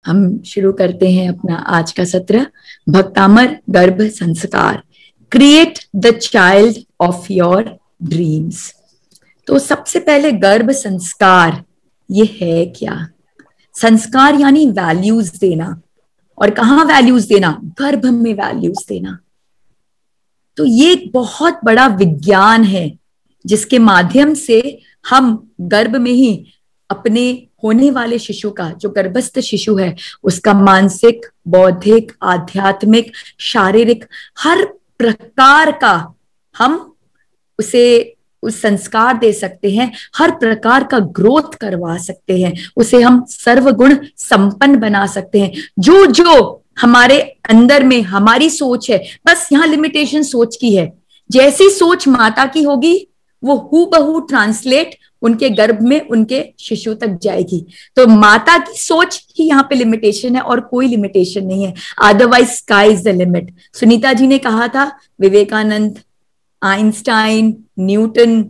हम शुरू करते हैं अपना आज का सत्र। भक्तामर गर्भ संस्कार, create the child of your dreams. तो सबसे पहले गर्भ संस्कार ये है क्या? संस्कार यानी वैल्यूज देना, और कहाँ वैल्यूज देना? गर्भ में वैल्यूज देना। तो ये एक बहुत बड़ा विज्ञान है जिसके माध्यम से हम गर्भ में ही अपने होने वाले शिशु का, जो गर्भस्थ शिशु है, उसका मानसिक, बौद्धिक, आध्यात्मिक, शारीरिक हर प्रकार का हम उसे उस संस्कार दे सकते हैं, हर प्रकार का ग्रोथ करवा सकते हैं, उसे हम सर्वगुण संपन्न बना सकते हैं। जो जो हमारे अंदर में हमारी सोच है, बस यहाँ लिमिटेशन सोच की है। जैसी सोच माता की होगी वो हूबहू ट्रांसलेट उनके गर्भ में उनके शिशु तक जाएगी। तो माता की सोच ही यहाँ पे लिमिटेशन है और कोई लिमिटेशन नहीं है। Otherwise sky is the limit. Sunita ji ने कहा था, विवेकानंद, आइंस्टाइन, न्यूटन,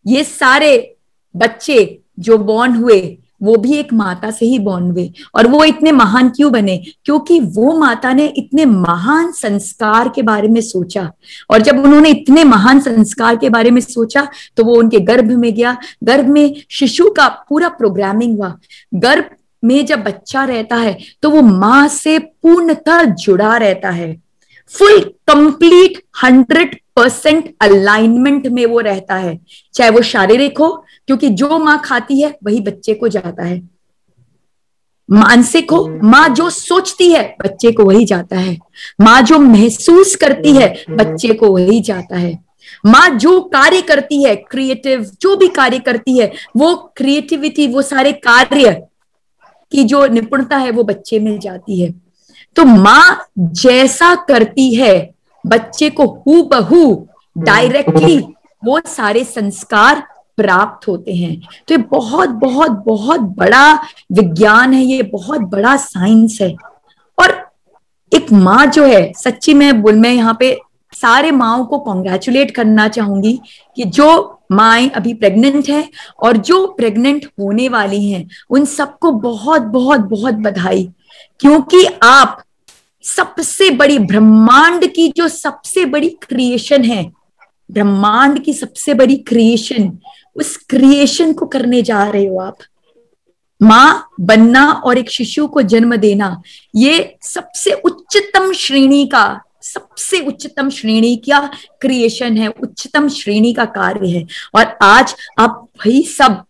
ये सारे बच्चे जो बॉर्न हुए वो भी एक माता से ही बॉर्न हुए। और वो इतने महान क्यों बने? क्योंकि वो माता ने इतने महान संस्कार के बारे में सोचा, और जब उन्होंने इतने महान संस्कार के बारे में सोचा तो वो उनके गर्भ में गया। गर्भ में शिशु का पूरा प्रोग्रामिंग हुआ। गर्भ में जब बच्चा रहता है तो वो माँ से पूर्णतः जुड़ा रहता है, फुल कंप्लीट 100% अलाइनमेंट में वो रहता है। चाहे वो शारीरिक हो, क्योंकि जो माँ खाती है वही बच्चे को जाता है। मानसिक हो, माँ जो सोचती है बच्चे को वही जाता है। माँ जो महसूस करती है बच्चे को वही जाता है। माँ जो कार्य करती है, क्रिएटिव जो भी कार्य करती है, वो क्रिएटिविटी, वो सारे कार्य की जो निपुणता है वो बच्चे में जाती है। तो माँ जैसा करती है बच्चे को हूबहू डायरेक्टली वो सारे संस्कार प्राप्त होते हैं। तो ये बहुत बहुत बहुत बड़ा विज्ञान है, ये बहुत बड़ा साइंस है। और एक माँ जो है, सच्ची मैं यहाँ पे सारे माँओं को कॉन्ग्रेचुलेट करना चाहूंगी कि जो माएँ अभी प्रेग्नेंट हैं और जो प्रेग्नेंट होने वाली हैं, उन सबको बहुत बहुत बहुत बधाई। क्योंकि आप सबसे बड़ी, ब्रह्मांड की जो सबसे बड़ी क्रिएशन है, ब्रह्मांड की सबसे बड़ी क्रिएशन, उस क्रिएशन को करने जा रहे हो आप। माँ बनना और एक शिशु को जन्म देना, ये सबसे उच्चतम श्रेणी का, सबसे उच्चतम श्रेणी का क्रिएशन है, उच्चतम श्रेणी का कार्य है। और आज आप भाई सब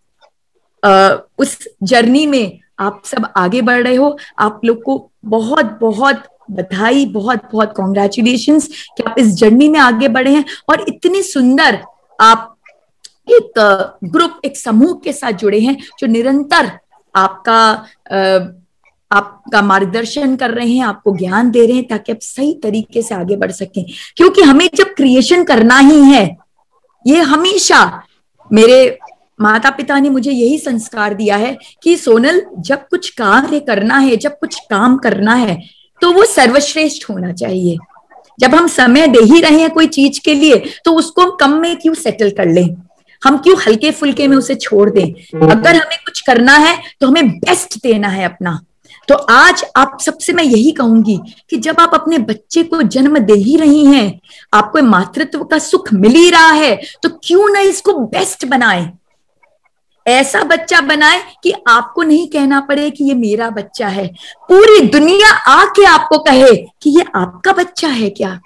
उस जर्नी में आप सब आगे बढ़ रहे हो। आप लोग को बहुत बहुत बधाई, बहुत बहुत कॉन्ग्रेचुलेशंस कि आप इस जर्नी में आगे बढ़े हैं और इतनी सुंदर आप एक ग्रुप, एक समूह के साथ जुड़े हैं जो निरंतर आपका मार्गदर्शन कर रहे हैं, आपको ज्ञान दे रहे हैं ताकि आप सही तरीके से आगे बढ़ सकें। क्योंकि हमें जब क्रिएशन करना ही है, ये हमेशा मेरे माता पिता ने मुझे यही संस्कार दिया है कि सोनल, जब कुछ कार्य करना है, जब कुछ काम करना है तो वो सर्वश्रेष्ठ होना चाहिए। जब हम समय दे ही रहे हैं कोई चीज के लिए तो उसको हम कम में क्यों सेटल कर लें, हम क्यों हल्के फुल्के में उसे छोड़ दें। अगर हमें कुछ करना है तो हमें बेस्ट देना है अपना। तो आज आप सबसे मैं यही कहूंगी कि जब आप अपने बच्चे को जन्म दे ही रही हैं, आपको मातृत्व का सुख मिल ही रहा है, तो क्यों ना इसको बेस्ट बनाए, ऐसा बच्चा बनाए कि आपको नहीं कहना पड़े कि ये मेरा बच्चा है, पूरी दुनिया आके आपको कहे कि ये आपका बच्चा है क्या।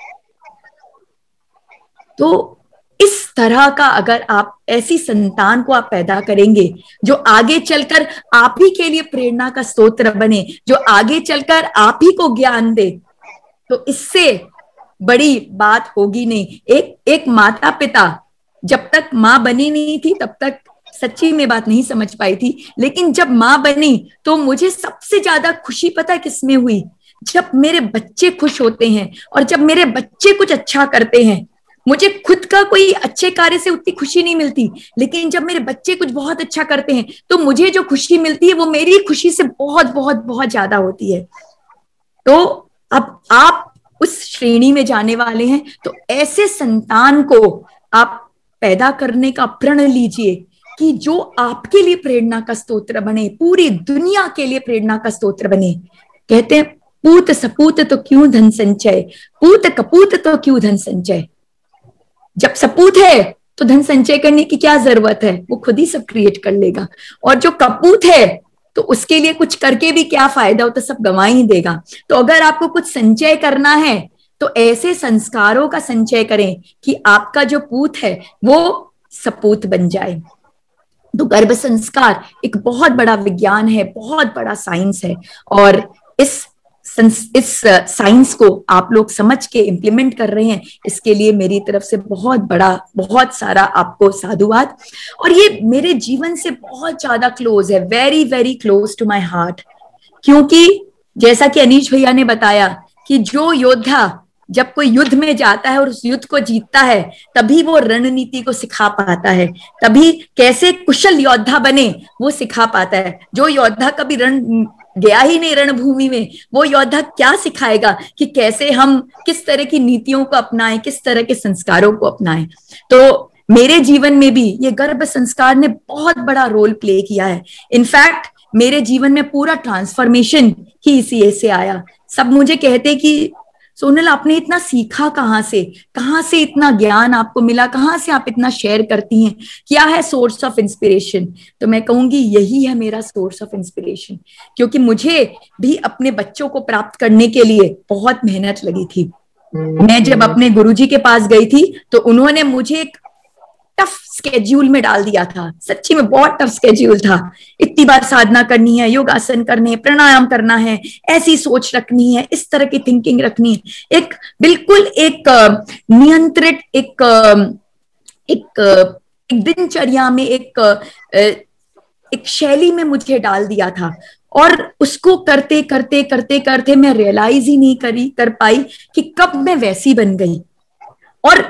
तो इस तरह का अगर आप ऐसी संतान को आप पैदा करेंगे जो आगे चलकर आप ही के लिए प्रेरणा का स्रोत बने, जो आगे चलकर आप ही को ज्ञान दे, तो इससे बड़ी बात होगी नहीं। एक माता पिता जब तक माँ बनी नहीं थी तब तक सच्ची में बात नहीं समझ पाई थी, लेकिन जब माँ बनी तो मुझे सबसे ज्यादा खुशी पता है किसमें हुई? जब मेरे बच्चे खुश होते हैं और जब मेरे बच्चे कुछ अच्छा करते हैं। मुझे खुद का कोई अच्छे कार्य से उतनी खुशी नहीं मिलती, लेकिन जब मेरे बच्चे कुछ बहुत अच्छा करते हैं तो मुझे जो खुशी मिलती है वो मेरी खुशी से बहुत बहुत बहुत ज्यादा होती है। तो अब आप उस श्रेणी में जाने वाले हैं, तो ऐसे संतान को आप पैदा करने का प्रण लीजिए कि जो आपके लिए प्रेरणा का स्तोत्र बने, पूरी दुनिया के लिए प्रेरणा का स्तोत्र बने। कहते हैं पूत सपूत तो क्यों धन संचय, पूत कपूत तो क्यों धन संचय। जब सपूत है तो धन संचय करने की क्या जरूरत है, वो खुद ही सब क्रिएट कर लेगा। और जो कपूत है तो उसके लिए कुछ करके भी क्या फायदा, हो तो सब गंवा ही देगा। तो अगर आपको कुछ संचय करना है तो ऐसे संस्कारों का संचय करें कि आपका जो पूत है वो सपूत बन जाए। तो गर्भ संस्कार एक बहुत बड़ा विज्ञान है, बहुत बड़ा साइंस है, और इस साइंस को आप लोग समझ के इम्प्लीमेंट कर रहे हैं, इसके लिए मेरी तरफ से बहुत सारा आपको साधुवाद। और ये मेरे जीवन से बहुत ज्यादा क्लोज है, very very close to my heart. क्योंकि जैसा कि अनीश भैया ने बताया कि जो योद्धा जब कोई युद्ध में जाता है और उस युद्ध को जीतता है, तभी वो रणनीति को सिखा पाता है, तभी कैसे कुशल योद्धा बने वो सिखा पाता है। जो योद्धा कभी गया ही नहीं रणभूमि में, वो योद्धा क्या सिखाएगा कि कैसे हम किस तरह की नीतियों को अपनाएं, किस तरह के संस्कारों को अपनाएं। तो मेरे जीवन में भी ये गर्भ संस्कार ने बहुत बड़ा रोल प्ले किया है। इनफैक्ट मेरे जीवन में पूरा ट्रांसफॉर्मेशन ही इसी से आया। सब मुझे कहते कि सोनल आपने इतना सीखा कहाँ से इतना ज्ञान आपको मिला, कहाँ से आप इतना शेयर करती हैं, क्या है सोर्स ऑफ इंस्पिरेशन। तो मैं कहूंगी यही है मेरा सोर्स ऑफ इंस्पिरेशन, क्योंकि मुझे भी अपने बच्चों को प्राप्त करने के लिए बहुत मेहनत लगी थी। मैं जब अपने गुरुजी के पास गई थी तो उन्होंने मुझे एक टफ स्केड्यूल में डाल दिया था। सच्ची में बहुत टफ स्केड्यूल था। इतनी बार साधना करनी है, योगासन करने हैं, प्राणायाम करना है, ऐसी सोच रखनी है, इस तरह की थिंकिंग रखनी है। एक बिल्कुल एक नियंत्रित एक दिनचर्या में एक शैली में मुझे डाल दिया था। और उसको करते करते करते करते मैं रियलाइज ही नहीं कर पाई कि कब मैं वैसी बन गई। और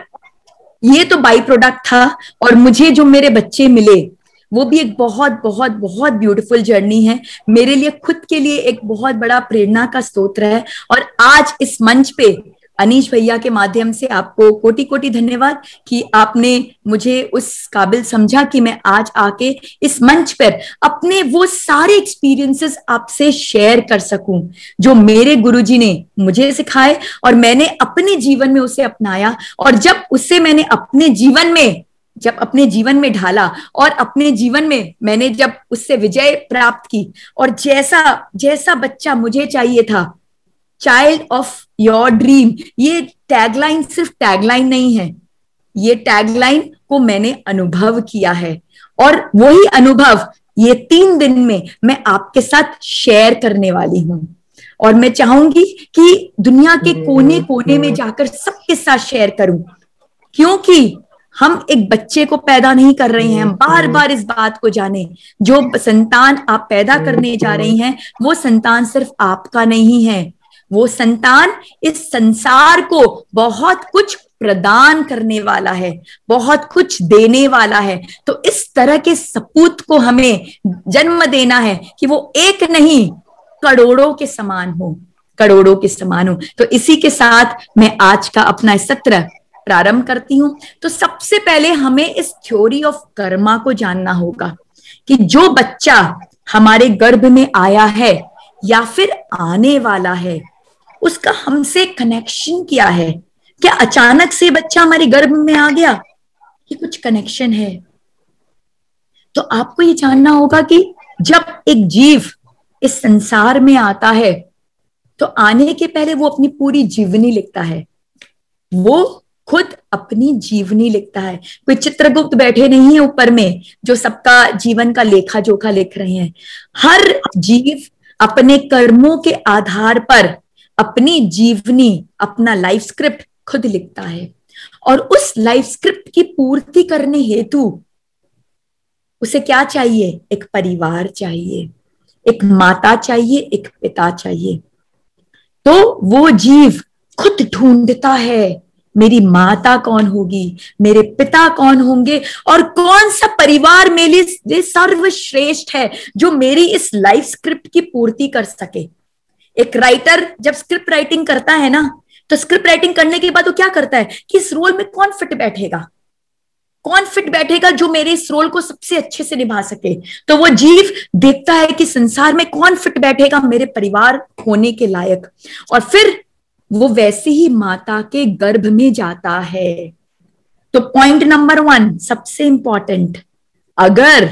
ये तो बाई प्रोडक्ट था। और मुझे जो मेरे बच्चे मिले वो भी एक बहुत बहुत बहुत ब्यूटीफुल जर्नी है मेरे लिए, खुद के लिए एक बहुत बड़ा प्रेरणा का स्तोत्र है। और आज इस मंच पे अनीश भैया के माध्यम से आपको कोटि कोटि धन्यवाद कि आपने मुझे उस काबिल समझा कि मैं आज आके इस मंच पर अपने वो सारे एक्सपीरियंसेस आपसे शेयर कर सकूं जो मेरे गुरुजी ने मुझे सिखाए और मैंने अपने जीवन में उसे अपनाया। और जब उसे मैंने अपने जीवन में ढाला और अपने जीवन में मैंने जब उससे विजय प्राप्त की, और जैसा जैसा बच्चा मुझे चाहिए था, चाइल्ड ऑफ योर ड्रीम, ये टैगलाइन सिर्फ टैगलाइन नहीं है, ये टैगलाइन को मैंने अनुभव किया है। और वही अनुभव ये 3 दिन में मैं आपके साथ शेयर करने वाली हूं। और मैं चाहूंगी कि दुनिया के कोने कोने में जाकर सबके साथ शेयर करूं, क्योंकि हम एक बच्चे को पैदा नहीं कर रहे हैं। हम बार बार इस बात को जाने, जो संतान आप पैदा करने जा रही हैं वो संतान सिर्फ आपका नहीं है, वो संतान इस संसार को बहुत कुछ प्रदान करने वाला है, बहुत कुछ देने वाला है। तो इस तरह के सपूत को हमें जन्म देना है कि वो एक नहीं करोड़ों के समान हो, करोड़ों के समान हो। तो इसी के साथ मैं आज का अपना सत्र प्रारंभ करती हूं। तो सबसे पहले हमें इस थ्योरी ऑफ कर्मा को जानना होगा कि जो बच्चा हमारे गर्भ में आया है या फिर आने वाला है, उसका हमसे कनेक्शन क्या है। क्या अचानक से बच्चा हमारे गर्भ में आ गया, ये कुछ कनेक्शन है। तो आपको ये जानना होगा कि जब एक जीव इस संसार में आता है तो आने के पहले वो अपनी पूरी जीवनी लिखता है, वो खुद अपनी जीवनी लिखता है। कोई चित्रगुप्त बैठे नहीं है ऊपर में जो सबका जीवन का लेखा जोखा लिख रहे हैं। हर जीव अपने कर्मों के आधार पर अपनी जीवनी, अपना लाइफ स्क्रिप्ट खुद लिखता है। और उस लाइफ स्क्रिप्ट की पूर्ति करने हेतु उसे क्या चाहिए, एक परिवार चाहिए, एक माता चाहिए, एक पिता चाहिए। तो वो जीव खुद ढूंढता है मेरी माता कौन होगी, मेरे पिता कौन होंगे, और कौन सा परिवार मेरे लिए सर्वश्रेष्ठ है जो मेरी इस लाइफ स्क्रिप्ट की पूर्ति कर सके। एक राइटर जब स्क्रिप्ट राइटिंग करता है ना, तो स्क्रिप्ट राइटिंग करने के बाद वो क्या करता है कि इस रोल में कौन फिट बैठेगा, कौन फिट बैठेगा जो मेरे इस रोल को सबसे अच्छे से निभा सके। तो वो जीव देखता है कि संसार में कौन फिट बैठेगा मेरे परिवार होने के लायक, और फिर वो वैसे ही माता के गर्भ में जाता है। तो पॉइंट नंबर 1 सबसे इंपॉर्टेंट, अगर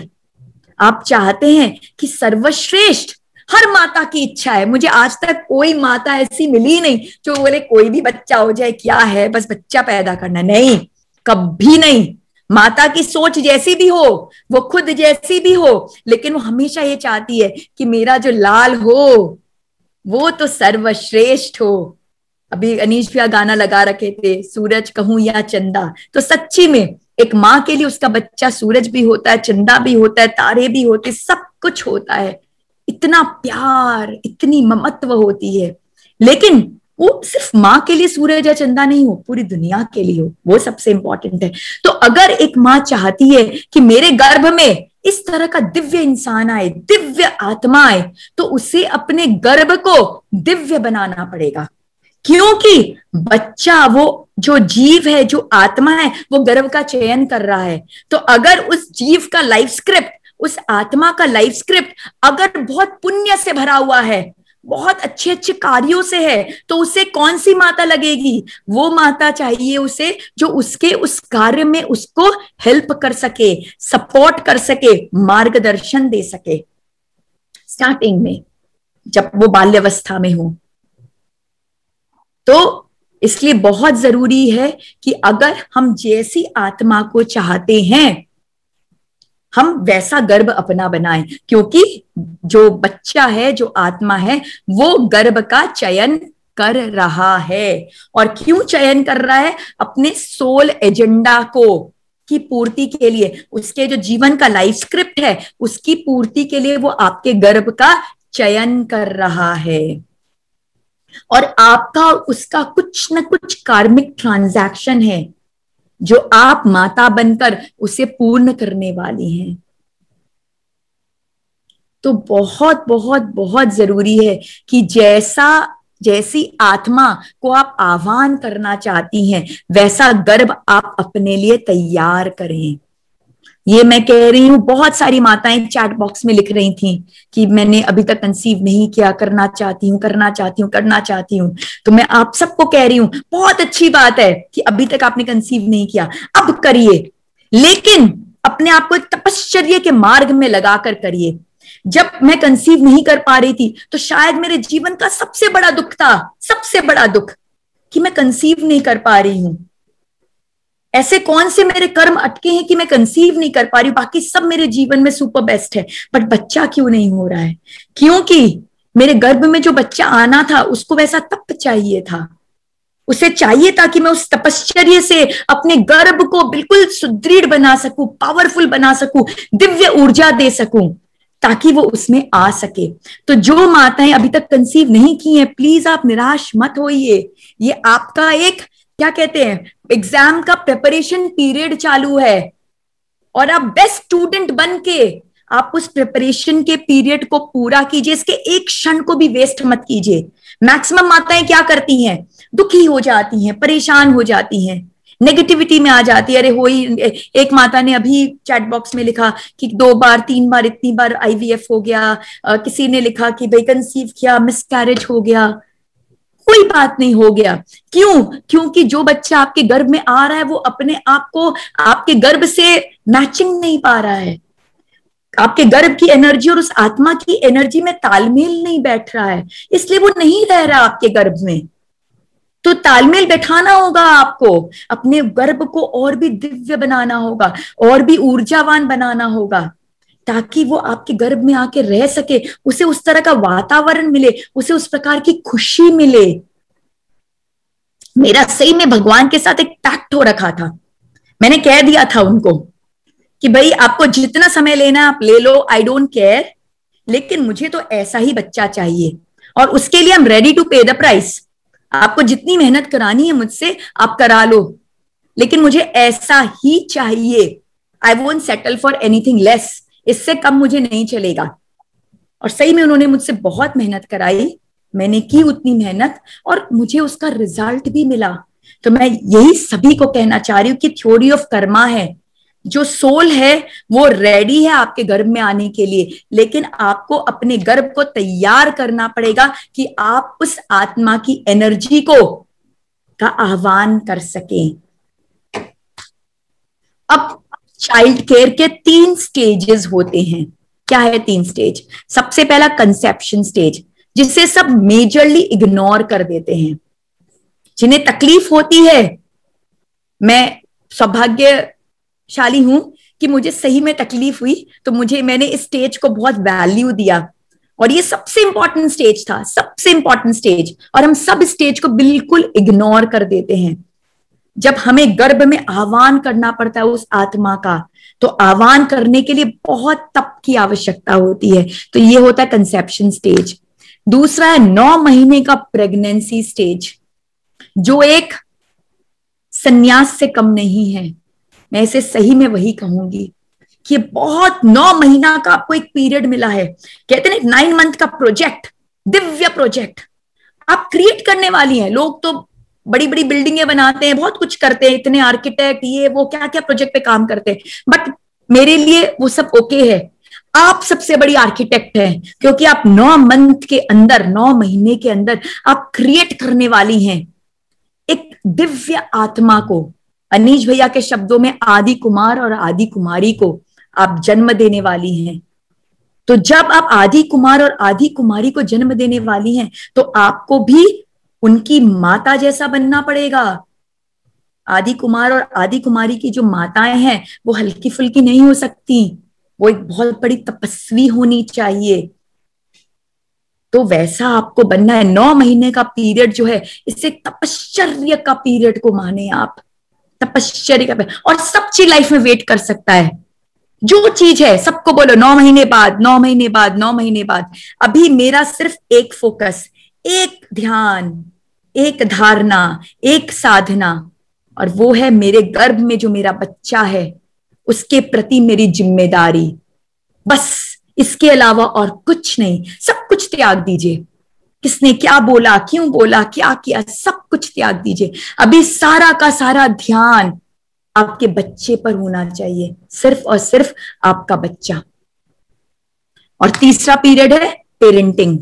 आप चाहते हैं कि सर्वश्रेष्ठ, हर माता की इच्छा है, मुझे आज तक कोई माता ऐसी मिली नहीं जो बोले कोई भी बच्चा हो जाए, क्या है बस बच्चा पैदा करना, नहीं, कभी नहीं। माता की सोच जैसी भी हो, वो खुद जैसी भी हो, लेकिन वो हमेशा ये चाहती है कि मेरा जो लाल हो वो तो सर्वश्रेष्ठ हो। अभी अनीश भैया गाना लगा रखे थे, सूरज कहूं या चंदा, तो सच्ची में एक माँ के लिए उसका बच्चा सूरज भी होता है, चंदा भी होता है, तारे भी होते, सब कुछ होता है। इतना प्यार, इतनी ममत्व होती है। लेकिन वो सिर्फ माँ के लिए सूरज या चंदा नहीं हो, पूरी दुनिया के लिए हो, वो सबसे इंपॉर्टेंट है। तो अगर एक माँ चाहती है कि मेरे गर्भ में इस तरह का दिव्य इंसान आए, दिव्य आत्मा आए, तो उसे अपने गर्भ को दिव्य बनाना पड़ेगा। क्योंकि बच्चा, वो जो जीव है, जो आत्मा है, वो गर्भ का चयन कर रहा है। तो अगर उस जीव का लाइफ स्क्रिप्ट, उस आत्मा का लाइफ स्क्रिप्ट अगर बहुत पुण्य से भरा हुआ है, बहुत अच्छे अच्छे कार्यों से है, तो उसे कौन सी माता लगेगी? वो माता चाहिए उसे जो उसके उस कार्य में उसको हेल्प कर सके, सपोर्ट कर सके, मार्गदर्शन दे सके स्टार्टिंग में, जब वो बाल्यावस्था में हो। तो इसलिए बहुत जरूरी है कि अगर हम जैसी आत्मा को चाहते हैं, हम वैसा गर्भ अपना बनाएं, क्योंकि जो बच्चा है, जो आत्मा है, वो गर्भ का चयन कर रहा है। और क्यों चयन कर रहा है? अपने सोल एजेंडा को की पूर्ति के लिए, उसके जो जीवन का लाइफ स्क्रिप्ट है उसकी पूर्ति के लिए वो आपके गर्भ का चयन कर रहा है। और आपका उसका कुछ ना कुछ कार्मिक ट्रांजैक्शन है जो आप माता बनकर उसे पूर्ण करने वाली हैं। तो बहुत बहुत बहुत जरूरी है कि जैसी आत्मा को आप आह्वान करना चाहती हैं, वैसा गर्भ आप अपने लिए तैयार करें। ये मैं कह रही हूं, बहुत सारी माताएं चैट बॉक्स में लिख रही थी कि मैंने अभी तक कंसीव नहीं किया, करना चाहती हूँ, करना चाहती हूँ, करना चाहती हूँ। तो मैं आप सबको कह रही हूँ, बहुत अच्छी बात है कि अभी तक आपने कंसीव नहीं किया, अब करिए, लेकिन अपने आप को तपश्चर्या के मार्ग में लगाकर करिए। जब मैं कंसीव नहीं कर पा रही थी तो शायद मेरे जीवन का सबसे बड़ा दुख था, सबसे बड़ा दुख, कि मैं कंसीव नहीं कर पा रही हूं। ऐसे कौन से मेरे कर्म अटके हैं कि मैं कंसीव नहीं कर पा रही हूं? बाकी सब मेरे जीवन में सुपर बेस्ट है, बट बच्चा क्यों नहीं हो रहा है? क्योंकि मेरे गर्भ में जो बच्चा आना था उसको वैसा तप चाहिए था, उसे चाहिए था कि मैं उस तपश्चर्या से अपने गर्भ को बिल्कुल सुदृढ़ बना सकूं, पावरफुल बना सकूं, दिव्य ऊर्जा दे सकूं, ताकि वो उसमें आ सके। तो जो माताएं अभी तक कंसीव नहीं की हैं, प्लीज आप निराश मत होइए। ये आपका एक, क्या कहते हैं, एग्जाम का प्रिपरेशन पीरियड चालू है, और आप बेस्ट स्टूडेंट बन के आप उस प्रिपरेशन के पीरियड को पूरा कीजिए, इसके एक क्षण को भी वेस्ट मत कीजिए। मैक्सिमम माताएं क्या करती हैं? दुखी हो जाती हैं, परेशान हो जाती हैं, नेगेटिविटी में आ जाती है। अरे एक माता ने अभी चैट बॉक्स में लिखा कि 2 बार 3 बार इतनी बार आईवीएफ हो गया, किसी ने लिखा कि भाई कंसीव किया, मिसकैरेज हो गया। कोई बात नहीं, हो गया। क्यों? क्योंकि जो बच्चा आपके गर्भ में आ रहा है वो अपने आप को आपके गर्भ से मैचिंग नहीं पा रहा है, आपके गर्भ की एनर्जी और उस आत्मा की एनर्जी में तालमेल नहीं बैठ रहा है, इसलिए वो नहीं रह रहा आपके गर्भ में। तो तालमेल बैठाना होगा आपको, अपने गर्भ को और भी दिव्य बनाना होगा, और भी ऊर्जावान बनाना होगा, ताकि वो आपके गर्भ में आके रह सके, उसे उस तरह का वातावरण मिले, उसे उस प्रकार की खुशी मिले। मेरा सही में भगवान के साथ एक पैक्ट हो रखा था। मैंने कह दिया था उनको कि भाई आपको जितना समय लेना है आप ले लो, आई डोंट केयर, लेकिन मुझे तो ऐसा ही बच्चा चाहिए, और उसके लिए आई एम रेडी टू पे द प्राइस। आपको जितनी मेहनत करानी है मुझसे आप करा लो, लेकिन मुझे ऐसा ही चाहिए। I won't settle for anything less, इससे कम मुझे नहीं चलेगा। और सही में उन्होंने मुझसे बहुत मेहनत कराई, मैंने की उतनी मेहनत, और मुझे उसका रिजल्ट भी मिला। तो मैं यही सभी को कहना चाह रही हूँ कि थ्योरी ऑफ कर्मा है, जो सोल है वो रेडी है आपके गर्भ में आने के लिए, लेकिन आपको अपने गर्भ को तैयार करना पड़ेगा कि आप उस आत्मा की एनर्जी को का आह्वान कर सकें। अब चाइल्ड केयर के 3 स्टेजेस होते हैं। क्या है 3 स्टेज? सबसे पहला कंसेप्शन स्टेज, जिसे सब मेजरली इग्नोर कर देते हैं। जिन्हें तकलीफ होती है, मैं सौभाग्यशाली हूं कि मुझे सही में तकलीफ हुई, तो मैंने इस स्टेज को बहुत वैल्यू दिया, और ये सबसे इंपॉर्टेंट स्टेज था, सबसे इंपॉर्टेंट स्टेज, और हम सब स्टेज को बिल्कुल इग्नोर कर देते हैं। जब हमें गर्भ में आह्वान करना पड़ता है उस आत्मा का, तो आह्वान करने के लिए बहुत तप की आवश्यकता होती है। तो ये होता है कंसेप्शन स्टेज। दूसरा है 9 महीने का प्रेगनेंसी स्टेज, जो एक संन्यास से कम नहीं है। मैं इसे सही में वही कहूंगी कि बहुत 9 महीना का आपको एक पीरियड मिला है। कहते हैं 9 मंथ का प्रोजेक्ट, दिव्य प्रोजेक्ट आप क्रिएट करने वाली हैं। लोग तो बड़ी बड़ी बिल्डिंगें बनाते हैं, बहुत कुछ करते हैं, इतने आर्किटेक्ट, ये वो क्या क्या प्रोजेक्ट पे काम करते हैं, बट मेरे लिए वो सब ओके है। आप सबसे बड़ी आर्किटेक्ट हैं, क्योंकि आप 9 मंथ के अंदर, 9 महीने के अंदर आप क्रिएट करने वाली हैं एक दिव्य आत्मा को। अनीश भैया के शब्दों में आदि कुमार और आदि कुमारी को आप जन्म देने वाली हैं। तो जब आप आदि कुमार और आदि कुमारी को जन्म देने वाली हैं, तो आपको भी उनकी माता जैसा बनना पड़ेगा। आदि कुमार और आदि कुमारी की जो माताएं हैं वो हल्की फुल्की नहीं हो सकती, वो एक बहुत बड़ी तपस्वी होनी चाहिए। तो वैसा आपको बनना है। 9 महीने का पीरियड जो है, इसे तपश्चर्या का पीरियड को माने आप, तपश्चर्या का। और सब चीज लाइफ में वेट कर सकता है, जो चीज है सबको बोलो 9 महीने बाद, 9 महीने बाद, 9 महीने बाद। अभी मेरा सिर्फ एक फोकस, एक ध्यान, एक धारणा, एक साधना, और वो है मेरे गर्भ में जो मेरा बच्चा है उसके प्रति मेरी जिम्मेदारी। बस इसके अलावा और कुछ नहीं। सब कुछ त्याग दीजिए। किसने क्या बोला, क्यों बोला, क्या किया, सब कुछ त्याग दीजिए। अभी सारा का सारा ध्यान आपके बच्चे पर होना चाहिए, सिर्फ और सिर्फ आपका बच्चा। और तीसरा पीरियड है पेरेंटिंग।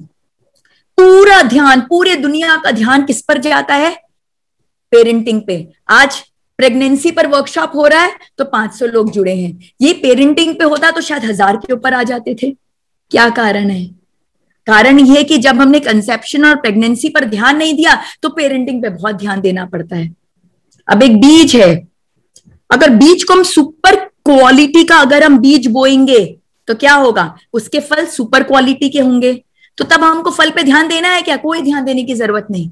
पूरा ध्यान, पूरे दुनिया का ध्यान किस पर जाता है? पेरेंटिंग पे। आज प्रेगनेंसी पर वर्कशॉप हो रहा है तो 500 लोग जुड़े हैं। ये पेरेंटिंग पे होता तो शायद 1000 के ऊपर आ जाते थे। क्या कारण है? कारण यह कि जब हमने कंसेप्शन और प्रेगनेंसी पर ध्यान नहीं दिया, तो पेरेंटिंग पे बहुत ध्यान देना पड़ता है। अब एक बीज है, अगर बीज को हम सुपर क्वालिटी का अगर हम बीज बोएंगे तो क्या होगा? उसके फल सुपर क्वालिटी के होंगे। तो तब हमको फल पे ध्यान देना है क्या? कोई ध्यान देने की जरूरत नहीं।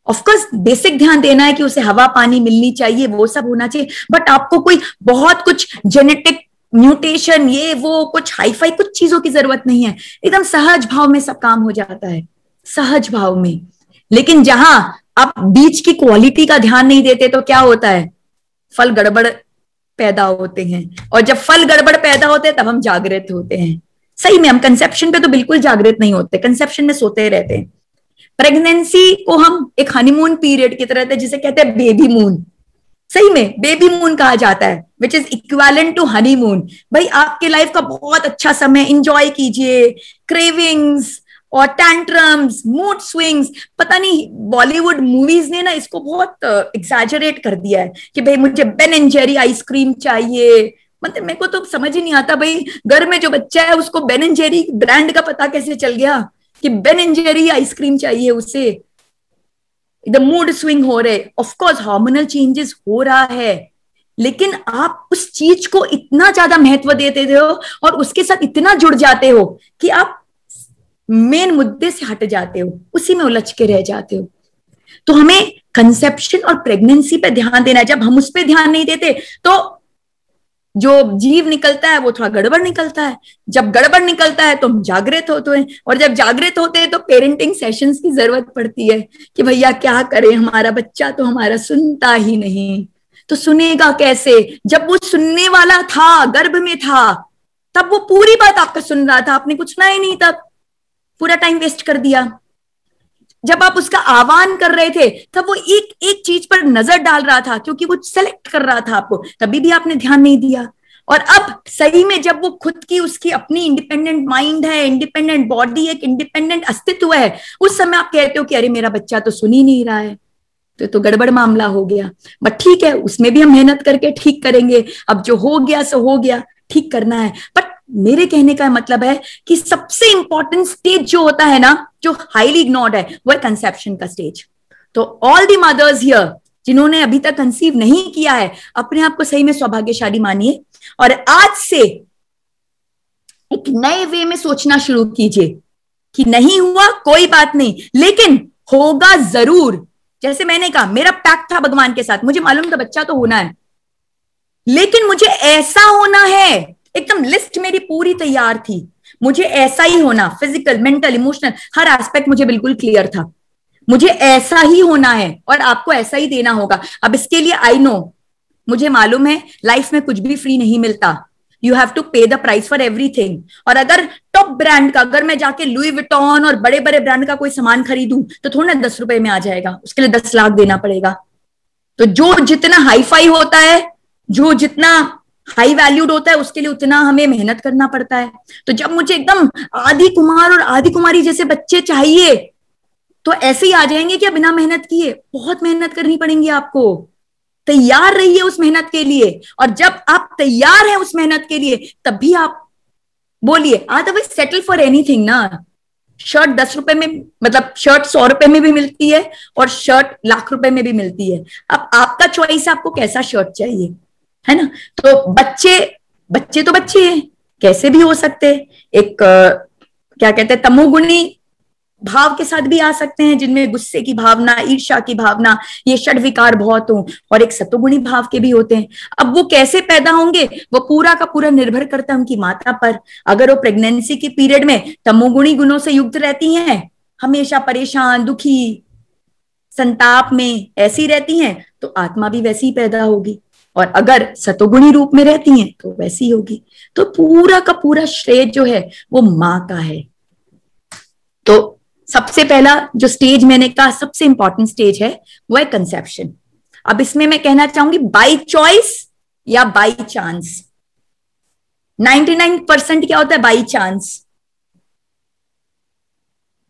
ऑफकोर्स बेसिक ध्यान देना है कि उसे हवा पानी मिलनी चाहिए, वो सब होना चाहिए, बट आपको कोई बहुत कुछ जेनेटिक म्यूटेशन, ये वो कुछ हाईफाई कुछ चीजों की जरूरत नहीं है। एकदम सहज भाव में सब काम हो जाता है, सहज भाव में। लेकिन जहां आप बीज की क्वालिटी का ध्यान नहीं देते तो क्या होता है? फल गड़बड़ पैदा होते हैं। और जब फल गड़बड़ पैदा होते हैं तब हम जागृत होते हैं। सही में हम कंसेप्शन पे तो बिल्कुल जागृत नहीं होते, कंसेप्शन में सोते रहते हैं। प्रेगनेंसी को हम एक हनीमून पीरियड की तरह, जिसे कहते हैं बेबी मून, सही में बेबी मून कहा जाता है, which is equivalent to honeymoon. भाई आपके लाइफ का बहुत अच्छा समय, इंजॉय कीजिए। क्रेविंग्स और टैंट्रम्स, मूड स्विंग्स, पता नहीं बॉलीवुड मूवीज ने ना इसको बहुत एग्जैजरेट कर दिया है कि भाई मुझे बेन एंड जेरी आइसक्रीम चाहिए। मतलब मेरे को तो समझ ही नहीं आता, भाई घर में जो बच्चा है उसको बेन एंड जेरी ब्रांड का पता कैसे चल गया कि बेन एंड जेरी आइसक्रीम चाहिए उसे? द मूड स्विंग हो रहे, ऑफकोर्स हार्मोनल चेंजेस हो रहा है, लेकिन आप उस चीज को इतना ज्यादा महत्व देते हो और उसके साथ इतना जुड़ जाते हो कि आप मेन मुद्दे से हट जाते हो, उसी में उलझ के रह जाते हो। तो हमें कंसेप्शन और प्रेगनेंसी पे ध्यान देना है। जब हम उस पे ध्यान नहीं देते तो जो जीव निकलता है वो थोड़ा गड़बड़ निकलता है। जब गड़बड़ निकलता है तो हम जागृत होते हैं, और जब जागृत होते हैं तो पेरेंटिंग सेशंस की जरूरत पड़ती है कि भैया क्या करें, हमारा बच्चा तो हमारा सुनता ही नहीं। तो सुनेगा कैसे? जब वो सुनने वाला था, गर्भ में था, तब वो पूरी बात आपका सुन रहा था, आपने कुछ सुना ही नहीं, तब पूरा टाइम वेस्ट कर दिया। जब आप उसका आह्वान कर रहे थे तब वो एक एक चीज पर नजर डाल रहा था, क्योंकि वो सेलेक्ट कर रहा था आपको, तभी भी आपने ध्यान नहीं दिया। और अब सही में जब वो खुद की, उसकी अपनी इंडिपेंडेंट माइंड है, इंडिपेंडेंट बॉडी, एक इंडिपेंडेंट अस्तित्व है, उस समय आप कहते हो कि अरे मेरा बच्चा तो सुन ही नहीं रहा है, तो गड़बड़ मामला हो गया। बट ठीक है, उसमें भी हम मेहनत करके ठीक करेंगे। अब जो हो गया सो हो गया, ठीक करना है। बट मेरे कहने का मतलब है कि सबसे इंपॉर्टेंट स्टेज जो होता है ना, जो हाईली इग्नोर्ड है, वो है कंसेप्शन का स्टेज। तो ऑल दी मदर्स हियर जिन्होंने अभी तक कंसीव नहीं किया है, अपने आप को सही में सौभाग्यशाली मानिए और आज से एक नए वे में सोचना शुरू कीजिए कि नहीं हुआ कोई बात नहीं, लेकिन होगा जरूर। जैसे मैंने कहा, मेरा पैक्ट था भगवान के साथ, मुझे मालूम था बच्चा तो होना है, लेकिन मुझे ऐसा होना है, एकदम लिस्ट मेरी पूरी तैयार थी, मुझे ऐसा ही होना, फिजिकल, मेंटल, इमोशनल, हर एस्पेक्ट मुझे बिल्कुल क्लियर था, मुझे ऐसा ही होना है और आपको ऐसा ही देना होगा। अब इसके लिए आई नो, मुझे मालूम है लाइफ में कुछ भी फ्री नहीं मिलता, यू हैव टू पे द प्राइस फॉर एवरीथिंग। और अगर टॉप ब्रांड का, अगर मैं जाके लुई विटॉन और बड़े बड़े ब्रांड का कोई सामान खरीदूं तो थोड़ा ना 10 रुपए में आ जाएगा, उसके लिए 10 लाख देना पड़ेगा। तो जो जितना हाई फाई होता है, जो जितना हाई वैल्यूड होता है, उसके लिए उतना हमें मेहनत करना पड़ता है। तो जब मुझे एकदम आदि कुमार और आदि कुमारी जैसे बच्चे चाहिए, तो ऐसे ही आ जाएंगे क्या बिना मेहनत किए? बहुत मेहनत करनी पड़ेगी आपको, तैयार रहिए उस मेहनत के लिए। और जब आप तैयार हैं उस मेहनत के लिए, तभी आप बोलिए। अदरवाइज सेटल फॉर एनीथिंग ना। शर्ट 10 रुपए में, मतलब शर्ट 100 रुपए में भी मिलती है और शर्ट लाख रुपए में भी मिलती है। अब आपका चॉइस है, आपको कैसा शर्ट चाहिए, है ना। तो बच्चे बच्चे तो बच्चे हैं, कैसे भी हो सकते। एक क्या कहते हैं, तमोगुणी भाव के साथ भी आ सकते हैं, जिनमें गुस्से की भावना, ईर्ष्या की भावना, ये षड विकार बहुत हो, और एक सतोगुणी भाव के भी होते हैं। अब वो कैसे पैदा होंगे, वो पूरा का पूरा निर्भर करता है उनकी माता पर। अगर वो प्रेगनेंसी के पीरियड में तमोगुणी गुणों से युक्त रहती हैं, हमेशा परेशान, दुखी, संताप में ऐसी रहती हैं, तो आत्मा भी वैसी ही पैदा होगी। और अगर सतोगुणी रूप में रहती हैं तो वैसी होगी। तो पूरा का पूरा श्रेय जो है वो माँ का है। तो सबसे पहला जो स्टेज मैंने कहा सबसे इंपॉर्टेंट स्टेज है, वो है कंसेप्शन। अब इसमें मैं कहना चाहूंगी बाय चॉइस या बाय चांस। 99% क्या होता है? By chance.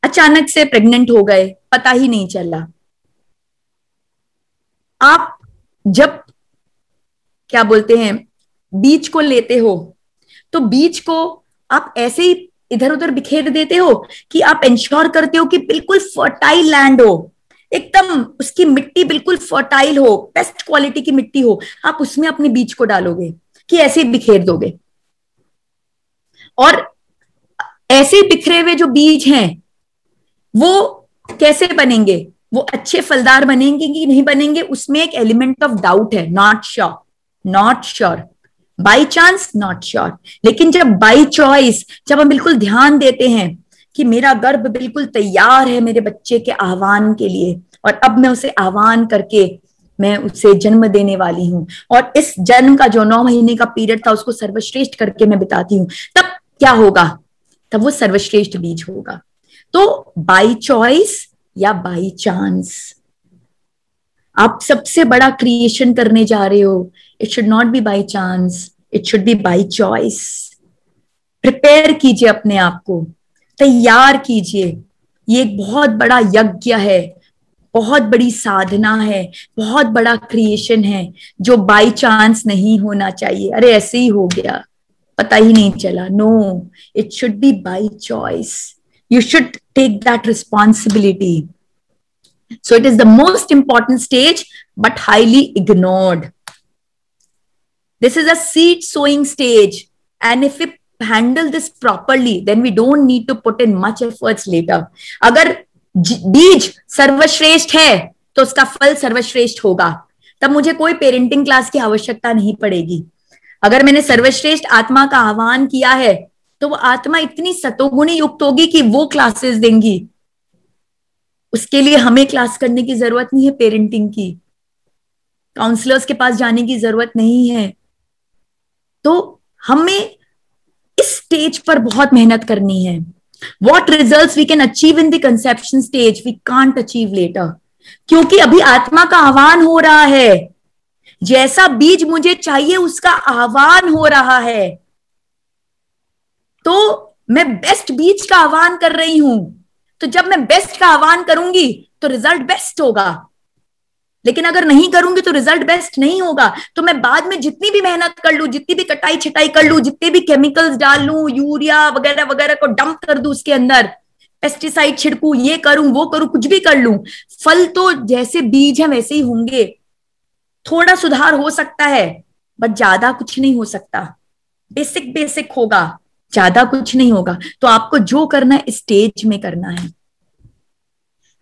अचानक से प्रेग्नेंट हो गए, पता ही नहीं चला। आप जब क्या बोलते हैं बीज को लेते हो, तो बीज को आप ऐसे ही इधर उधर बिखेर देते हो कि आप इंश्योर करते हो कि बिल्कुल फर्टाइल लैंड हो, एकदम उसकी मिट्टी बिल्कुल फर्टाइल हो, बेस्ट क्वालिटी की मिट्टी हो, आप उसमें अपने बीज को डालोगे कि ऐसे ही बिखेर दोगे? और ऐसे बिखरे हुए जो बीज हैं वो कैसे बनेंगे? वो अच्छे फलदार बनेंगे कि नहीं बनेंगे, उसमें एक एलिमेंट ऑफ डाउट है। Not sure, not sure, by chance not sure. लेकिन जब बाई चॉइस, जब हम बिल्कुल ध्यान देते हैं कि मेरा गर्भ बिल्कुल तैयार है मेरे बच्चे के आह्वान के लिए, और अब मैं उसे आह्वान करके मैं उसे जन्म देने वाली हूं, और इस जन्म का जो 9 महीने का पीरियड था उसको सर्वश्रेष्ठ करके मैं बिताती हूं, तब क्या होगा? तब वो सर्वश्रेष्ठ बीज होगा। तो बाई चॉइस या बाई चांस, आप सबसे बड़ा क्रिएशन करने जा रहे हो। It should not be by chance, it should be by choice. Prepare कीजिए अपने आप को, तैयार कीजिए। ये एक बहुत बड़ा यज्ञ है, बहुत बड़ी साधना है, बहुत बड़ा क्रिएशन है, जो बाई चांस नहीं होना चाहिए। अरे ऐसे ही हो गया, पता ही नहीं चला। No, it should be by choice. You should take that responsibility. So it is the most important stage, but highly ignored. This is a seed sowing stage. And if we handle this properly, then we don't need to put in much efforts later. अगर बीज सर्वश्रेष्ठ है तो उसका फल सर्वश्रेष्ठ होगा, तब मुझे कोई पेरेंटिंग क्लास की आवश्यकता नहीं पड़ेगी। अगर मैंने सर्वश्रेष्ठ आत्मा का आह्वान किया है, तो वो आत्मा इतनी सतोगुणी युक्त होगी कि वो क्लासेस देंगी। उसके लिए हमें क्लास करने की जरूरत नहीं है, पेरेंटिंग की, काउंसलर्स के पास जाने की जरूरत नहीं है। तो हमें इस स्टेज पर बहुत मेहनत करनी है। What results we can achieve in the conception stage, we can't achieve later. क्योंकि अभी आत्मा का आह्वान हो रहा है, जैसा बीज मुझे चाहिए उसका आह्वान हो रहा है, तो मैं बेस्ट बीज का आह्वान कर रही हूं। तो जब मैं बेस्ट का आह्वान करूंगी तो रिजल्ट बेस्ट होगा, लेकिन अगर नहीं करूंगी तो रिजल्ट बेस्ट नहीं होगा। तो मैं बाद में जितनी भी मेहनत कर लूं, जितनी भी कटाई छटाई कर लूं, जितने भी केमिकल्स डाल लूं, यूरिया वगैरह वगैरह को डंप कर दूं उसके अंदर, पेस्टिसाइड छिड़कूं, ये करूं वो करूं, कुछ भी कर लूं, फल तो जैसे बीज है वैसे ही होंगे। थोड़ा सुधार हो सकता है बट ज्यादा कुछ नहीं हो सकता, बेसिक बेसिक होगा, ज्यादा कुछ नहीं होगा। तो आपको जो करना है स्टेज में करना है।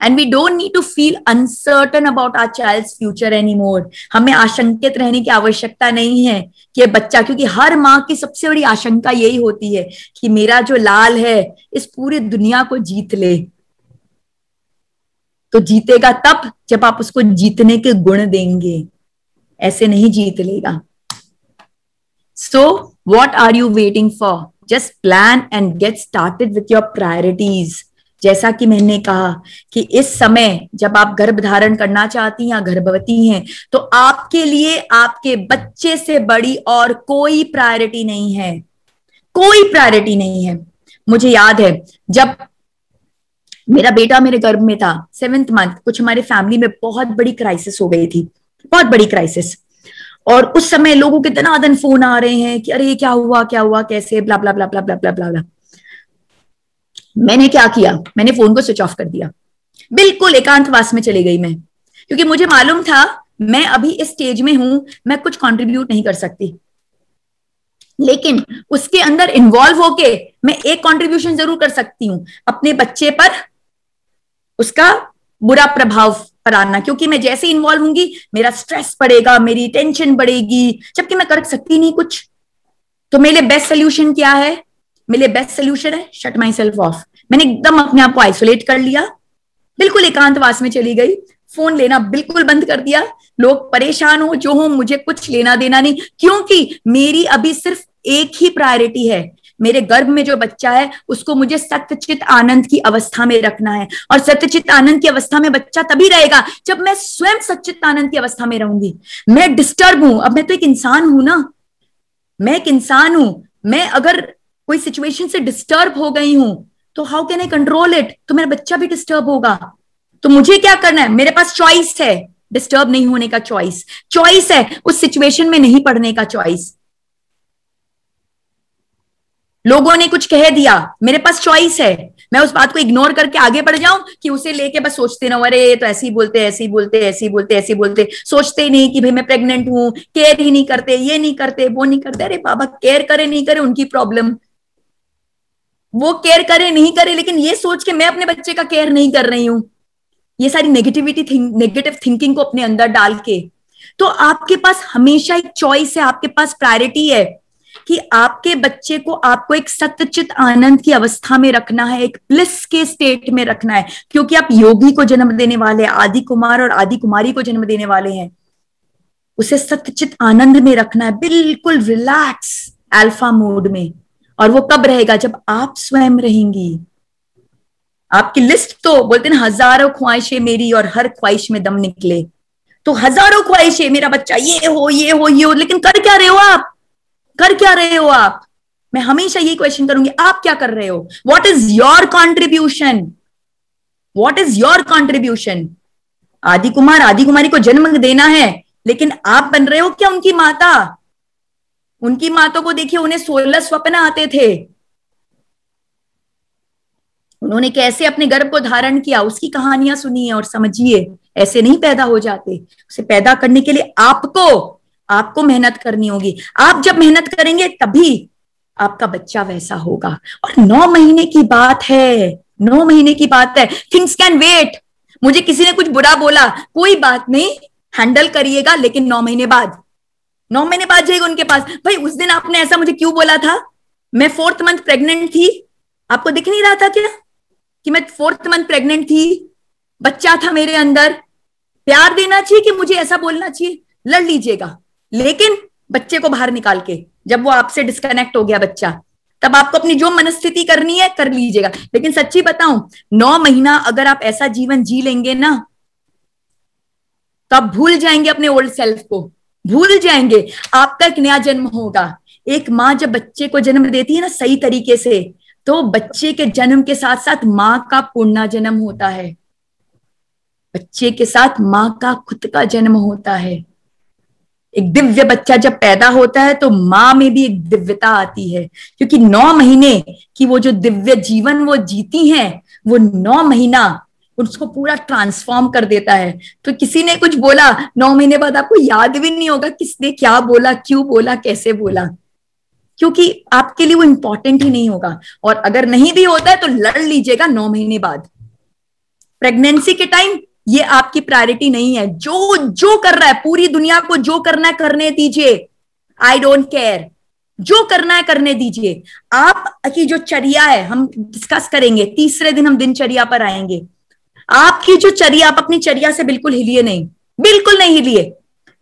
And we don't need to feel uncertain about our child's future anymore. हमें आशंकित रहने की आवश्यकता नहीं है कि बच्चा, क्योंकि हर माँ की सबसे बड़ी आशंका यही होती है कि मेरा जो लाल है इस पूरी दुनिया को जीत ले। तो जीतेगा तब जब आप उसको जीतने के गुण देंगे, ऐसे नहीं जीत लेगा। So what are you waiting for? Just plan and get started with your priorities. जैसा कि मैंने कहा कि इस समय जब आप गर्भ धारण करना चाहती हैं या गर्भवती हैं, तो आपके लिए आपके बच्चे से बड़ी और कोई प्रायोरिटी नहीं है, कोई प्रायोरिटी नहीं है। मुझे याद है जब मेरा बेटा मेरे गर्भ में था, 7th मंथ, कुछ हमारे फैमिली में बहुत बड़ी क्राइसिस हो गई थी, बहुत बड़ी क्राइसिस। और उस समय लोगों के दनादन फोन आ रहे हैं कि अरे क्या हुआ कैसे, ब्ला ब्ला ब्ला ब्ला ब्ला ब्ला ब्ला ब्ला। मैंने क्या किया, मैंने फोन को स्विच ऑफ कर दिया, बिल्कुल एकांतवास में चली गई मैं, क्योंकि मुझे मालूम था मैं अभी इस स्टेज में हूं, मैं कुछ कंट्रीब्यूट नहीं कर सकती, लेकिन उसके अंदर इन्वॉल्व होके मैं एक कंट्रीब्यूशन जरूर कर सकती हूं, अपने बच्चे पर उसका बुरा प्रभाव पर आना, क्योंकि मैं जैसे इन्वॉल्व होंगी मेरा स्ट्रेस बढ़ेगा, मेरी टेंशन बढ़ेगी, जबकि मैं कर सकती नहीं कुछ। तो मेरे लिए बेस्ट सोल्यूशन क्या है? मेरे लिए बेस्ट सोल्यूशन है शट माई सेल्फ ऑफ। मैंने एकदम अपने आप को आइसोलेट कर लिया, बिल्कुल एकांतवास में चली गई, फोन लेना बिल्कुल बंद कर दिया। लोग परेशान हो जो हो, मुझे कुछ लेना देना नहीं, क्योंकि मेरी अभी सिर्फ एक ही प्रायोरिटी है, मेरे गर्भ में जो बच्चा है उसको मुझे सत्यचित आनंद की अवस्था में रखना है। और सत्यचित आनंद की अवस्था में बच्चा तभी रहेगा जब मैं स्वयं सच्चित आनंद की अवस्था में रहूंगी। मैं डिस्टर्ब हूं, अब मैं तो एक इंसान हूं ना, मैं एक इंसान हूं, मैं अगर कोई सिचुएशन से डिस्टर्ब हो गई हूं तो how can I control it? तो मेरा बच्चा भी डिस्टर्ब होगा। तो मुझे क्या करना है? मेरे पास चॉइस है, डिस्टर्ब नहीं होने का चॉइस है, उस सिचुएशन में नहीं पढ़ने का चॉइस। लोगों ने कुछ कह दिया, मेरे पास चॉइस है, मैं उस बात को इग्नोर करके आगे बढ़ जाऊं कि उसे लेके बस सोचते ना, अरे तो ऐसे ही बोलते ऐसे ही बोलते ऐसे ही बोलते ऐसे ही बोलते, सोचते ही नहीं कि भाई मैं प्रेग्नेंट हूं, केयर ही नहीं करते, ये नहीं करते वो नहीं करते। अरे बाबा, केयर करे नहीं करे उनकी प्रॉब्लम, वो केयर करे नहीं करे, लेकिन ये सोच के मैं अपने बच्चे का केयर नहीं कर रही हूं, ये सारी नेगेटिव थिंकिंग को अपने अंदर डाल के। तो आपके पास हमेशा एक चॉइस है, आपके पास प्रायोरिटी है कि आपके बच्चे को आपको एक सत्यचित आनंद की अवस्था में रखना है, एक ब्लिस के स्टेट में रखना है, क्योंकि आप योगी को जन्म देने वाले, आदि कुमार और आदि कुमारी को जन्म देने वाले हैं। उसे सत्यचित आनंद में रखना है, बिल्कुल रिलैक्स अल्फा मोड में। और वो कब रहेगा? जब आप स्वयं रहेंगी। आपकी लिस्ट तो बोलते हैं हजारों ख्वाहिशें मेरी और हर ख्वाहिश में दम निकले। तो हजारों ख्वाहिशें, मेरा बच्चा ये हो ये हो ये हो, लेकिन कर क्या रहे हो आप? कर क्या रहे हो आप? मैं हमेशा यही क्वेश्चन करूंगी, आप क्या कर रहे हो? What is your contribution? What is your contribution? आदि कुमार आदि कुमारी को जन्म देना है, लेकिन आप बन रहे हो क्या उनकी माता? उनकी माता को देखिए, उन्हें 16 स्वप्न आते थे, उन्होंने कैसे अपने गर्भ को धारण किया, उसकी कहानियां सुनिए और समझिए। ऐसे नहीं पैदा हो जाते, उसे पैदा करने के लिए आपको मेहनत करनी होगी। आप जब मेहनत करेंगे तभी आपका बच्चा वैसा होगा। और 9 महीने की बात है, 9 महीने की बात है, थिंग्स कैन वेट। मुझे किसी ने कुछ बुरा बोला, कोई बात नहीं, हैंडल करिएगा, लेकिन 9 महीने बाद, 9 महीने बाद जाएगा उनके पास। भाई उस दिन आपने ऐसा मुझे क्यों बोला था? मैं 4th मंथ प्रेग्नेंट थी, आपको दिख नहीं रहा था क्या कि मैं 4th मंथ प्रेग्नेंट थी? बच्चा था मेरे अंदर, प्यार देना चाहिए कि मुझे ऐसा बोलना चाहिए? लड़ लीजिएगा, लेकिन बच्चे को बाहर निकाल के, जब वो आपसे डिस्कनेक्ट हो गया बच्चा, तब आपको अपनी जो मनस्थिति करनी है कर लीजिएगा। लेकिन सच्ची बताऊं, 9 महीना अगर आप ऐसा जीवन जी लेंगे ना, तो आप भूल जाएंगे अपने ओल्ड सेल्फ को, भूल जाएंगे। आपका एक नया जन्म होगा। एक माँ जब बच्चे को जन्म देती है ना सही तरीके से, तो बच्चे के जन्म के साथ साथ माँ का पुनः जन्म होता है, बच्चे के साथ माँ का खुद का जन्म होता है। एक दिव्य बच्चा जब पैदा होता है तो माँ में भी एक दिव्यता आती है, क्योंकि 9 महीने की वो जो दिव्य जीवन वो जीती हैं, वो 9 महीना उसको पूरा ट्रांसफॉर्म कर देता है। तो किसी ने कुछ बोला, 9 महीने बाद आपको याद भी नहीं होगा किसने क्या बोला, क्यों बोला, कैसे बोला, क्योंकि आपके लिए वो इंपॉर्टेंट ही नहीं होगा। और अगर नहीं भी होता है तो लड़ लीजिएगा 9 महीने बाद। प्रेगनेंसी के टाइम ये आपकी प्रायोरिटी नहीं है। जो जो कर रहा है, पूरी दुनिया को जो करना है करने दीजिए, आई डोंट केयर, जो करना है करने दीजिए। आपकी जो चर्या है हम डिस्कस करेंगे, तीसरे दिन हम दिनचर्या पर आएंगे। आपकी जो चर्या, आप अपनी चर्या से बिल्कुल हिलिए नहीं, बिल्कुल नहीं हिलिए।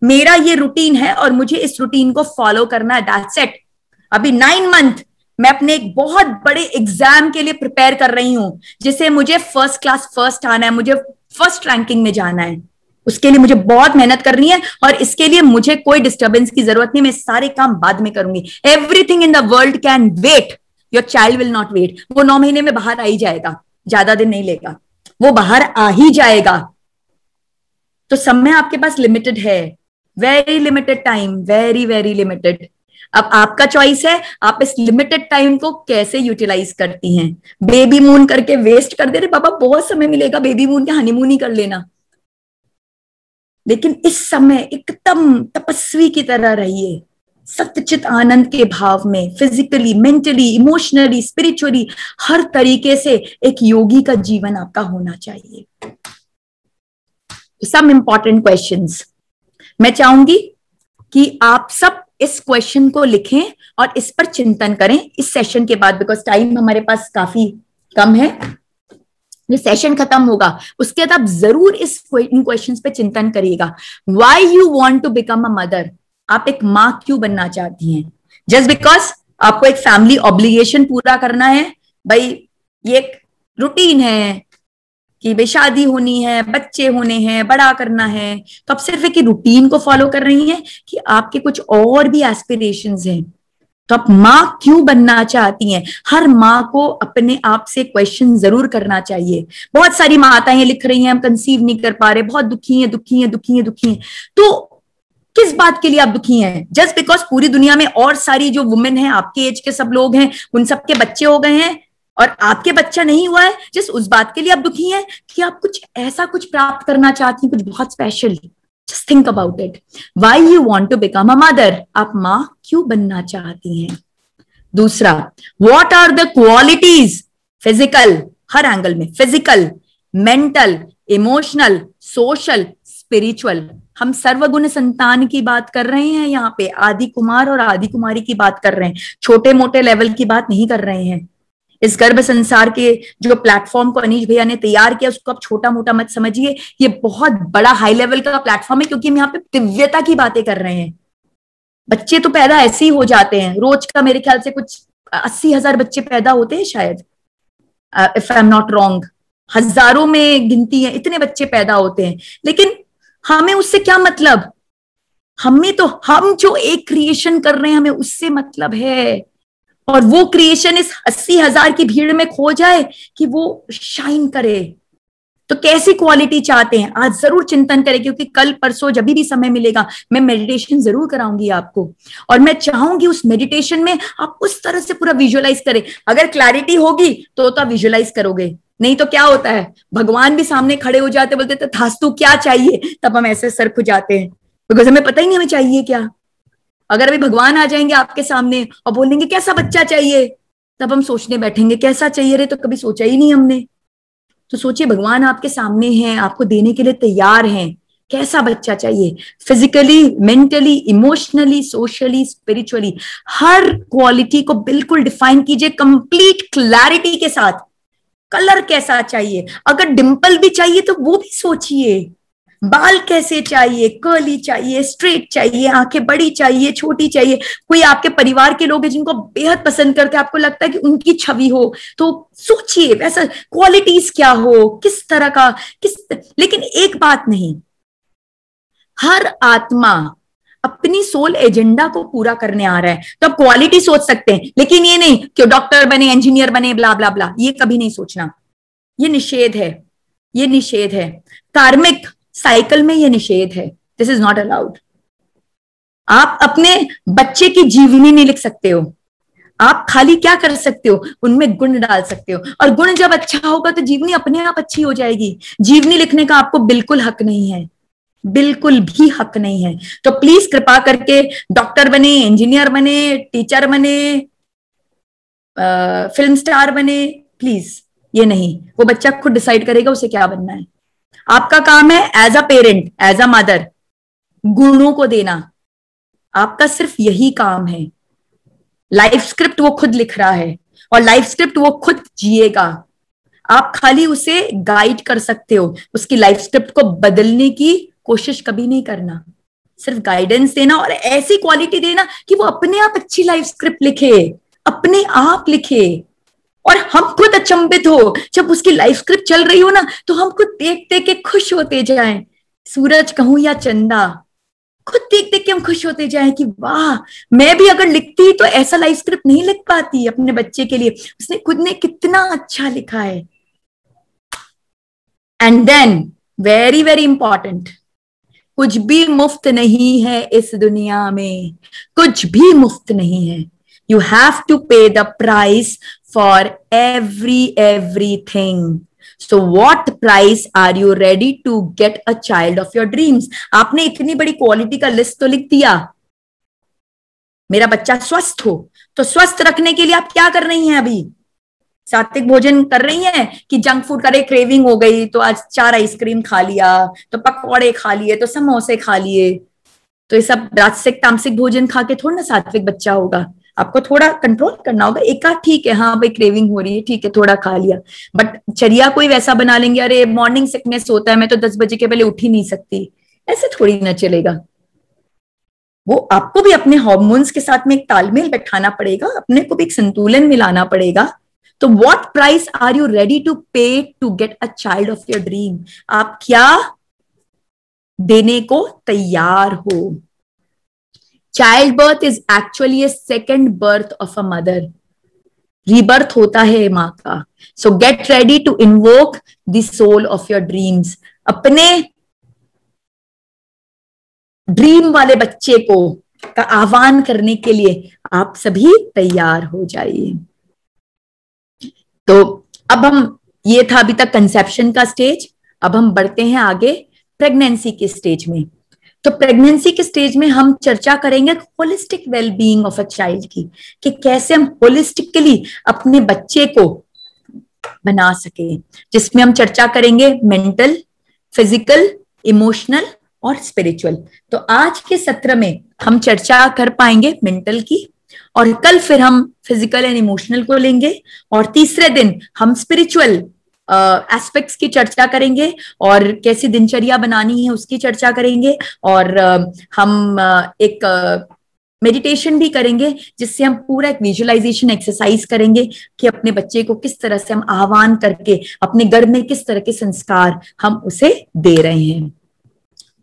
मेरा ये रूटीन है और मुझे इस रूटीन को फॉलो करना है, दैट्स इट। अभी 9 मंथ मैं अपने एक बहुत बड़े एग्जाम के लिए प्रिपेयर कर रही हूं, जिसे मुझे फर्स्ट क्लास फर्स्ट आना है, मुझे फर्स्ट रैंकिंग में जाना है। उसके लिए मुझे बहुत मेहनत करनी है और इसके लिए मुझे कोई डिस्टर्बेंस की जरूरत नहीं। मैं सारे काम बाद में करूंगी। Everything in the world can wait, your child will not wait. वो 9 महीने में बाहर आ ही जाएगा, ज्यादा दिन नहीं लेगा, वो बाहर आ ही जाएगा। तो समय आपके पास लिमिटेड है, very limited time, very very limited. अब आपका चॉइस है आप इस लिमिटेड टाइम को कैसे यूटिलाइज करती हैं। बेबी मून करके वेस्ट कर दे रहे, बाबा बहुत समय मिलेगा बेबी मून के, हनीमून ही कर लेना। लेकिन इस समय एकदम तपस्वी की तरह रहिए, सत्यचित आनंद के भाव में, फिजिकली, मेंटली, इमोशनली, स्पिरिचुअली, हर तरीके से एक योगी का जीवन आपका होना चाहिए। सम इंपॉर्टेंट क्वेश्चंस मैं चाहूंगी कि आप सब इस क्वेश्चन को लिखें और इस पर चिंतन करें इस सेशन के बाद, बिकॉज टाइम हमारे पास काफी कम है। ये सेशन खत्म होगा उसके बाद आप जरूर इन क्वेश्चंस पे चिंतन करिएगा। Why you want to become a mother? आप एक माँ क्यों बनना चाहती हैं? जस्ट बिकॉज आपको एक फैमिली ऑब्लिगेशन पूरा करना है, भाई ये एक रूटीन है कि भाई शादी होनी है, बच्चे होने हैं, बड़ा करना है, तो आप सिर्फ एक रूटीन को फॉलो कर रही हैं कि आपके कुछ और भी एस्पिरेशंस हैं? तो आप माँ क्यों बनना चाहती हैं? हर माँ को अपने आप से क्वेश्चन जरूर करना चाहिए। बहुत सारी माताएं लिख रही हैं हम कंसीव नहीं कर पा रहे, बहुत दुखी हैं, दुखी हैं, दुखी हैं, दुखी हैं। तो किस बात के लिए आप दुखी हैं? जस्ट बिकॉज पूरी दुनिया में और सारी जो वुमेन है, आपके एज के सब लोग हैं, उन सबके बच्चे हो गए हैं और आपके बच्चा नहीं हुआ है, जिस उस बात के लिए आप दुखी हैं कि आप कुछ ऐसा कुछ प्राप्त करना चाहती हैं, कुछ बहुत special. Just think about it, why you want to become a mother? आप माँ क्यों बनना चाहती हैं? दूसरा, what are the qualities, physical, हर एंगल में, physical, mental, emotional, social, spiritual. हम सर्वगुण संतान की बात कर रहे हैं यहाँ पे, आदि कुमार और आदि कुमारी की बात कर रहे हैं, छोटे मोटे लेवल की बात नहीं कर रहे हैं। इस गर्भ संसार के जो प्लेटफॉर्म को अनीश भैया ने तैयार किया उसको आप छोटा मोटा मत समझिए, ये बहुत बड़ा हाई लेवल का प्लेटफॉर्म है, क्योंकि हम यहाँ पे दिव्यता की बातें कर रहे हैं। बच्चे तो पैदा ऐसे ही हो जाते हैं, रोज का मेरे ख्याल से कुछ 80,000 बच्चे पैदा होते हैं शायद, if I am not wrong, हजारों में गिनती है, इतने बच्चे पैदा होते हैं। लेकिन हमें उससे क्या मतलब? हमें तो, हम जो एक क्रिएशन कर रहे हैं हमें उससे मतलब है, और वो क्रिएशन इस 80,000 की भीड़ में खो जाए कि वो शाइन करे। तो कैसी क्वालिटी चाहते हैं? आज जरूर चिंतन करें, क्योंकि कल परसों जब भी समय मिलेगा मैं मेडिटेशन जरूर कराऊंगी आपको, और मैं चाहूंगी उस मेडिटेशन में आप उस तरह से पूरा विजुअलाइज करें। अगर क्लैरिटी होगी तो आप विजुअलाइज करोगे, नहीं तो क्या होता है, भगवान भी सामने खड़े हो जाते, बोलते तथास्तु क्या चाहिए, तब हम ऐसे सर खुजाते हैं, बिकॉज हमें पता ही नहीं हमें चाहिए क्या। अगर अभी भगवान आ जाएंगे आपके सामने और बोलेंगे कैसा बच्चा चाहिए, तब हम सोचने बैठेंगे कैसा चाहिए रे, तो कभी सोचा ही नहीं हमने। तो सोचिए भगवान आपके सामने हैं, आपको देने के लिए तैयार हैं, कैसा बच्चा चाहिए? Physically, mentally, emotionally, socially, spiritually, हर क्वालिटी को बिल्कुल डिफाइन कीजिए कंप्लीट क्लैरिटी के साथ। कलर कैसा चाहिए? अगर डिंपल भी चाहिए तो वो भी सोचिए, बाल कैसे चाहिए, कर्ली चाहिए, स्ट्रेट चाहिए, आंखें बड़ी चाहिए, छोटी चाहिए। कोई आपके परिवार के लोग हैं जिनको बेहद पसंद करते हैं, आपको लगता है कि उनकी छवि हो, तो सोचिए वैसा क्वालिटीज क्या हो, किस तरह का, लेकिन एक बात नहीं, हर आत्मा अपनी सोल एजेंडा को पूरा करने आ रहा है, तो आप क्वालिटी सोच सकते हैं, लेकिन ये नहीं कि डॉक्टर बने, इंजीनियर बने, ब्ला ब्ला ब्ला, ये कभी नहीं सोचना। ये निषेध है, ये निषेध है, कार्मिक साइकिल में ये निषेध है। This is not allowed. आप अपने बच्चे की जीवनी नहीं लिख सकते हो, आप खाली क्या कर सकते हो, उनमें गुण डाल सकते हो, और गुण जब अच्छा होगा तो जीवनी अपने आप अच्छी हो जाएगी। जीवनी लिखने का आपको बिल्कुल हक नहीं है, बिल्कुल भी हक नहीं है। तो प्लीज कृपा करके डॉक्टर बने, इंजीनियर बने, टीचर बने, फिल्म स्टार बने, प्लीज ये नहीं। वो बच्चा खुद डिसाइड करेगा उसे क्या बनना है। आपका काम है as a parent, as a mother, गुणों को देना। आपका सिर्फ यही काम है। लाइफ स्क्रिप्ट वो खुद लिख रहा है, और लाइफ स्क्रिप्ट वो खुद जिएगा। आप खाली उसे गाइड कर सकते हो, उसकी लाइफ स्क्रिप्ट को बदलने की कोशिश कभी नहीं करना, सिर्फ गाइडेंस देना और ऐसी क्वालिटी देना कि वो अपने आप अच्छी लाइफ स्क्रिप्ट लिखे, अपने आप लिखे, और हम खुद अचंभित हो जब उसकी लाइफ स्क्रिप्ट चल रही हो ना, तो हम खुद देख देख के खुश होते जाएं। सूरज कहूं या चंदा, खुद देख देख के हम खुश होते जाएं कि वाह, मैं भी अगर लिखती तो ऐसा लाइफ स्क्रिप्ट नहीं लिख पाती अपने बच्चे के लिए, उसने खुद ने कितना अच्छा लिखा है। And then very very important, कुछ भी मुफ्त नहीं है इस दुनिया में, कुछ भी मुफ्त नहीं है। यू हैव टू पे the price for everything. So what price are you ready to get a child of your dreams? आपने इतनी बड़ी क्वालिटी का लिस्ट तो लिख दिया, मेरा बच्चा स्वस्थ हो, तो स्वस्थ रखने के लिए आप क्या कर रही हैं अभी? सात्विक भोजन कर रही हैं कि जंक फूड करे, क्रेविंग हो गई तो आज 4 आइसक्रीम खा लिया, तो पकौड़े खा लिए, तो समोसे खा लिए। तो ये सब राजसिक तामसिक भोजन खा के थोड़ा ना सात्विक बच्चा होगा। आपको थोड़ा कंट्रोल करना होगा। एक आध ठीक है, हाँ भाई क्रेविंग हो रही है, ठीक है थोड़ा खा लिया, बट चरिया कोई वैसा बना लेंगे, अरे मॉर्निंग सिकनेस होता है, मैं तो 10 बजे के पहले उठ ही नहीं सकती, ऐसे थोड़ी ना चलेगा। वो आपको भी अपने हार्मोन्स के साथ में एक तालमेल बैठाना पड़ेगा, अपने को भी एक संतुलन मिलाना पड़ेगा। तो what price are you ready to pay to get a child of your dream? आप क्या देने को तैयार हो? Child birth is actually a second birth of a mother. Rebirth होता है मां का। So get ready to invoke the soul of your dreams. अपने ड्रीम वाले बच्चे को का आह्वान करने के लिए आप सभी तैयार हो जाइए। तो अब हम, ये था अभी तक कंसेप्शन का स्टेज, अब हम बढ़ते हैं आगे प्रेगनेंसी के स्टेज में। तो प्रेगनेंसी के स्टेज में हम चर्चा करेंगे holistic wellbeing of a child की, कि कैसे हम होलिस्टिकली अपने बच्चे को बना सके, जिसमें हम चर्चा करेंगे मेंटल, फिजिकल, इमोशनल और स्पिरिचुअल। तो आज के सत्र में हम चर्चा कर पाएंगे मेंटल की, और कल फिर हम फिजिकल एंड इमोशनल को लेंगे, और तीसरे दिन हम स्पिरिचुअल एस्पेक्ट्स की चर्चा करेंगे, और कैसी दिनचर्या बनानी है उसकी चर्चा करेंगे, और हम एक मेडिटेशन भी करेंगे, जिससे हम पूरा एक विजुअलाइजेशन एक्सरसाइज करेंगे कि अपने बच्चे को किस तरह से हम आह्वान करके अपने गर्भ में किस तरह के संस्कार हम उसे दे रहे हैं।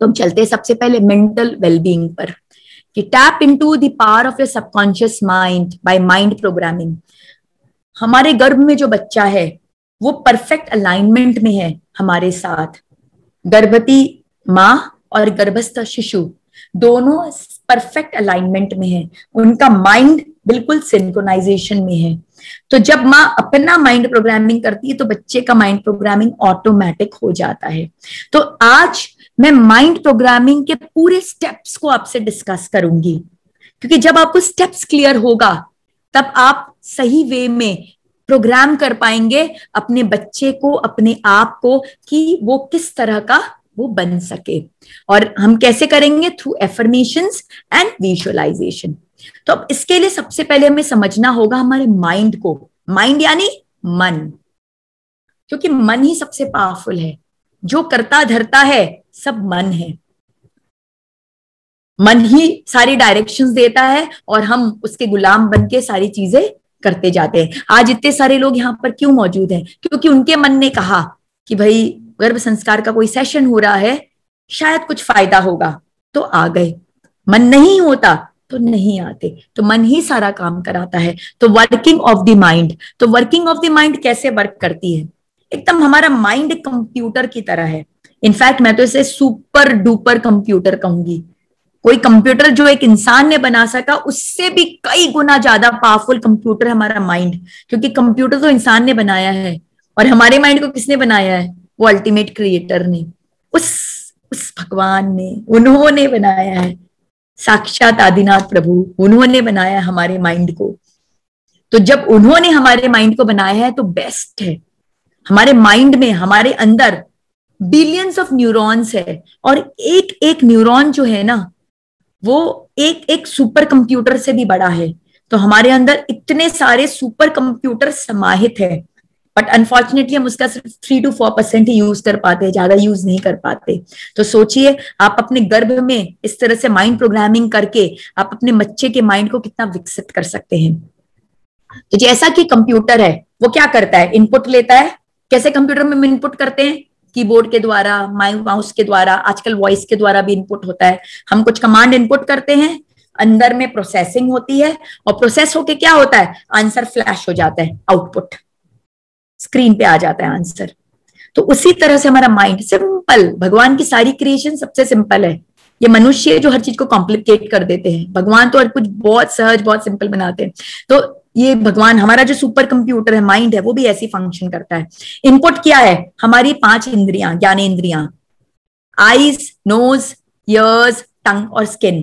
तो हम चलते हैं सबसे पहले मेंटल वेलबीइंग पर, कि tap into the power of your subconscious mind by mind programming. हमारे गर्भ में जो बच्चा है वो परफेक्ट अलाइनमेंट में है हमारे साथ। गर्भवती माँ और गर्भस्थ शिशु दोनों परफेक्ट अलाइनमेंट में है, उनका माइंड बिल्कुल सिंक्रोनाइजेशन में है। तो जब माँ अपना माइंड प्रोग्रामिंग करती है तो बच्चे का माइंड प्रोग्रामिंग ऑटोमेटिक हो जाता है। तो आज मैं माइंड प्रोग्रामिंग के पूरे स्टेप्स को आपसे डिस्कस करूंगी, क्योंकि जब आपको स्टेप्स क्लियर होगा तब आप सही वे में प्रोग्राम कर पाएंगे अपने बच्चे को, अपने आप को, कि वो किस तरह का वो बन सके। और हम कैसे करेंगे? Through affirmations and visualisation. तो अब इसके लिए सबसे पहले हमें समझना होगा हमारे माइंड को। माइंड यानी मन, क्योंकि मन ही सबसे पावरफुल है, जो करता धरता है सब मन है। मन ही सारी डायरेक्शंस देता है और हम उसके गुलाम बन के सारी चीजें करते जाते हैं। आज इतने सारे लोग यहाँ पर क्यों मौजूद हैं? क्योंकि उनके मन ने कहा कि भाई गर्भ संस्कार का कोई सेशन हो रहा है, शायद कुछ फायदा होगा, तो आ गए। मन नहीं होता तो नहीं आते। तो मन ही सारा काम कराता है। तो वर्किंग ऑफ द माइंड, तो वर्किंग ऑफ द माइंड कैसे वर्क करती है? एकदम हमारा माइंड कंप्यूटर की तरह है। इनफैक्ट मैं तो इसे सुपर डुपर कंप्यूटर कहूंगी। कोई कंप्यूटर जो एक इंसान ने बना सका, उससे भी कई गुना ज्यादा पावरफुल कंप्यूटर हमारा माइंड। क्योंकि कंप्यूटर तो इंसान ने बनाया है, और हमारे माइंड को किसने बनाया है? वो अल्टीमेट क्रिएटर ने, उस भगवान ने, उन्होंने बनाया है। साक्षात आदिनाथ प्रभु, उन्होंने बनाया हमारे माइंड को। तो जब उन्होंने हमारे माइंड को बनाया है तो बेस्ट है। हमारे माइंड में, हमारे अंदर बिलियंस ऑफ न्यूरॉन्स है, और एक एक न्यूरॉन जो है ना, वो एक एक सुपर कंप्यूटर से भी बड़ा है। तो हमारे अंदर इतने सारे सुपर कंप्यूटर समाहित है, बट अनफॉर्चुनेटली हम उसका सिर्फ 3 to 4% ही यूज कर पाते हैं, ज्यादा यूज नहीं कर पाते। तो सोचिए, आप अपने गर्भ में इस तरह से माइंड प्रोग्रामिंग करके आप अपने बच्चे के माइंड को कितना विकसित कर सकते हैं। तो जैसा कि कंप्यूटर है, वो क्या करता है? इनपुट लेता है। कैसे कंप्यूटर में हम इनपुट करते हैं? कीबोर्ड के द्वारा, माउस के द्वारा, आजकल वॉइस के द्वारा भी इनपुट होता है। हम कुछ कमांड इनपुट करते हैं, अंदर में प्रोसेसिंग होती है, और प्रोसेस होके क्या होता है? आंसर फ्लैश हो जाता है, आउटपुट स्क्रीन पे आ जाता है आंसर। तो उसी तरह से हमारा माइंड सिंपल, भगवान की सारी क्रिएशन सबसे सिंपल है। ये मनुष्य जो हर चीज को कॉम्प्लिकेट कर देते हैं, भगवान तो हर कुछ बहुत सहज, बहुत सिंपल बनाते हैं। तो ये भगवान, हमारा जो सुपर कंप्यूटर है, माइंड है, वो भी ऐसी फंक्शन करता है। इनपुट क्या है? हमारी 5 इंद्रियां, ज्ञानेंद्रियां, आईज, नोज, ईयर्स, टंग और स्किन।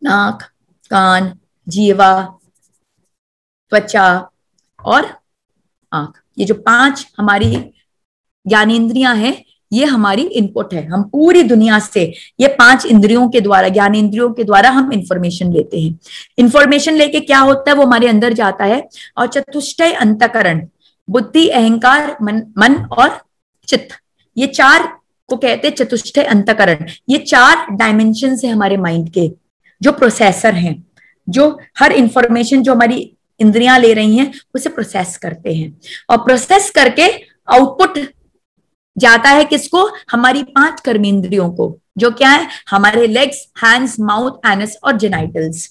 नाक, कान, जीवा, त्वचा और आंख। ये जो 5 हमारी ज्ञानेंद्रियां हैं, ये हमारी इनपुट है। हम पूरी दुनिया से ये 5 इंद्रियों के द्वारा, ज्ञानेंद्रियों के द्वारा हम इंफॉर्मेशन लेते हैं। इंफॉर्मेशन लेके क्या होता है? वो हमारे अंदर जाता है, और चतुष्टय अंतःकरण, बुद्धि, अहंकार, मन और चित्त, ये 4 को कहते हैं चतुष्टय अंतःकरण। ये 4 डायमेंशन है हमारे माइंड के, जो प्रोसेसर हैं, जो हर इंफॉर्मेशन जो हमारी इंद्रियां ले रही हैं उसे प्रोसेस करते हैं, और प्रोसेस करके आउटपुट जाता है किसको? हमारी 5 कर्मेंद्रियों को, जो क्या है? हमारे लेग्स, हैंड्स, माउथ, एनस और जेनाइटल्स।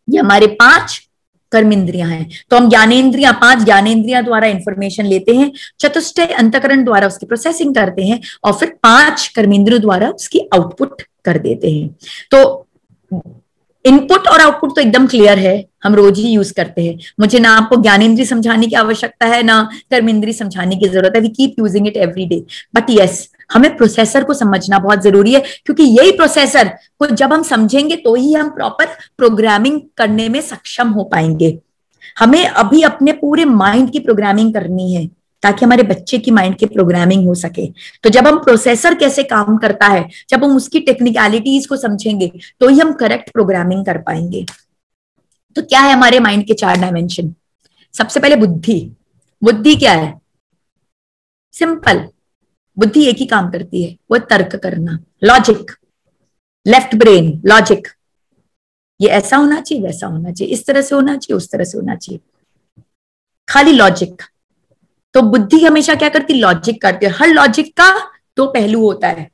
ये हमारे 5 कर्मेंद्रियां हैं। तो हम ज्ञानेंद्रियां, 5 ज्ञानेंद्रियां द्वारा इंफॉर्मेशन लेते हैं, चतुष्टय अंतःकरण द्वारा उसकी प्रोसेसिंग करते हैं, और फिर 5 कर्मेंद्रियों द्वारा उसकी आउटपुट कर देते हैं। तो इनपुट और आउटपुट तो एकदम क्लियर है, हम रोज ही यूज करते हैं। मुझे ना आपको ज्ञानेंद्रिय समझाने की आवश्यकता है, ना कर्मेंद्रिय समझाने की जरूरत है। We keep using it every day. But yes, हमें प्रोसेसर को समझना बहुत जरूरी है, क्योंकि यही प्रोसेसर को जब हम समझेंगे तो ही हम प्रॉपर प्रोग्रामिंग करने में सक्षम हो पाएंगे। हमें अभी अपने पूरे माइंड की प्रोग्रामिंग करनी है, ताकि हमारे बच्चे की माइंड की प्रोग्रामिंग हो सके। तो जब हम प्रोसेसर कैसे काम करता है, जब हम उसकी टेक्निकलिटीज को समझेंगे, तो ही हम करेक्ट प्रोग्रामिंग कर पाएंगे। तो क्या है हमारे माइंड के 4 डायमेंशन? सबसे पहले बुद्धि। बुद्धि क्या है? सिंपल, बुद्धि एक ही काम करती है, वो तर्क करना, लॉजिक। Left brain, logic. ये ऐसा होना चाहिए, वैसा होना चाहिए, इस तरह से होना चाहिए, उस तरह से होना चाहिए, खाली लॉजिक। तो बुद्धि हमेशा क्या करती? लॉजिक करती है। हर लॉजिक का 2 पहलू होता है,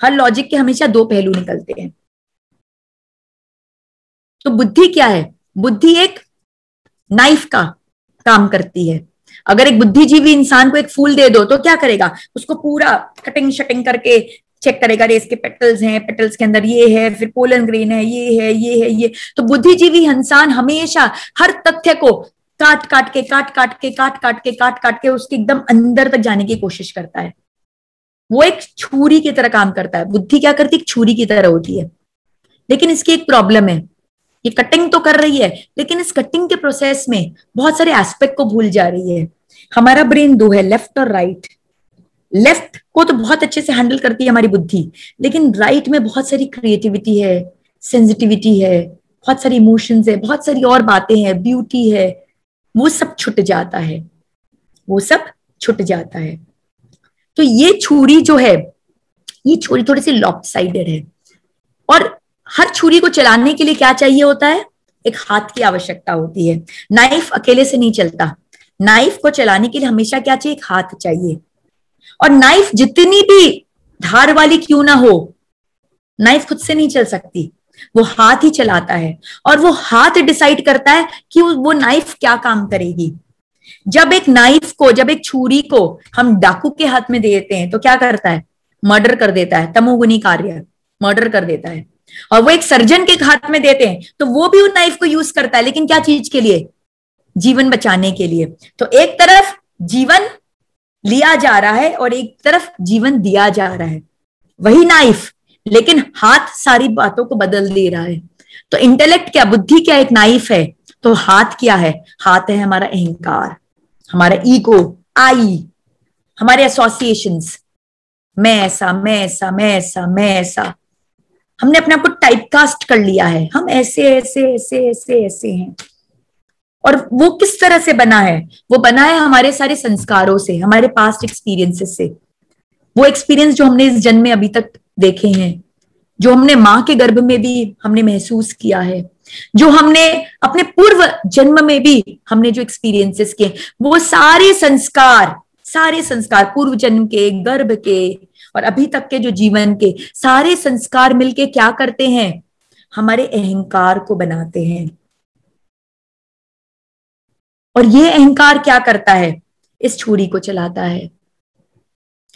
हर लॉजिक के हमेशा 2 पहलू निकलते हैं। तो बुद्धि क्या है? बुद्धि एक नाइफ का काम करती है। अगर एक बुद्धिजीवी इंसान को एक फूल दे दो तो क्या करेगा? उसको पूरा कटिंग शटिंग करके चेक करेगा, रे इसके पेटल्स हैं, पेटल्स के अंदर ये है, फिर पोलन ग्रेन है, ये है, ये है, ये। तो बुद्धिजीवी इंसान हमेशा हर तथ्य को काट काट के उसके एकदम अंदर तक जाने की कोशिश करता है। वो एक छुरी की तरह काम करता है। बुद्धि क्या करती है? एक छुरी की तरह होती है। लेकिन इसकी एक प्रॉब्लम है, ये कटिंग तो कर रही है, लेकिन इस कटिंग के प्रोसेस में बहुत सारे एस्पेक्ट को भूल जा रही है। हमारा ब्रेन 2 है, लेफ्ट और राइट। लेफ्ट को तो बहुत अच्छे से हैंडल करती है हमारी बुद्धि, लेकिन राइट में बहुत सारी क्रिएटिविटी है, सेंसिटिविटी है, बहुत सारी इमोशंस है, बहुत सारी और बातें हैं, ब्यूटी है, वो सब छूट जाता है, वो सब छूट जाता है। तो ये छुरी जो है, ये छुरी थोड़ी सी लॉपसाइडेड है, और हर छुरी को चलाने के लिए क्या चाहिए होता है? एक हाथ की आवश्यकता होती है। नाइफ अकेले से नहीं चलता, नाइफ को चलाने के लिए हमेशा क्या चाहिए? एक हाथ चाहिए। और नाइफ जितनी भी धार वाली क्यों ना हो, नाइफ खुद से नहीं चल सकती, वो हाथ ही चलाता है, और वो हाथ डिसाइड करता है कि वो नाइफ क्या काम करेगी। जब एक नाइफ को, जब एक छुरी को हम डाकू के हाथ में देते हैं तो क्या करता है? मर्डर कर देता है, तमोगुनी कार्य, मर्डर कर देता है। और वो एक सर्जन के हाथ में देते हैं तो वो भी उन नाइफ को यूज करता है, लेकिन क्या चीज के लिए? जीवन बचाने के लिए। तो एक तरफ जीवन लिया जा रहा है और एक तरफ जीवन दिया जा रहा है, वही नाइफ, लेकिन हाथ सारी बातों को बदल दे रहा है। तो इंटेलेक्ट क्या, बुद्धि क्या एक नाइफ है, तो हाथ क्या है? हाथ है हमारा अहंकार, हमारा ईगो, आई, हमारे एसोसिएशंस, मैं ऐसा, मैं ऐसा, मैं ऐसा, मैं ऐसा। हमने अपने आप को टाइपकास्ट कर लिया है, हम ऐसे ऐसे ऐसे ऐसे ऐसे हैं। और वो किस तरह से बना है? वो बना है हमारे सारे संस्कारों से, हमारे पास्ट एक्सपीरियंसेस से। वो एक्सपीरियंस जो हमने इस जन्म में अभी तक देखे हैं, जो हमने माँ के गर्भ में भी हमने महसूस किया है, जो हमने अपने पूर्व जन्म में भी हमने जो एक्सपीरियंसेस किए, वो सारे संस्कार, सारे संस्कार पूर्व जन्म के, गर्भ के और अभी तक के जो जीवन के सारे संस्कार मिलके क्या करते हैं? हमारे अहंकार को बनाते हैं। और ये अहंकार क्या करता है? इस छुरी को चलाता है।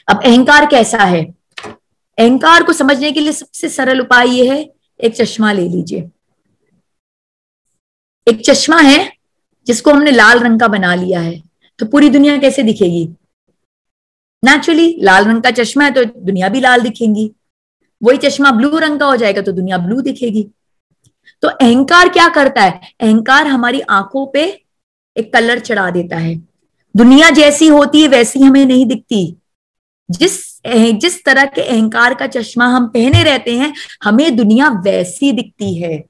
अब अहंकार कैसा है? अहंकार को समझने के लिए सबसे सरल उपाय ये है, एक चश्मा ले लीजिए। एक चश्मा है जिसको हमने लाल रंग का बना लिया है, तो पूरी दुनिया कैसे दिखेगी? नेचुरली लाल रंग का चश्मा है तो दुनिया भी लाल दिखेगी। वही चश्मा ब्लू रंग का हो जाएगा तो दुनिया ब्लू दिखेगी। तो अहंकार क्या करता है? अहंकार हमारी आंखों पे एक कलर चढ़ा देता है। दुनिया जैसी होती है वैसी हमें नहीं दिखती। जिस तरह के अहंकार का चश्मा हम पहने रहते हैं, हमें दुनिया वैसी दिखती है,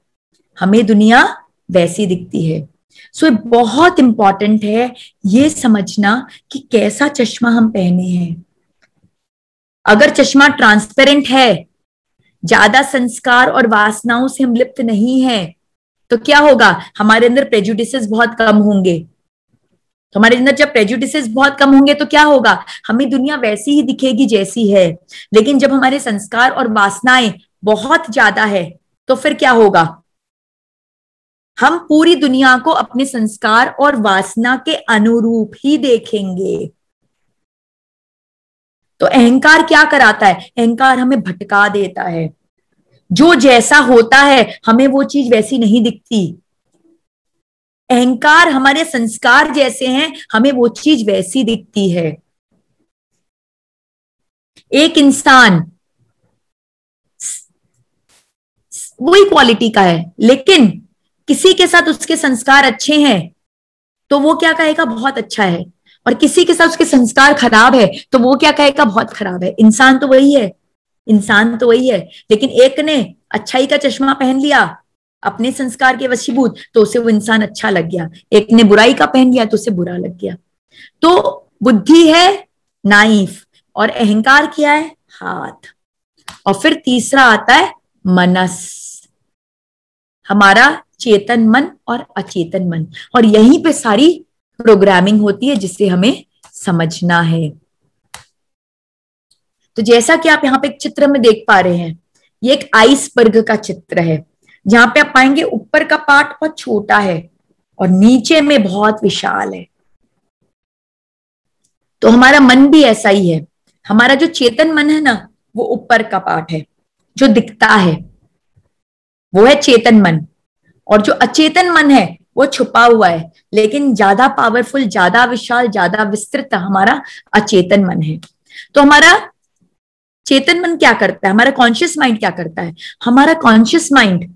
हमें दुनिया वैसी दिखती है। सो बहुत इंपॉर्टेंट है ये समझना कि कैसा चश्मा हम पहने हैं। अगर चश्मा ट्रांसपेरेंट है, ज्यादा संस्कार और वासनाओं से हम लिप्त नहीं है, तो क्या होगा? हमारे अंदर प्रेजुडिसेस बहुत कम होंगे। तो हमारे अंदर जब प्रेजुडिसेस बहुत कम होंगे तो क्या होगा? हमें दुनिया वैसी ही दिखेगी जैसी है। लेकिन जब हमारे संस्कार और वासनाएं बहुत ज्यादा है तो फिर क्या होगा? हम पूरी दुनिया को अपने संस्कार और वासना के अनुरूप ही देखेंगे। तो अहंकार क्या कराता है? अहंकार हमें भटका देता है। जो जैसा होता है हमें वो चीज वैसी नहीं दिखती। अहंकार हमारे संस्कार जैसे हैं, हमें वो चीज वैसी दिखती है। एक इंसान वही क्वालिटी का है, लेकिन किसी के साथ उसके संस्कार अच्छे हैं तो वो क्या कहेगा? बहुत अच्छा है। और किसी के साथ उसके संस्कार खराब है तो वो क्या कहेगा? बहुत खराब है। इंसान तो वही है, इंसान तो वही है, लेकिन एक ने अच्छाई का चश्मा पहन लिया अपने संस्कार के वशीभूत तो उसे वो इंसान अच्छा लग गया, एक ने बुराई का पहन लिया तो उसे बुरा लग गया। तो बुद्धि है नाइफ और अहंकार क्या है? हाथ। और फिर तीसरा आता है मनस, हमारा चेतन मन और अचेतन मन। और यहीं पे सारी प्रोग्रामिंग होती है जिसे हमें समझना है। तो जैसा कि आप यहाँ पे एक चित्र में देख पा रहे हैं, ये एक आइसबर्ग का चित्र है, जहां पे आप पाएंगे ऊपर का पार्ट बहुत छोटा है और नीचे में बहुत विशाल है। तो हमारा मन भी ऐसा ही है। हमारा जो चेतन मन है ना, वो ऊपर का पार्ट है, जो दिखता है वो है चेतन मन। और जो अचेतन मन है वो छुपा हुआ है, लेकिन ज्यादा पावरफुल, ज्यादा विशाल, ज्यादा विस्तृत हमारा अचेतन मन है। तो हमारा चेतन मन क्या करता है? हमारा कॉन्शियस माइंड क्या करता है? हमारा कॉन्शियस माइंड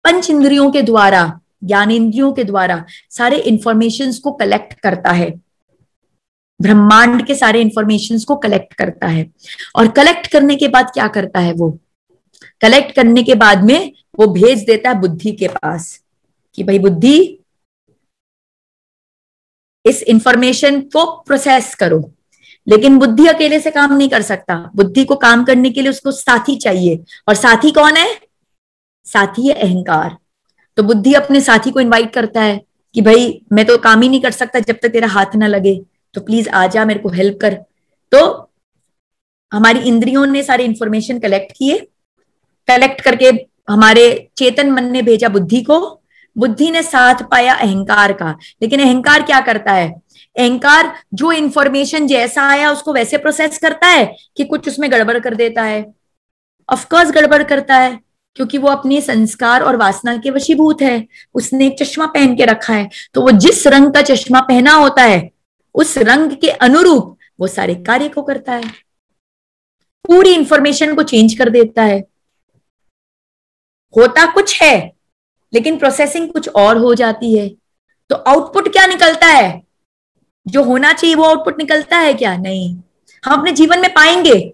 पंच इंद्रियों के द्वारा, ज्ञानेंद्रियों के द्वारा सारे इंफॉर्मेशंस को कलेक्ट करता है, ब्रह्मांड के सारे इंफॉर्मेशंस को कलेक्ट करता है। और कलेक्ट करने के बाद क्या करता है? वो कलेक्ट करने के बाद में वो भेज देता है बुद्धि के पास कि भाई बुद्धि इस इंफॉर्मेशन को प्रोसेस करो। लेकिन बुद्धि अकेले से काम नहीं कर सकता, बुद्धि को काम करने के लिए उसको साथी चाहिए। और साथी कौन है? साथी है अहंकार। तो बुद्धि अपने साथी को इनवाइट करता है कि भाई मैं तो काम ही नहीं कर सकता जब तक तेरा हाथ ना लगे, तो प्लीज आ जा, मेरे को हेल्प कर। तो हमारी इंद्रियों ने सारी इंफॉर्मेशन कलेक्ट किए, कलेक्ट करके हमारे चेतन मन ने भेजा बुद्धि को, बुद्धि ने साथ पाया अहंकार का। लेकिन अहंकार क्या करता है? अहंकार जो इंफॉर्मेशन जैसा आया उसको वैसे प्रोसेस करता है कि कुछ उसमें गड़बड़ कर देता है। ऑफकोर्स गड़बड़ करता है, क्योंकि वो अपने संस्कार और वासना के वशीभूत है। उसने एक चश्मा पहन के रखा है, तो वो जिस रंग का चश्मा पहना होता है उस रंग के अनुरूप वो सारे कार्य को करता है, पूरी इंफॉर्मेशन को चेंज कर देता है। होता कुछ है लेकिन प्रोसेसिंग कुछ और हो जाती है। तो आउटपुट क्या निकलता है? जो होना चाहिए वो आउटपुट निकलता है क्या? नहीं। हम अपने जीवन में पाएंगे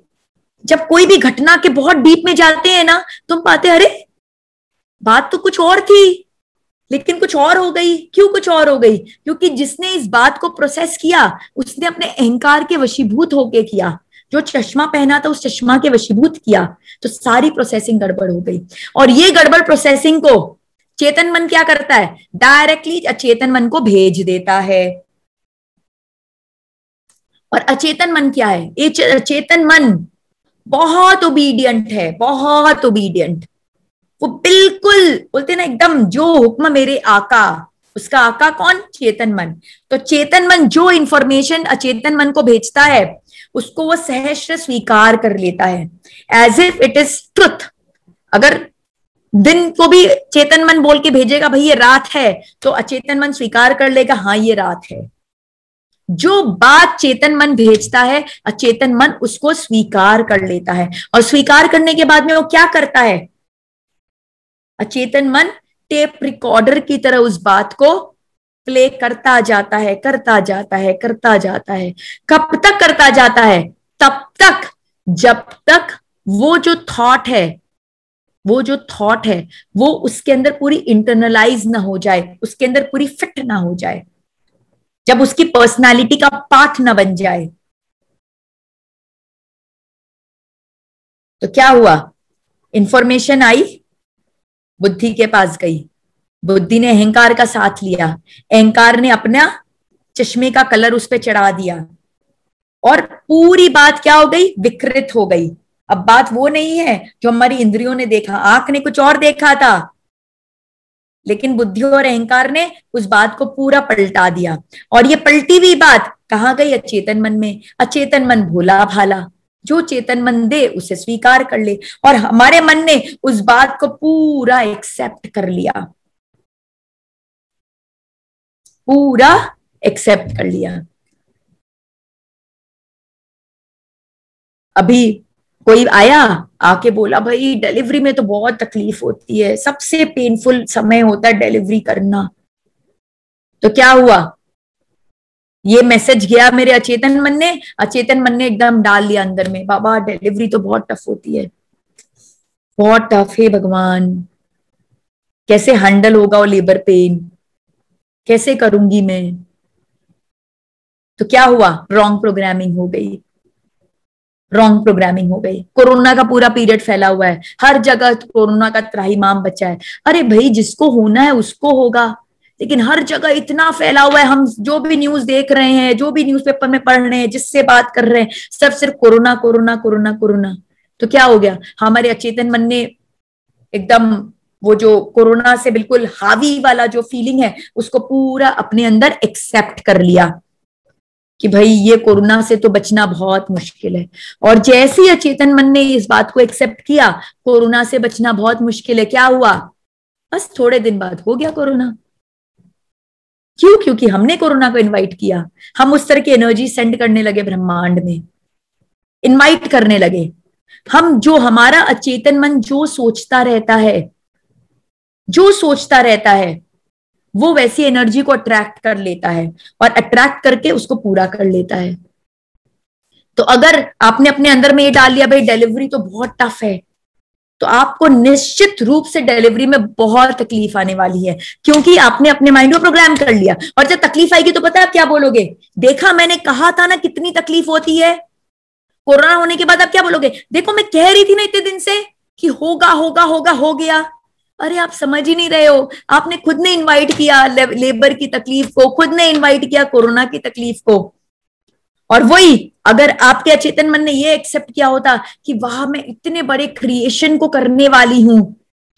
जब कोई भी घटना के बहुत डीप में जाते हैं ना, तो हम पाते अरे बात तो कुछ और थी लेकिन कुछ और हो गई। क्यों कुछ और हो गई? क्योंकि जिसने इस बात को प्रोसेस किया उसने अपने अहंकार के वशीभूत होके किया। जो चश्मा पहना था उस चश्मा के वशीभूत किया, तो सारी प्रोसेसिंग गड़बड़ हो गई। और ये गड़बड़ प्रोसेसिंग को चेतन मन क्या करता है? डायरेक्टली अचेतन मन को भेज देता है। और अचेतन मन क्या है? अचेतन मन बहुत ओबीडियंट है, बहुत ओबीडियंट। वो बिल्कुल बोलते ना एकदम जो हुक्म मेरे आका। उसका आका कौन? चेतन मन। तो चेतन मन जो इंफॉर्मेशन अचेतन मन को भेजता है उसको वो सहर्ष स्वीकार कर लेता है, as if it is truth. अगर दिन को भी चेतन मन बोल के भेजेगा भाई ये रात है, तो अचेतन मन स्वीकार कर लेगा हाँ ये रात है। जो बात चेतन मन भेजता है अचेतन मन उसको स्वीकार कर लेता है। और स्वीकार करने के बाद में वो क्या करता है? अचेतन मन टेप रिकॉर्डर की तरह उस बात को प्ले करता जाता है, करता जाता है, करता जाता है। कब तक करता जाता है? तब तक जब तक वो जो थॉट है, वो जो थॉट है वो उसके अंदर पूरी इंटरनलाइज ना हो जाए, उसके अंदर पूरी फिट ना हो जाए, जब उसकी पर्सनालिटी का पार्ट ना बन जाए। तो क्या हुआ? इंफॉर्मेशन आई, बुद्धि के पास गई, बुद्धि ने अहंकार का साथ लिया, अहंकार ने अपना चश्मे का कलर उस पर चढ़ा दिया और पूरी बात क्या हो गई? विकृत हो गई। अब बात वो नहीं है जो हमारी इंद्रियों ने देखा, आंख ने कुछ और देखा था, लेकिन बुद्धि और अहंकार ने उस बात को पूरा पलटा दिया। और ये पलटी हुई बात कहाँ गई? अचेतन मन में। अचेतन मन भोला भाला, जो चेतन मन दे उसे स्वीकार कर ले। और हमारे मन ने उस बात को पूरा एक्सेप्ट कर लिया, पूरा एक्सेप्ट कर लिया। अभी कोई आया आके बोला भाई डिलीवरी में तो बहुत तकलीफ होती है, सबसे पेनफुल समय होता है डिलीवरी करना। तो क्या हुआ? ये मैसेज गया मेरे अचेतन मन ने, अचेतन मन ने एकदम डाल लिया अंदर में, बाबा डिलीवरी तो बहुत टफ होती है, बहुत टफ है भगवान, कैसे हैंडल होगा वो लेबर पेन, कैसे करूंगी मैं। तो क्या हुआ? रॉन्ग प्रोग्रामिंग हो गई, रॉन्ग प्रोग्रामिंग हो गई। कोरोना का पूरा पीरियड फैला हुआ है, हर जगह कोरोना का त्राहिमाम बचा है। अरे भाई जिसको होना है उसको होगा, लेकिन हर जगह इतना फैला हुआ है। हम जो भी न्यूज देख रहे हैं, जो भी न्यूज़पेपर में पढ़ रहे हैं, जिससे बात कर रहे हैं, सब सिर्फ कोरोना कोरोना कोरोना कोरोना। तो क्या हो गया? हमारे अचेतन मन ने एकदम वो जो कोरोना से बिल्कुल हावी वाला जो फीलिंग है उसको पूरा अपने अंदर एक्सेप्ट कर लिया कि भाई ये कोरोना से तो बचना बहुत मुश्किल है। और जैसे ही अचेतन मन ने इस बात को एक्सेप्ट किया कोरोना से बचना बहुत मुश्किल है, क्या हुआ? बस थोड़े दिन बाद हो गया कोरोना। क्यों? क्योंकि हमने कोरोना को इनवाइट किया। हम उस तरह की एनर्जी सेंड करने लगे ब्रह्मांड में, इनवाइट करने लगे। हम जो हमारा अचेतन मन जो सोचता रहता है, जो सोचता रहता है वो वैसी एनर्जी को अट्रैक्ट कर लेता है और अट्रैक्ट करके उसको पूरा कर लेता है। तो अगर आपने अपने अंदर में ये डाल लिया भाई डिलीवरी तो बहुत टफ है, तो आपको निश्चित रूप से डिलीवरी में बहुत तकलीफ आने वाली है, क्योंकि आपने अपने माइंड को प्रोग्राम कर लिया। और जब तकलीफ आएगी तो पता है आप क्या बोलोगे? देखा, मैंने कहा था ना कितनी तकलीफ होती है। कोरोना होने के बाद आप क्या बोलोगे? देखो मैं कह रही थी ना इतने दिन से कि होगा होगा होगा, हो गया। अरे आप समझ ही नहीं रहे हो। आपने खुद ने इनवाइट किया लेबर की तकलीफ को, खुद ने इनवाइट किया कोरोना की तकलीफ को। और वही अगर आपके अचेतन मन ने ये एक्सेप्ट किया होता कि वाह मैं इतने बड़े क्रिएशन को करने वाली हूं,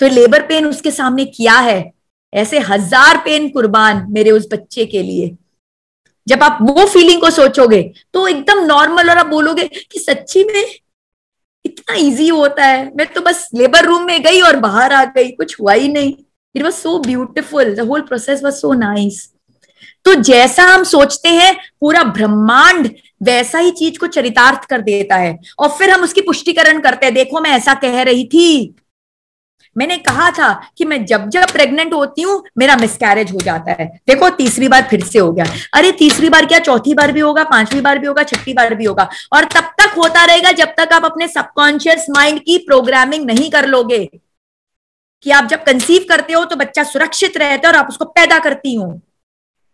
तो लेबर पेन उसके सामने क्या है? ऐसे 1000 पेन कुर्बान मेरे उस बच्चे के लिए। जब आप वो फीलिंग को सोचोगे तो एकदम नॉर्मल, और आप बोलोगे कि सच्ची में इतना इजी होता है, मैं तो बस लेबर रूम में गई और बाहर आ गई, कुछ हुआ ही नहीं। It was so beautiful, the whole process was so nice. तो जैसा हम सोचते हैं पूरा ब्रह्मांड वैसा ही चीज को चरितार्थ कर देता है, और फिर हम उसकी पुष्टिकरण करते हैं। देखो मैं ऐसा कह रही थी, मैंने कहा था कि मैं जब जब प्रेग्नेंट होती हूँ मेरा मिसकैरेज हो जाता है। देखो तीसरी बार फिर से हो गया। अरे तीसरी बार क्या, चौथी बार भी होगा, पांचवी बार भी होगा, छठी बार भी होगा, और तब तक होता रहेगा जब तक आप अपने सबकॉन्शियस माइंड की प्रोग्रामिंग नहीं कर लोगे कि आप जब कंसीव करते हो तो बच्चा सुरक्षित रहता है और आप उसको पैदा करती हो।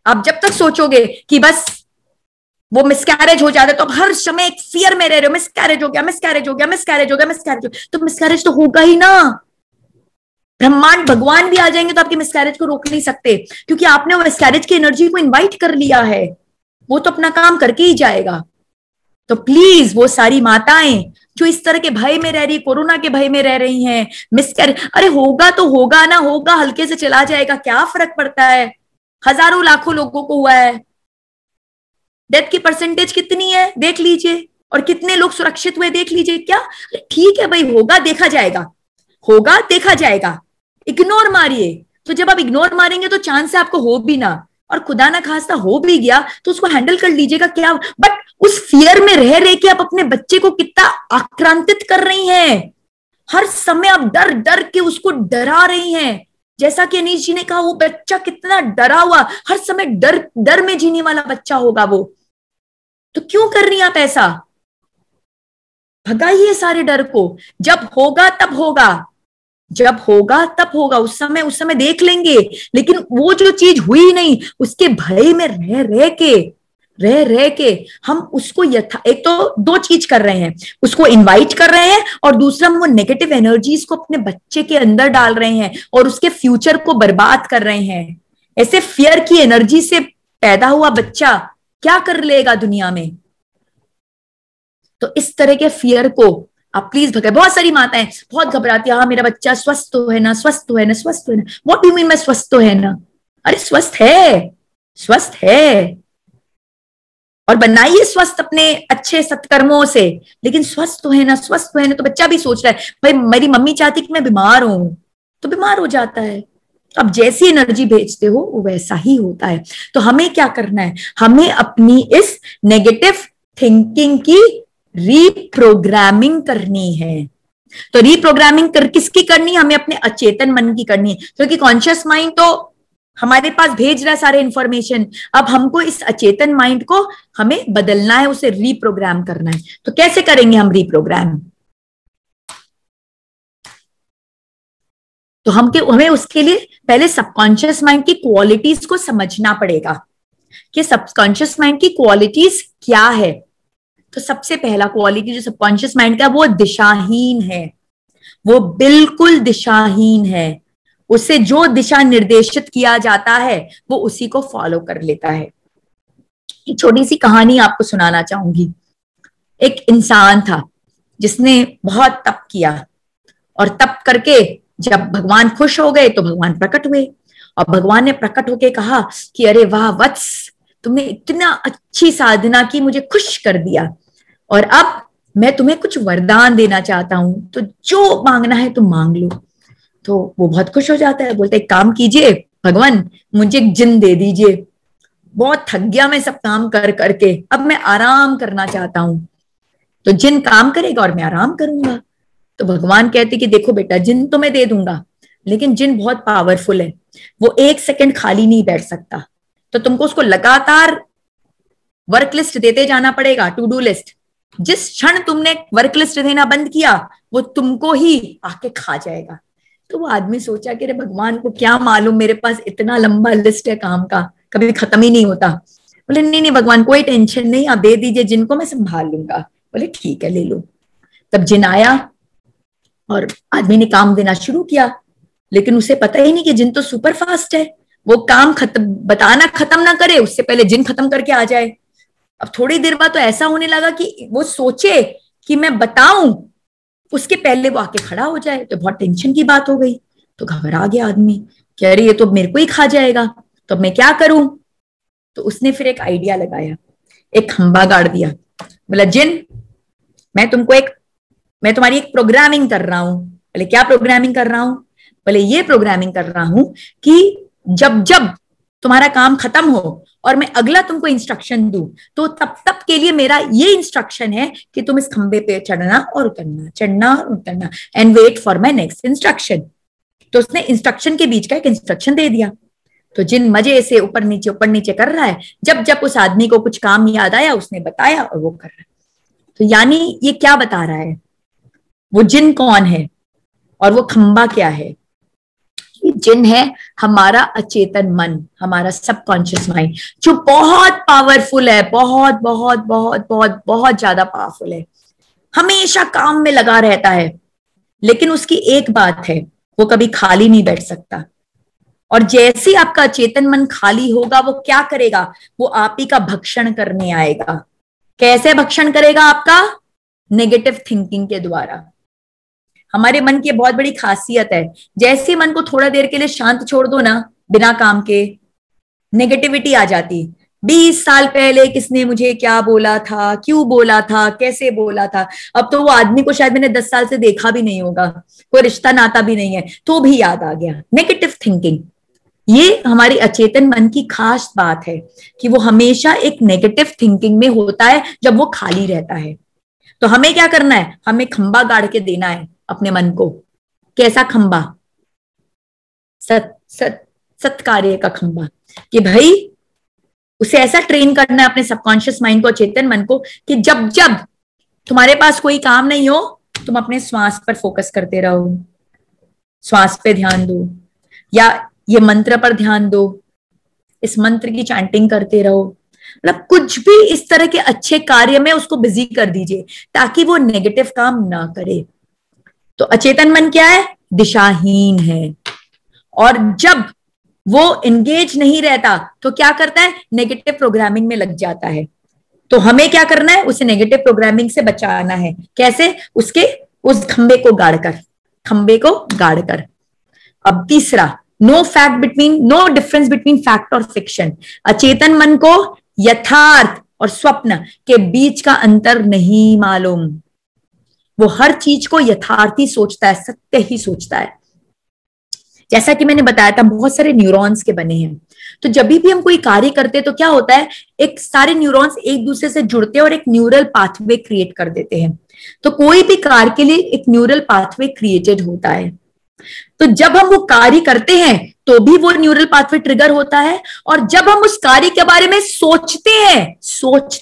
आप जब तक सोचोगे कि बस वो मिसकैरेज हो जाता है तो आप हर समय एक फियर में रह रहे हो, मिसकैरेज हो गया, मिसकैरेज हो गया, मिसकैरेज हो गया, मिसकैरेज हो गया, तो मिसकैरेज तो होगा ही ना। ब्रह्मांड भगवान भी आ जाएंगे तो आपके मिसकैरेज को रोक नहीं सकते, क्योंकि आपने वो मिसकैरेज की एनर्जी को इनवाइट कर लिया है। वो तो अपना काम करके ही जाएगा। तो प्लीज वो सारी माताएं जो इस तरह के भय में रह रही, कोरोना के भय में रह रही हैं, मिसकैरेज, अरे होगा तो होगा ना, होगा हल्के से चला जाएगा, क्या फर्क पड़ता है। हजारों लाखों लोगों को हुआ है, डेथ की परसेंटेज कितनी है देख लीजिए, और कितने लोग सुरक्षित हुए देख लीजिए। क्या ठीक है भाई, होगा देखा जाएगा, होगा देखा जाएगा, इग्नोर मारिए। तो जब आप इग्नोर मारेंगे तो चांस है आपको हो भी ना, और खुदा ना खास्ता हो भी गया तो उसको हैंडल कर लीजिएगा। क्या बट उस फियर में रह के आप अपने बच्चे को कितना आक्रांतित कर रही हैं। हर समय आप डर डर के उसको डरा रही हैं। जैसा कि अनीश जी ने कहा, वो बच्चा कितना डरा हुआ, हर समय डर डर में जीने वाला बच्चा होगा वो। तो क्यों कर रही हैं आप ऐसा? भगाइए सारे डर को। जब होगा तब होगा, जब होगा तब होगा, उस समय देख लेंगे। लेकिन वो जो चीज हुई नहीं, उसके भय में रह के हम उसको एक तो दो चीज कर रहे हैं, उसको इनवाइट कर रहे हैं, और दूसरा हम वो नेगेटिव एनर्जीज को अपने बच्चे के अंदर डाल रहे हैं और उसके फ्यूचर को बर्बाद कर रहे हैं। ऐसे फियर की एनर्जी से पैदा हुआ बच्चा क्या कर लेगा दुनिया में? तो इस तरह के फियर को आप प्लीज भगाए। बहुत सारी माताएं बहुत घबराती है, हाँ मेरा बच्चा स्वस्थ तो है ना, स्वस्थ तो है ना, स्वस्थ तो है ना। व्हाट डू यू मीन मैं स्वस्थ तो है ना? अरे स्वस्थ है, स्वस्थ है, और बनाइए स्वस्थ अपने अच्छे सत्कर्मों से। लेकिन स्वस्थ तो है ना, स्वस्थ तो है ना। तो बच्चा भी सोच रहा है भाई मेरी मम्मी चाहती कि मैं बीमार हूं, तो बीमार हो जाता है। अब जैसी एनर्जी भेजते हो वो वैसा ही होता है। तो हमें क्या करना है? हमें अपनी इस नेगेटिव थिंकिंग की रीप्रोग्रामिंग करनी है। तो रीप्रोग्रामिंग किसकी करनी है? हमें अपने अचेतन मन की करनी है, क्योंकि कॉन्शियस माइंड तो हमारे पास भेज रहा है सारे इंफॉर्मेशन। अब हमको इस अचेतन माइंड को हमें बदलना है, उसे रीप्रोग्राम करना है। तो कैसे करेंगे हम रीप्रोग्राम? तो हमें उसके लिए पहले सबकॉन्शियस माइंड की क्वालिटीज को समझना पड़ेगा कि सबकॉन्शियस माइंड की क्वालिटीज क्या है। तो सबसे पहला क्वालिटी जो सबकॉन्शियस माइंड का, वो दिशाहीन है। वो बिल्कुल दिशाहीन है। उसे जो दिशा निर्देशित किया जाता है वो उसी को फॉलो कर लेता है। एक छोटी सी कहानी आपको सुनाना चाहूंगी। एक इंसान था जिसने बहुत तप किया, और तप करके जब भगवान खुश हो गए तो भगवान प्रकट हुए, और भगवान ने प्रकट होके कहा कि अरे वाह वत्स, तुमने इतना अच्छी साधना की, मुझे खुश कर दिया, और अब मैं तुम्हें कुछ वरदान देना चाहता हूं, तो जो मांगना है तुम मांग लो। तो वो बहुत खुश हो जाता है, बोलते एक काम कीजिए भगवान, मुझे एक जिन दे दीजिए, बहुत थक गया मैं सब काम कर करके, अब मैं आराम करना चाहता हूं। तो जिन काम करेगा और मैं आराम करूंगा। तो भगवान कहते कि देखो बेटा, जिन तो मैं दे दूंगा, लेकिन जिन बहुत पावरफुल है, वो 1 सेकंड खाली नहीं बैठ सकता। तो तुमको उसको लगातार वर्क लिस्ट देते जाना पड़ेगा, टू डू लिस्ट, जिस क्षण तुमने वर्क लिस्ट देना बंद किया वो तुमको ही आके खा जाएगा। तो वो आदमी सोचा कि अरे भगवान को क्या मालूम, मेरे पास इतना लंबा लिस्ट है काम का, कभी खत्म ही नहीं होता। बोले नहीं नहीं भगवान कोई टेंशन नहीं, आप दे दीजिए, जिनको मैं संभाल लूंगा। बोले ठीक है ले लो। तब जिन आया और आदमी ने काम देना शुरू किया, लेकिन उसे पता ही नहीं कि जिन तो सुपर फास्ट है, वो काम खत्म बताना खत्म ना करे उससे पहले जिन खत्म करके आ जाए। अब थोड़ी देर बाद तो ऐसा होने लगा कि वो सोचे कि मैं बताऊं उसके पहले वो आके खड़ा हो जाए, तो बहुत टेंशन की बात हो गई। तो घबरा गया आदमी, कह रही ये तो मेरे को ही खा जाएगा, तो मैं क्या करूं। तो उसने फिर एक आइडिया लगाया, एक खंबा गाड़ दिया। बोला जिन मैं तुम्हारी एक प्रोग्रामिंग कर रहा हूं। बोले क्या प्रोग्रामिंग कर रहा हूं। बोले ये प्रोग्रामिंग कर रहा हूं कि जब जब तुम्हारा काम खत्म हो और मैं अगला तुमको इंस्ट्रक्शन दूं, तो तब तब के लिए मेरा ये इंस्ट्रक्शन है कि तुम इस खंबे पे चढ़ना और उतरना, चढ़ना और उतरना, and wait for my next instruction. तो उसने इंस्ट्रक्शन के बीच का एक इंस्ट्रक्शन दे दिया। तो जिन मजे से ऊपर नीचे कर रहा है, जब जब उस आदमी को कुछ काम याद आया उसने बताया और वो कर रहा है। तो यानी ये क्या बता रहा है, वो जिन कौन है और वो खंबा क्या है। जिन है हमारा अचेतन मन, हमारा सबकॉन्शियस माइंड, जो बहुत पावरफुल है, बहुत बहुत बहुत बहुत बहुत ज्यादा पावरफुल है, हमेशा काम में लगा रहता है। लेकिन उसकी एक बात है, वो कभी खाली नहीं बैठ सकता। और जैसे ही आपका अचेतन मन खाली होगा, वो क्या करेगा, वो आप ही का भक्षण करने आएगा। कैसे भक्षण करेगा आपका, नेगेटिव थिंकिंग के द्वारा। हमारे मन की बहुत बड़ी खासियत है, जैसे मन को थोड़ा देर के लिए शांत छोड़ दो ना, बिना काम के, नेगेटिविटी आ जाती। 20 साल पहले किसने मुझे क्या बोला था, क्यों बोला था, कैसे बोला था। अब तो वो आदमी को शायद मैंने 10 साल से देखा भी नहीं होगा, कोई रिश्ता नाता भी नहीं है, तो भी याद आ गया। नेगेटिव थिंकिंग, ये हमारी अचेतन मन की खास बात है कि वो हमेशा एक नेगेटिव थिंकिंग में होता है जब वो खाली रहता है। तो हमें क्या करना है, हमें खंबा गाड़ के देना है अपने मन को। कैसा खंबा, सत्कार्य का खंबा, कि भाई उसे ऐसा ट्रेन करना है अपने सबकॉन्शियस माइंड को, चेतन मन को, कि जब जब तुम्हारे पास कोई काम नहीं हो, तुम अपने श्वास पर फोकस करते रहो, श्वास पे ध्यान दो, या ये मंत्र पर ध्यान दो, इस मंत्र की चैंटिंग करते रहो। मतलब कुछ भी इस तरह के अच्छे कार्य में उसको बिजी कर दीजिए, ताकि वो नेगेटिव काम ना करे। तो अचेतन मन क्या है, दिशाहीन है, और जब वो एंगेज नहीं रहता तो क्या करता है, नेगेटिव प्रोग्रामिंग में लग जाता है। तो हमें क्या करना है, उसे नेगेटिव प्रोग्रामिंग से बचाना है। कैसे, उसके उस खंबे को गाड़कर। अब तीसरा, नो डिफरेंस बिटवीन फैक्ट और फिक्शन। अचेतन मन को यथार्थ और स्वप्न के बीच का अंतर नहीं मालूम। वो हर चीज को यथार्थ ही सोचता है, सत्य ही सोचता है। जैसा कि मैंने बताया था, बहुत सारे न्यूरॉन्स के बने हैं। तो जब भी हम कोई कार्य करते हैं तो क्या होता है, एक सारे न्यूरॉन्स एक दूसरे से जुड़ते हैं और एक न्यूरल पाथवे क्रिएट कर देते हैं। तो कोई भी कार्य के लिए एक न्यूरल पाथवे क्रिएटेड होता है। तो जब हम वो कार्य करते हैं तो भी वो न्यूरल पाथवे ट्रिगर होता है, और जब हम उस कार्य के बारे में सोचते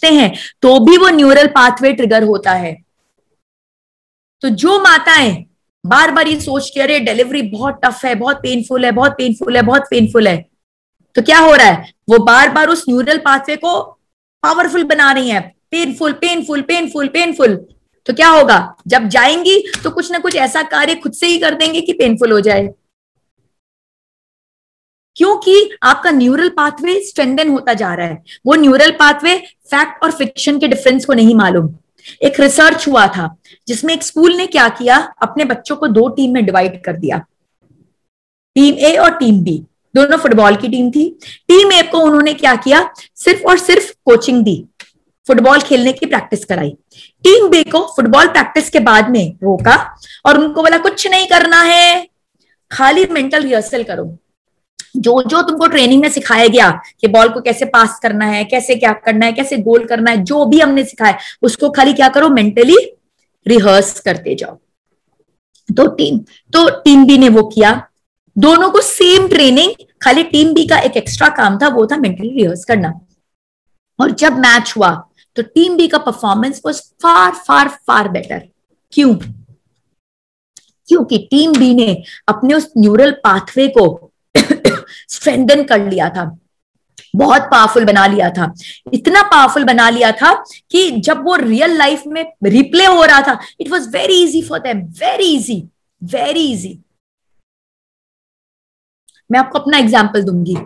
हैं तो भी वो न्यूरल पाथवे ट्रिगर होता है। तो जो माताएं बार बार ये सोच के अरे डिलीवरी बहुत टफ है, बहुत पेनफुल है, तो क्या हो रहा है, वो बार बार उस न्यूरल पाथवे को पावरफुल बना रही हैं। पेनफुल। तो क्या होगा, जब जाएंगी तो कुछ ना कुछ ऐसा कार्य खुद से ही कर देंगे कि पेनफुल हो जाए, क्योंकि आपका न्यूरल पाथवे स्ट्रेंथन होता जा रहा है। वो न्यूरल पाथवे फैक्ट और फिक्शन के डिफरेंस को नहीं मालूम। एक रिसर्च हुआ था जिसमें एक स्कूल ने क्या किया, अपने बच्चों को 2 टीम में डिवाइड कर दिया, टीम ए और टीम बी। दोनों फुटबॉल की टीम थी। टीम ए को उन्होंने क्या किया, सिर्फ और सिर्फ कोचिंग दी, फुटबॉल खेलने की प्रैक्टिस कराई। टीम बी को फुटबॉल प्रैक्टिस के बाद में रोका और उनको बोला कुछ नहीं करना है, खाली मेंटल रिहर्सल करो। जो जो तुमको ट्रेनिंग में सिखाया गया कि बॉल को कैसे पास करना है, कैसे क्या करना है, कैसे गोल करना है, जो भी हमने सिखाया उसको खाली क्या करो, मेंटली रिहर्स करते जाओ। तो टीम बी ने वो किया, दोनों को सेम ट्रेनिंग, खाली टीम बी का एक एक्स्ट्रा काम था, वो था मेंटली रिहर्स करना। और जब मैच हुआ तो टीम बी का performance was far far far better. क्यों? क्योंकि टीम बी ने अपने उस न्यूरल पाथवे को स्ट्रेंथन कर लिया था, बहुत पावरफुल बना लिया था, इतना पावरफुल बना लिया था कि जब वो रियल लाइफ में रिप्ले हो रहा था, it was very easy for them, very easy, very easy. मैं आपको अपना एग्जांपल दूंगी।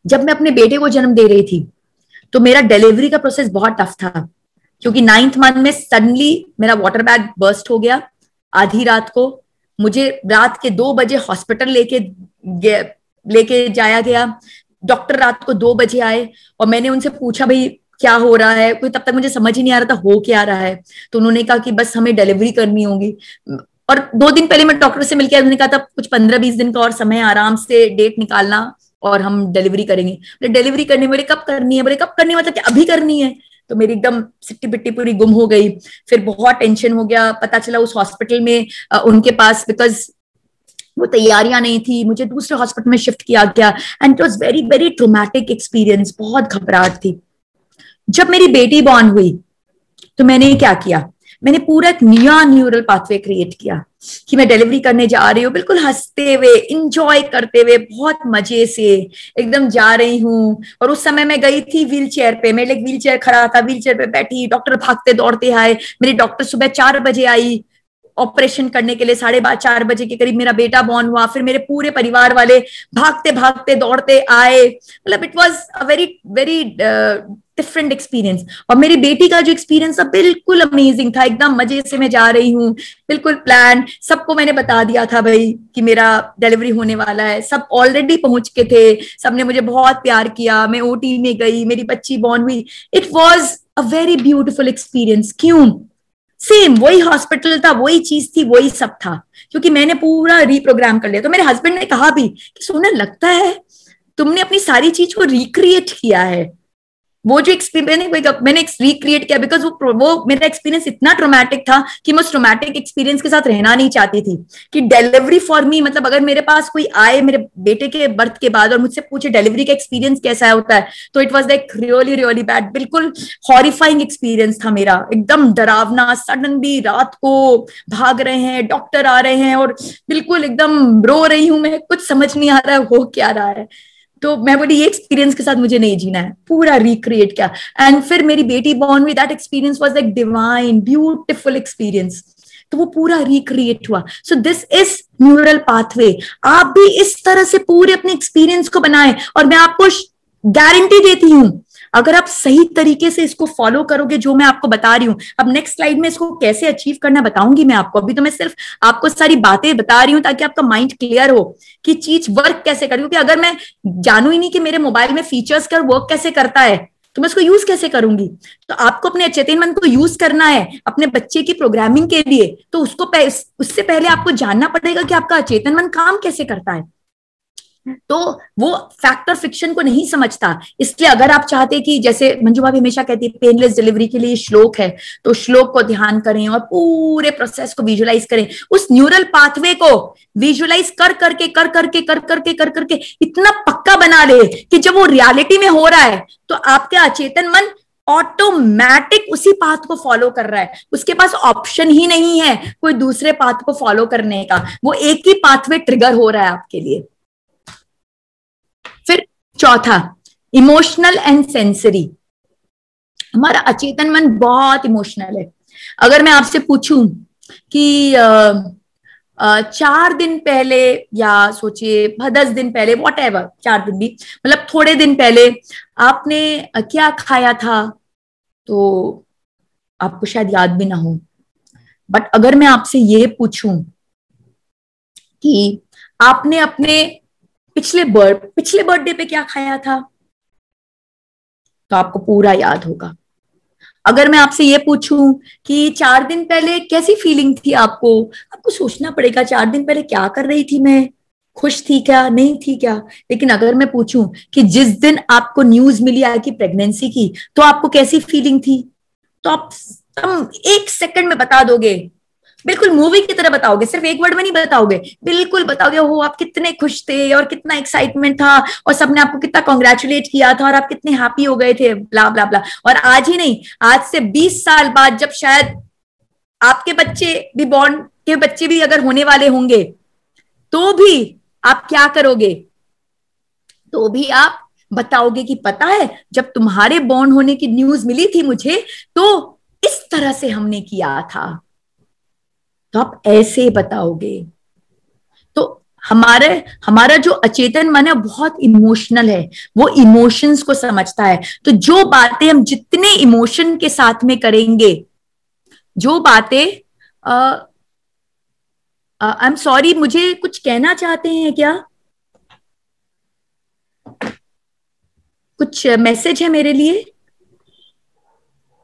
जब मैं अपने बेटे को जन्म दे रही थी तो मेरा डिलीवरी का प्रोसेस बहुत टफ था, क्योंकि 9th मंथ में सडनली मेरा वाटर बैग बर्स्ट हो गया आधी रात को। मुझे रात के 2 बजे हॉस्पिटल लेके जाया गया। डॉक्टर रात को 2 बजे आए और मैंने उनसे पूछा भाई क्या हो रहा है, कोई तब तक मुझे समझ ही नहीं आ रहा था हो क्या रहा है। तो उन्होंने कहा कि बस हमें डिलीवरी करनी होगी। और 2 दिन पहले मैं डॉक्टर से मिलकर उन्होंने कहा था कुछ 15-20 दिन का और समय, आराम से डेट निकालना और हम डिलीवरी करेंगे। डिलीवरी करने वाले कब करनी है? बोले कब करनी है मतलब कि अभी करनी है? तो मेरी एकदम सिट्टी पिट्टी पूरी गुम हो गई। फिर बहुत टेंशन हो गया। पता चला उस हॉस्पिटल में उनके पास बिकॉज वो तैयारियां नहीं थी, मुझे दूसरे हॉस्पिटल में शिफ्ट किया गया and it was very very traumatic experience, बहुत घबराहट थी। जब मेरी बेटी बॉर्न हुई तो मैंने क्या किया, मैंने पूरा एक नया न्यूरल पाथवे क्रिएट किया कि मैं डिलीवरी करने जा रही हूँ, बिल्कुल हंसते हुए, इंजॉय करते हुए, बहुत मजे से एकदम जा रही हूँ। और उस समय मैं गई थी व्हील चेयर पे, मेरे लिए व्हील चेयर खड़ा था, व्हील चेयर पे बैठी, डॉक्टर भागते दौड़ते आए। मेरी डॉक्टर सुबह 4 बजे आई ऑपरेशन करने के लिए, 4:30 बजे के करीब मेरा बेटा बॉर्न हुआ। फिर मेरे पूरे परिवार वाले भागते भागते दौड़ते आए। मतलब it was a very very different experience. और मेरी बेटी का जो एक्सपीरियंस था बिल्कुल अमेजिंग था, एकदम मजे से मैं जा रही हूँ, बिल्कुल प्लान। सबको मैंने बता दिया था भाई कि मेरा डिलीवरी होने वाला है, सब ऑलरेडी पहुंच के थे, सबने मुझे बहुत प्यार किया। मैं ओटी में गई, मेरी बच्ची बॉर्न हुई। It was a very beautiful experience. क्यों? सेम वही हॉस्पिटल था, वही चीज थी, वही सब था, क्योंकि मैंने पूरा रिप्रोग्राम कर लिया। तो मेरे हस्बैंड ने कहा भी कि सोनल लगता है तुमने अपनी सारी चीज को रिक्रिएट किया है। वो जो एक्सपीरियंस मैंने रिक्रिएट किया बिकॉज वो मेरा एक्सपीरियंस इतना ट्रोमैटिक था कि मैं उस ट्रोमैटिक एक्सपीरियंस के साथ रहना नहीं चाहती थी। कि डिलीवरी फॉर मी मतलब अगर मेरे पास कोई आए मेरे बेटे के बर्थ के बाद और मुझसे पूछे डिलीवरी का एक्सपीरियंस कैसा होता है, तो it was like really really bad, बिल्कुल हॉरिफाइंग एक्सपीरियंस था मेरा, एकदम डरावना। सडनली रात को भाग रहे हैं, डॉक्टर आ रहे हैं और बिल्कुल एकदम रो रही हूं मैं, कुछ समझ नहीं आ रहा है हो क्या रहा है। तो मैं बोली ये एक्सपीरियंस के साथ मुझे नहीं जीना है, पूरा रिक्रिएट किया। एंड फिर मेरी बेटी बॉर्न हुई, that experience was like divine beautiful experience. तो वो पूरा रिक्रिएट हुआ। So this is neural pathway. आप भी इस तरह से पूरे अपने एक्सपीरियंस को बनाएं और मैं आपको गारंटी देती हूं अगर आप सही तरीके से इसको फॉलो करोगे जो मैं आपको बता रही हूं। अब नेक्स्ट स्लाइड में इसको कैसे अचीव करना बताऊंगी मैं आपको, अभी तो मैं सिर्फ आपको सारी बातें बता रही हूं ताकि आपका माइंड क्लियर हो कि चीज वर्क कैसे करें। क्योंकि अगर मैं जानू ही नहीं कि मेरे मोबाइल में फीचर्स का वर्क कैसे करता है तो मैं उसको यूज कैसे करूंगी। तो आपको अपने अचेतन मन को यूज करना है अपने बच्चे की प्रोग्रामिंग के लिए, तो उससे पहले आपको जानना पड़ेगा कि आपका अचेतन मन काम कैसे करता है। तो वो फैक्टर फिक्शन को नहीं समझता। इसलिए अगर आप चाहते कि जैसे मंजू भाभी हमेशा कहती है पेनलेस डिलीवरी के लिए श्लोक है, तो श्लोक को ध्यान करें और पूरे प्रोसेस को विजुलाइज करें, उस न्यूरल पाथवे को विजुलाइज कर करके इतना पक्का बना ले कि जब वो रियलिटी में हो रहा है तो आपके अचेतन मन ऑटोमेटिक उसी पाथ को फॉलो कर रहा है। उसके पास ऑप्शन ही नहीं है कोई दूसरे पाथ को फॉलो करने का, वो एक ही पाथवे ट्रिगर हो रहा है आपके लिए। फिर चौथा, इमोशनल एंड सेंसरी। हमारा अचेतन मन बहुत इमोशनल है। अगर मैं आपसे पूछूं कि 4 दिन पहले या सोचिए 10 दिन पहले, वॉट एवर, 4 दिन भी मतलब थोड़े दिन पहले आपने क्या खाया था, तो आपको शायद याद भी ना हो। बट अगर मैं आपसे ये पूछूं कि आपने अपने पिछले बर्थडे पे क्या खाया था, तो आपको पूरा याद होगा। अगर मैं आपसे ये पूछूं कि 4 दिन पहले कैसी फीलिंग थी आपको सोचना पड़ेगा 4 दिन पहले क्या कर रही थी मैं, खुश थी क्या, नहीं थी क्या। लेकिन अगर मैं पूछूं कि जिस दिन आपको न्यूज मिली आपकी प्रेगनेंसी की, तो आपको कैसी फीलिंग थी, तो आप 1 सेकंड में बता दोगे बिल्कुल मूवी की तरह बताओगे, सिर्फ एक वर्ड में नहीं बताओगे, बिल्कुल बताओगे हो आप कितने खुश थे और कितना एक्साइटमेंट था और सबने आपको कितना कॉन्ग्रेचुलेट किया था और आप कितने हैप्पी हो गए थे, ब्ला ब्ला ब्ला। और आज ही नहीं, आज से 20 साल बाद जब शायद आपके बच्चे भी बॉर्न के बच्चे भी अगर होने वाले होंगे, तो भी आप क्या करोगे? तो भी आप बताओगे कि पता है जब तुम्हारे बॉर्न होने की न्यूज मिली थी मुझे, तो इस तरह से हमने किया था। तो आप ऐसे बताओगे। तो हमारे हमारा जो अचेतन मन है बहुत इमोशनल है, वो इमोशंस को समझता है। तो जो बातें हम जितने इमोशन के साथ में करेंगे, जो बातें आई एम सॉरी, मुझे कुछ कहना चाहते हैं क्या? कुछ मैसेज है मेरे लिए?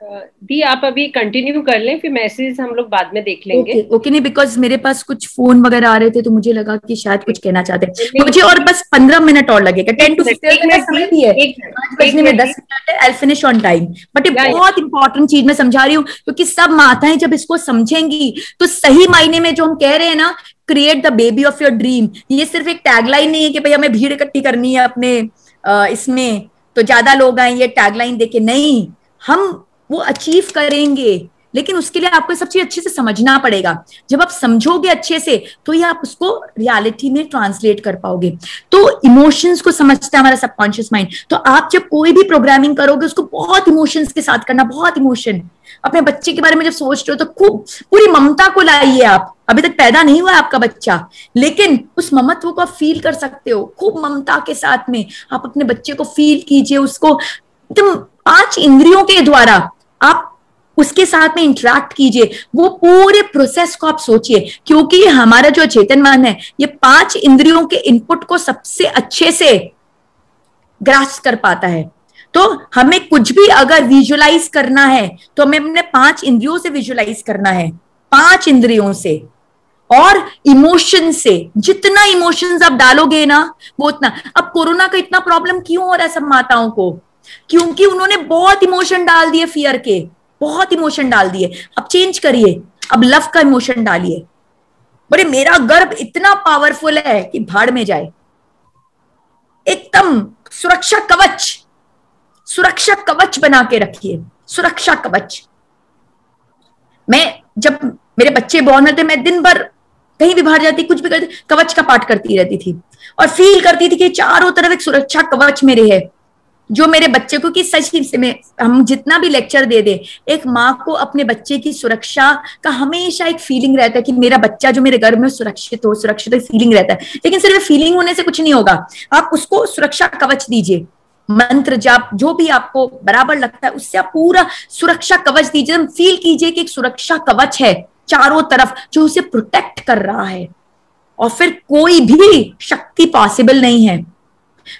दी आप अभी कंटिन्यू कर लें, फिर मैसेज हम लोग बाद में देख लेंगे। ओके ओके, नहीं बिकॉज मेरे पास कुछ फोन वगैरह आ रहे थे तो मुझे लगा कि शायद कुछ कहना चाहते हैं मुझे। और बस 15 मिनट और लगेगा, 10 to 15 समय भी है, 5 बजने में 10 मिनट है, I finish on time. But ये बहुत इंपॉर्टेंट चीज मैं समझा रही हूँ, क्योंकि सब माताएं जब इसको समझेंगी तो सही मायने में जो हम कह रहे हैं ना, create the baby of your dream, ये सिर्फ एक टैगलाइन नहीं है कि भाई हमें भीड़ इकट्ठी करनी है अपने इसमें तो ज्यादा लोग आए ये टैगलाइन देके, नहीं, हम वो अचीव करेंगे। लेकिन उसके लिए आपको सब चीज अच्छे से समझना पड़ेगा। जब आप समझोगे अच्छे से तो ये आप उसको रियलिटी में ट्रांसलेट कर पाओगे। तो इमोशंस को समझता है हमारा सबकॉन्शियस माइंड। तो आप जब कोई भी प्रोग्रामिंग करोगे उसको बहुत इमोशंस के साथ करना, बहुत इमोशन। अपने बच्चे के बारे में जब सोच रहे हो तो खूब पूरी ममता को लाइए। आप अभी तक पैदा नहीं हुआ आपका बच्चा, लेकिन उस ममत्व को आप फील कर सकते हो खूब ममता के साथ में। आप अपने बच्चे को फील कीजिए, उसको एकदम 5 इंद्रियों के द्वारा आप उसके साथ में इंटरेक्ट कीजिए। वो पूरे प्रोसेस को आप सोचिए, क्योंकि हमारा जो चेतन मन है ये 5 इंद्रियों के इनपुट को सबसे अच्छे से ग्रास्प कर पाता है। तो हमें कुछ भी अगर विजुअलाइज करना है तो हमें अपने 5 इंद्रियों से विजुअलाइज करना है, 5 इंद्रियों से और इमोशन से। जितना इमोशंस आप डालोगे ना वो उतना। अब कोरोना का इतना प्रॉब्लम क्यों हो रहा है सब माताओं को? क्योंकि उन्होंने बहुत इमोशन डाल दिए, फियर के बहुत इमोशन डाल दिए। अब चेंज करिए, अब लव का इमोशन डालिए। बोले मेरा गर्भ इतना पावरफुल है कि भाड़ में जाए। एकदम सुरक्षा कवच, सुरक्षा कवच बना के रखिए, सुरक्षा कवच। मैं जब मेरे बच्चे बॉर्न होते मैं दिन भर कहीं भी बाहर जाती, कुछ भी करती, कवच का पाठ करती रहती थी और फील करती थी कि चारों तरफ एक सुरक्षा कवच मेरे है जो मेरे बच्चे को, कि सच में हम जितना भी लेक्चर दे दे, एक माँ को अपने बच्चे की सुरक्षा का हमेशा एक फीलिंग रहता है कि मेरा बच्चा जो मेरे गर्भ में सुरक्षित हो, सुरक्षित हो, फीलिंग रहता है। लेकिन सिर्फ फीलिंग होने से कुछ नहीं होगा, आप उसको सुरक्षा कवच दीजिए। मंत्र जाप जो भी आपको बराबर लगता है उससे आप पूरा सुरक्षा कवच दीजिए। फील कीजिए कि एक सुरक्षा कवच है चारों तरफ जो उसे प्रोटेक्ट कर रहा है, और फिर कोई भी शक्ति पॉसिबल नहीं है।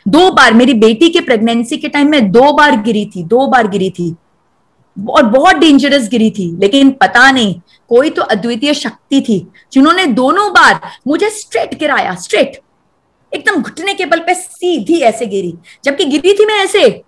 2 बार मेरी बेटी के प्रेगनेंसी के टाइम में 2 बार गिरी थी, 2 बार गिरी थी और बहुत डेंजरस गिरी थी। लेकिन पता नहीं कोई तो अद्वितीय शक्ति थी जिन्होंने दोनों बार मुझे स्ट्रेट गिराया, स्ट्रेट एकदम घुटने के बल पे सीधी ऐसे गिरी। जबकि गिरी थी मैं ऐसे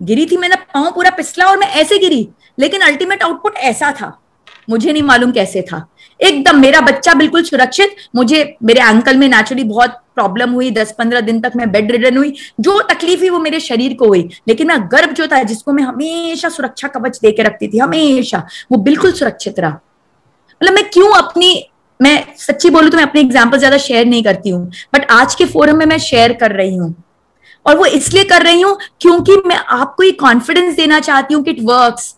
गिरी थी, मैंने पांव पूरा पिसला और मैं ऐसे गिरी, लेकिन अल्टीमेट आउटपुट ऐसा था। मुझे नहीं मालूम कैसे था। एकदम मेरा बच्चा बिल्कुल सुरक्षित। मुझे मेरे एंकल में नेचुरली बहुत प्रॉब्लम हुई, 10-15 दिन तक मैं बेड रिडन हुई। जो तकलीफ हुई वो मेरे शरीर को हुई, लेकिन मैं गर्भ जो था जिसको मैं हमेशा सुरक्षा कवच दे के रखती थी, हमेशा वो बिल्कुल सुरक्षित रहा। मतलब मैं सच्ची बोलूं तो मैं अपनी एग्जाम्पल ज्यादा शेयर नहीं करती हूँ, बट आज के फोरम में मैं शेयर कर रही हूँ। और वो इसलिए कर रही हूँ क्योंकि मैं आपको ये कॉन्फिडेंस देना चाहती हूँ कि इट वर्क्स।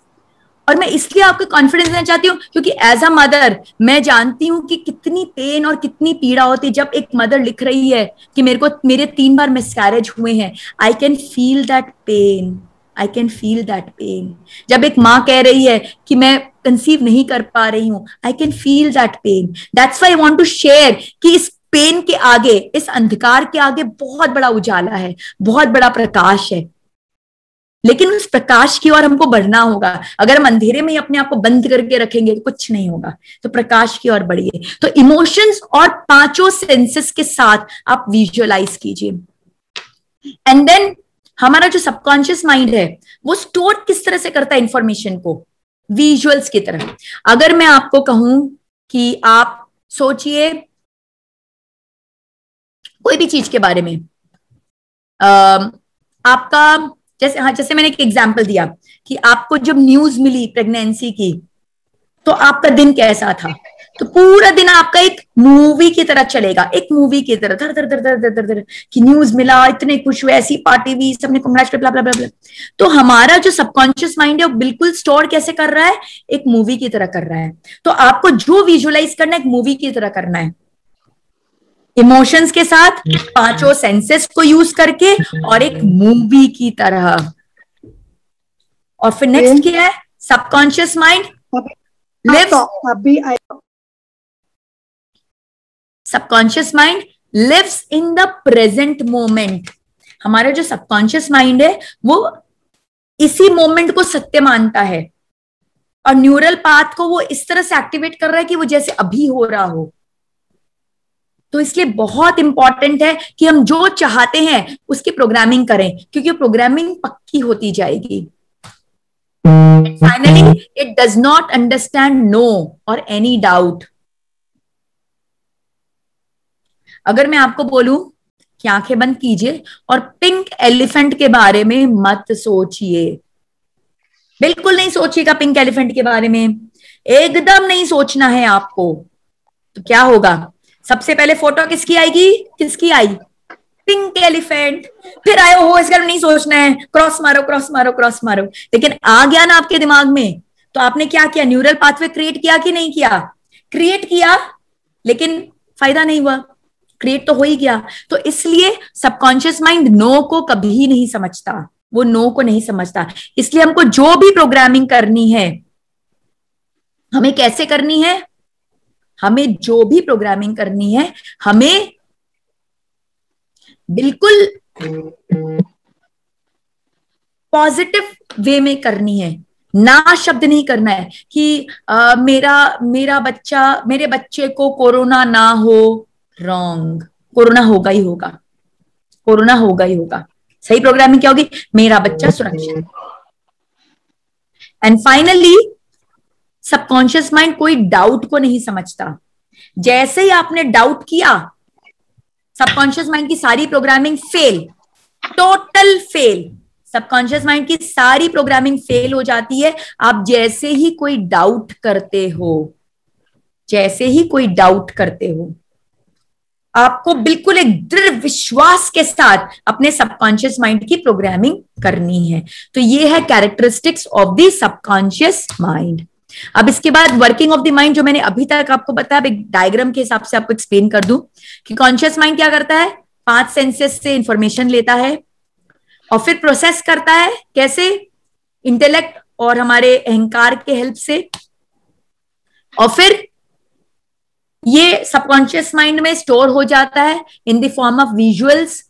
और मैं इसलिए आपको कॉन्फिडेंस देना चाहती हूँ क्योंकि एज अ मदर मैं जानती हूँ कि कितनी पेन और कितनी पीड़ा होती है जब एक मदर लिख रही है कि मेरे 3 बार मिसकैरेज हुए हैं। आई can feel that pen, I can feel that pen. जब एक माँ कह रही है कि मैं कंसीव नहीं कर पा रही हूँ, I can feel that pain. That's why I want to share कि इस पेन के आगे, इस अंधकार के आगे बहुत बड़ा उजाला है, बहुत बड़ा प्रकाश है। लेकिन उस प्रकाश की ओर हमको बढ़ना होगा। अगर हम अंधेरे में ही अपने आप को बंद करके रखेंगे तो कुछ नहीं होगा। तो प्रकाश की ओर बढ़िए। तो इमोशंस और 5 सेंसेस के साथ आप विजुअलाइज कीजिए। एंड देन हमारा जो सबकॉन्शियस माइंड है वो स्टोर किस तरह से करता है इंफॉर्मेशन को, विजुअल्स की तरह। अगर मैं आपको कहूं कि आप सोचिए कोई भी चीज के बारे में, आपका जैसे, हाँ जैसे मैंने एक एग्जांपल दिया कि आपको जब न्यूज मिली प्रेगनेंसी की तो आपका दिन कैसा था, तो पूरा दिन आपका एक मूवी की तरह चलेगा, एक मूवी की तरह धर धर धर धर धर धर धर कि न्यूज मिला, इतने खुश हुए, ऐसी पार्टी हुई, सबने कंग्रेचुलेट ब्ला ब्ला ब्ला ब्ला। तो हमारा जो सबकॉन्शियस माइंड है वो बिल्कुल स्टोर कैसे कर रहा है, एक मूवी की तरह कर रहा है। तो आपको जो विजुअलाइज करना है एक मूवी की तरह करना है, इमोशंस के साथ, पांचों सेंसेस को यूज करके और एक मूवी की तरह। और फिर नेक्स्ट क्या है, subconscious mind subconscious mind lives in the present moment. हमारा जो सबकॉन्शियस माइंड है वो इसी मोमेंट को सत्य मानता है और न्यूरल पाथ को वो इस तरह से एक्टिवेट कर रहा है कि वो जैसे अभी हो रहा हो। तो इसलिए बहुत इंपॉर्टेंट है कि हम जो चाहते हैं उसकी प्रोग्रामिंग करें, क्योंकि प्रोग्रामिंग पक्की होती जाएगी। Finally it does not understand no और एनी डाउट। अगर मैं आपको बोलूं कि आंखें बंद कीजिए और पिंक एलिफेंट के बारे में मत सोचिए, बिल्कुल नहीं सोचिएगा पिंक एलिफेंट के बारे में, एकदम नहीं सोचना है आपको। तो क्या होगा, सबसे पहले फोटो किसकी आएगी, किसकी आई, पिंक एलिफेंट। फिर आयो हो इसका नहीं सोचना है, क्रॉस मारो क्रॉस मारो क्रॉस मारो। लेकिन आ गया ना आपके दिमाग में, तो आपने क्या किया, न्यूरल पाथवे क्रिएट किया कि नहीं किया, क्रिएट किया, लेकिन फायदा नहीं हुआ, क्रिएट तो हो ही गया। तो इसलिए सबकॉन्शियस माइंड नो को कभी नहीं समझता, वो नो को नहीं समझता। इसलिए हमको जो भी प्रोग्रामिंग करनी है, हमें कैसे करनी है, हमें जो भी प्रोग्रामिंग करनी है हमें बिल्कुल पॉजिटिव वे में करनी है, ना शब्द नहीं करना है कि मेरे बच्चे को कोरोना ना हो। रॉन्ग, कोरोना होगा ही होगा, कोरोना होगा ही होगा। सही प्रोग्रामिंग क्या होगी, मेरा बच्चा सुरक्षित। एंड फाइनली सबकॉन्शियस माइंड कोई डाउट को नहीं समझता। जैसे ही आपने डाउट किया, सबकॉन्शियस माइंड की सारी programming fail, total fail. Subconscious mind की सारी प्रोग्रामिंग फेल हो जाती है। आप जैसे ही कोई डाउट करते हो, जैसे ही कोई डाउट करते हो, आपको बिल्कुल एक दृढ़ विश्वास के साथ अपने सबकॉन्शियस माइंड की प्रोग्रामिंग करनी है। तो ये है characteristics of the subconscious mind. अब इसके बाद वर्किंग ऑफ द माइंड, जो मैंने अभी तक आपको बताया, एक डायग्राम के हिसाब से आपको एक्सप्लेन कर दूं कि कॉन्शियस माइंड क्या करता है, 5 सेंसेस से इंफॉर्मेशन लेता है और फिर प्रोसेस करता है, कैसे, इंटेलेक्ट और हमारे अहंकार के हेल्प से। और फिर ये सबकॉन्शियस माइंड में स्टोर हो जाता है in the form of visuals.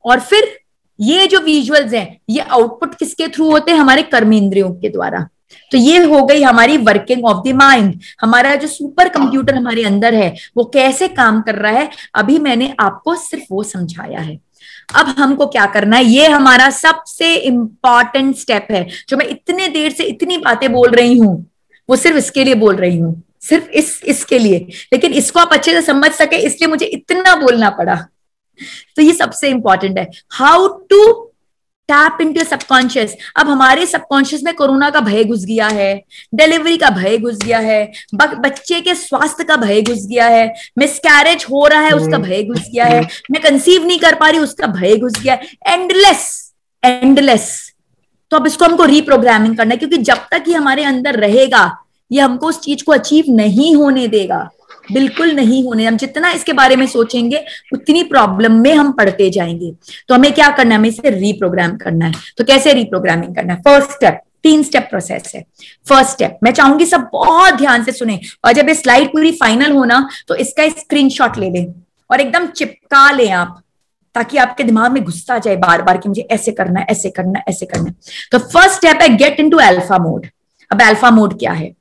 और फिर ये जो विजुअल्स हैं ये आउटपुट किसके थ्रू होते हैं, हमारे कर्मेंद्रियों के द्वारा। तो ये हो गई हमारी वर्किंग ऑफ द माइंड। हमारा जो सुपर कंप्यूटर हमारे अंदर है वो कैसे काम कर रहा है, अभी मैंने आपको सिर्फ वो समझाया है। अब हमको क्या करना है, ये हमारा सबसे इंपॉर्टेंट स्टेप है। जो मैं इतने देर से इतनी बातें बोल रही हूं वो सिर्फ इसके लिए बोल रही हूं, सिर्फ इसके लिए, लेकिन इसको आप अच्छे से समझ सके इसलिए मुझे इतना बोलना पड़ा। तो ये सबसे इंपॉर्टेंट है, how to tap into subconscious. अब हमारे सबकॉन्शियस में कोरोना का भय घुस गया है, डिलीवरी का भय घुस गया है, बच्चे के स्वास्थ्य का भय घुस गया है, मिसकैरेज हो रहा है उसका भय घुस गया है, मैं कंसीव नहीं कर पा रही उसका भय घुस गया है, एंडलेस एंडलेस। तो अब इसको हमको रीप्रोग्रामिंग करना है, क्योंकि जब तक ये हमारे अंदर रहेगा ये हमको उस चीज को अचीव नहीं होने देगा, बिल्कुल नहीं होने। हम जितना इसके बारे में सोचेंगे उतनी प्रॉब्लम में हम पड़ते जाएंगे। तो हमें क्या करना है, हमें इसे रीप्रोग्राम करना है। तो कैसे रीप्रोग्रामिंग करना है, फर्स्ट स्टेप, 3 स्टेप प्रोसेस है। फर्स्ट स्टेप मैं चाहूंगी सब बहुत ध्यान से सुने, और जब ये स्लाइड पूरी फाइनल होना तो इसका स्क्रीनशॉट ले लें और एकदम चिपका लें आप, ताकि आपके दिमाग में घुसता जाए बार बार कि मुझे ऐसे करना है, ऐसे करना है, ऐसे करना है। तो फर्स्ट स्टेप है गेट इनटू अल्फा मोड। अब अल्फा मोड क्या है,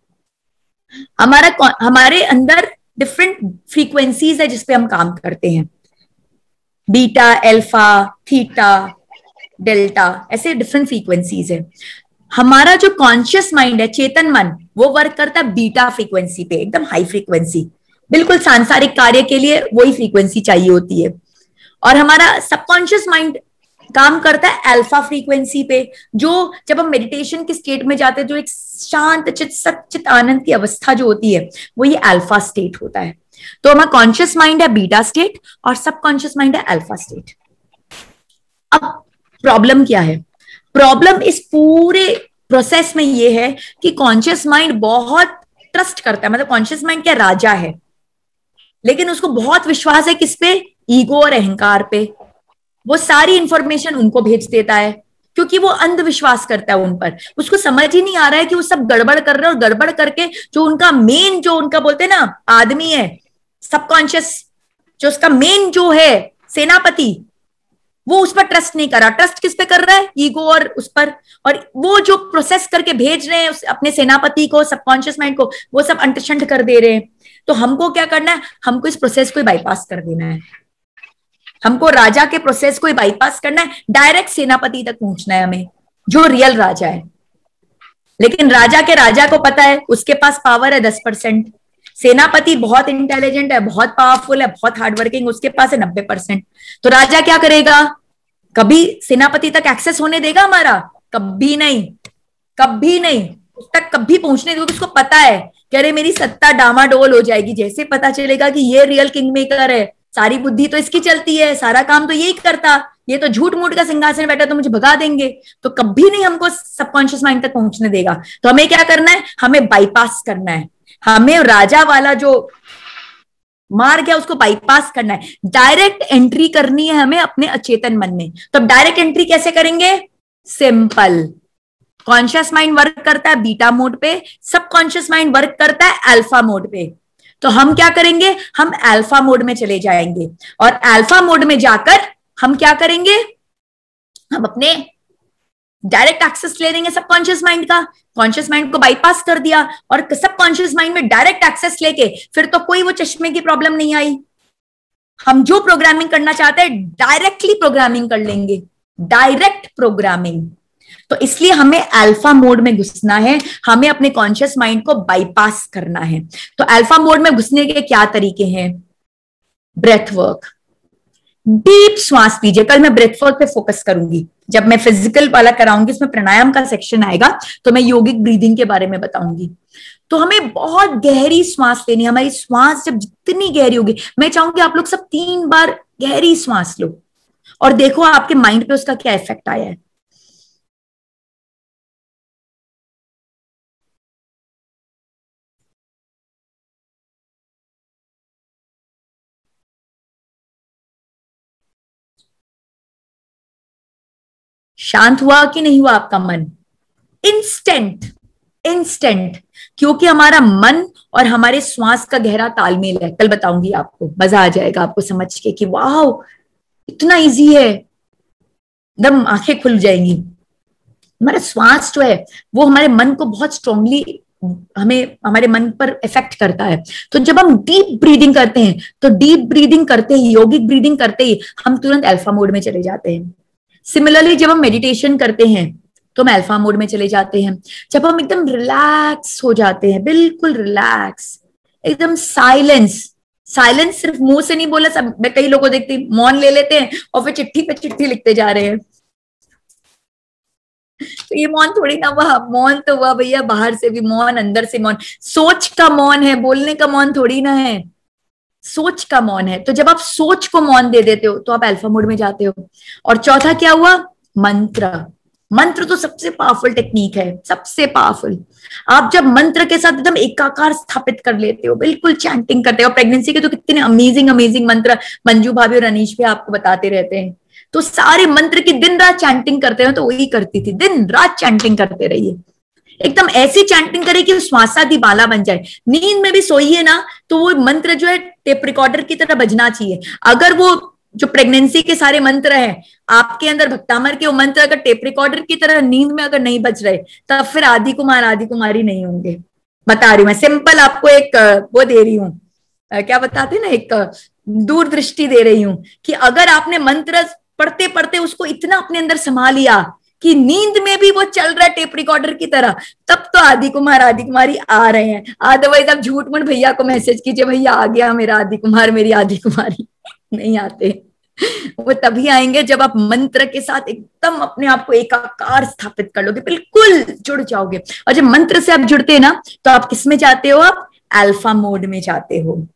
हमारे अंदर डिफरेंट फ्रीक्वेंसीज है जिसपे हम काम करते हैं, बीटा, अल्फा, थीटा, डेल्टा, ऐसे डिफरेंट फ्रीक्वेंसीज है। हमारा जो कॉन्शियस माइंड है, चेतन मन, वो वर्क करता है बीटा फ्रीक्वेंसी पे, एकदम हाई फ्रीक्वेंसी, बिल्कुल सांसारिक कार्य के लिए वही फ्रीक्वेंसी चाहिए होती है। और हमारा सबकॉन्शियस माइंड काम करता है अल्फा फ्रीक्वेंसी पे, जो जब हम मेडिटेशन के स्टेट में जाते हैं, जो एक शांत चित सच्चित आनंद की अवस्था जो होती है, वो ये अल्फा स्टेट होता है। तो हमारा कॉन्शियस माइंड है बीटा स्टेट और सबकॉन्शियस माइंड है अल्फा स्टेट। अब प्रॉब्लम क्या है? प्रॉब्लम इस पूरे प्रोसेस में ये है कि कॉन्शियस माइंड बहुत ट्रस्ट करता है, मतलब कॉन्शियस माइंड क्या राजा है, लेकिन उसको बहुत विश्वास है किस पे? ईगो और अहंकार पे। वो सारी इंफॉर्मेशन उनको भेज देता है क्योंकि वो अंधविश्वास करता है उन पर। उसको समझ ही नहीं आ रहा है कि वो सब गड़बड़ कर रहे हैं, और गड़बड़ करके जो उनका मेन, जो उनका बोलते हैं ना आदमी है, सबकॉन्शियस, जो उसका मेन जो है सेनापति, वो उस पर ट्रस्ट नहीं कर रहा। ट्रस्ट किस पे कर रहा है? ईगो और उस पर। और वो जो प्रोसेस करके भेज रहे हैं अपने सेनापति को, सबकॉन्शियस माइंड को, वो सब अंटशंट कर दे रहे हैं। तो हमको क्या करना है? हमको इस प्रोसेस को बाईपास कर देना है। हमको राजा के प्रोसेस को बाईपास करना है, डायरेक्ट सेनापति तक पहुंचना है हमें, जो रियल राजा है। लेकिन राजा को पता है उसके पास पावर है 10%, सेनापति बहुत इंटेलिजेंट है, बहुत पावरफुल है, बहुत हार्डवर्किंग, उसके पास है 90%। तो राजा क्या करेगा? कभी सेनापति तक एक्सेस होने देगा हमारा? कभी नहीं, कभी नहीं, उस तक कभी पहुंचने देगा। उसको पता है कि अरे मेरी सत्ता डामाडोल हो जाएगी जैसे पता चलेगा कि ये रियल किंग मेकर है, सारी बुद्धि तो इसकी चलती है, सारा काम तो यही करता, ये तो झूठ मूठ का सिंहासन बैठा, तो मुझे भगा देंगे। तो कभी नहीं हमको सबकॉन्शियस माइंड तक पहुंचने देगा। तो हमें क्या करना है? हमें बाईपास करना है। हमें राजा वाला जो मार्ग है उसको बाईपास करना है, डायरेक्ट एंट्री करनी है हमें अपने अचेतन मन में। तो डायरेक्ट एंट्री कैसे करेंगे? सिंपल। कॉन्शियस माइंड वर्क करता है बीटा मोड पे, सबकॉन्शियस माइंड वर्क करता है अल्फा मोड पे। तो हम क्या करेंगे? हम अल्फा मोड में चले जाएंगे, और अल्फा मोड में जाकर हम क्या करेंगे? हम अपने डायरेक्ट एक्सेस ले लेंगे सबकॉन्शियस माइंड का। कॉन्शियस माइंड को बाईपास कर दिया और सबकॉन्शियस माइंड में डायरेक्ट एक्सेस लेके फिर तो कोई वो चश्मे की प्रॉब्लम नहीं आई। हम जो प्रोग्रामिंग करना चाहते हैं डायरेक्टली प्रोग्रामिंग कर लेंगे, डायरेक्ट प्रोग्रामिंग। तो इसलिए हमें अल्फा मोड में घुसना है, हमें अपने कॉन्शियस माइंड को बाईपास करना है। तो अल्फा मोड में घुसने के क्या तरीके हैं? ब्रेथ वर्क, डीप श्वास लीजिए। कल मैं ब्रेथ वर्क पे फोकस करूंगी, जब मैं फिजिकल वाला कराऊंगी, इसमें प्राणायाम का सेक्शन आएगा तो मैं योगिक ब्रीदिंग के बारे में बताऊंगी। तो हमें बहुत गहरी श्वास लेनी है। हमारी श्वास जब जितनी गहरी होगी, मैं चाहूंगी आप लोग सब 3 बार गहरी श्वास लो और देखो आपके माइंड पे उसका क्या इफेक्ट आया है। शांत हुआ कि नहीं हुआ आपका मन? इंस्टेंट, इंस्टेंट, क्योंकि हमारा मन और हमारे श्वास का गहरा तालमेल है। कल बताऊंगी आपको, मजा आ जाएगा आपको समझ के कि वाह इतना इजी है, एकदम आंखें खुल जाएंगी। हमारा श्वास जो है वो हमारे मन को बहुत स्ट्रांगली, हमें हमारे मन पर इफेक्ट करता है। तो जब हम डीप ब्रीदिंग करते हैं, तो डीप ब्रीदिंग करते ही, योगिक ब्रीदिंग करते ही हम तुरंत अल्फा मोड में चले जाते हैं। सिमिलरली जब हम मेडिटेशन करते हैं तो हम अल्फा मोड में चले जाते हैं। जब हम एकदम रिलैक्स हो जाते हैं, बिल्कुल रिलैक्स, एकदम साइलेंस, साइलेंस सिर्फ मुंह से नहीं बोला, सब मैं कई लोगों को देखती मौन ले लेते हैं और फिर चिट्ठी पे चिट्ठी लिखते जा रहे हैं। तो ये मौन थोड़ी ना हुआ, मौन तो हुआ भैया बाहर से भी मौन, अंदर से मौन, सोच का मौन है, बोलने का मौन थोड़ी ना है, सोच का मौन है। तो जब आप सोच को मौन दे देते हो तो आप अल्फा मोड में जाते हो। और चौथा क्या हुआ? मंत्र। मंत्र तो सबसे पावरफुल टेक्निक है, सबसे पावरफुल। आप जब मंत्र के साथ एकदम एकाकार स्थापित कर लेते हो, बिल्कुल चैंटिंग करते हो। प्रेगनेंसी के तो कितने अमेजिंग अमेजिंग मंत्र मंजू भाभी और अनीश भी आपको बताते रहते हैं। तो सारे मंत्र की दिन रात चैंटिंग करते हो, तो वही करती थी, दिन रात चैंटिंग करते रहिए, एकदम ऐसी चैंटिंग करे कि श्वासादि बाला बन जाए। नींद में भी सोइए ना तो वो मंत्र जो है टेप रिकॉर्डर की तरह बजना चाहिए। अगर वो जो प्रेगनेंसी के सारे मंत्र हैं आपके अंदर, भक्तामर के वो मंत्र अगर टेप रिकॉर्डर की तरह नींद में अगर नहीं बज रहे, तब फिर आदि कुमार आदि कुमारी नहीं होंगे। बता रही हूँ मैं, सिंपल आपको एक वो दे रही हूँ, क्या बताते ना, एक दूरदृष्टि दे रही हूं कि अगर आपने मंत्र पढ़ते पढ़ते उसको इतना अपने अंदर समा लिया कि नींद में भी वो चल रहा है टेप रिकॉर्डर की तरह, तब तो आदि कुमार आदि कुमारी आ रहे हैं। अदरवाइज आप झूठ मूठ भैया को मैसेज कीजिए, भैया आ गया मेरा आदि कुमार मेरी आदि कुमारी, नहीं आते। वो तभी आएंगे जब आप मंत्र के साथ एकदम अपने आप को एकाकार स्थापित कर लोगे, बिल्कुल जुड़ जाओगे। और जब मंत्र से आप जुड़ते हैं ना, तो आप किस में जाते हो? आप अल्फा मोड में जाते हो।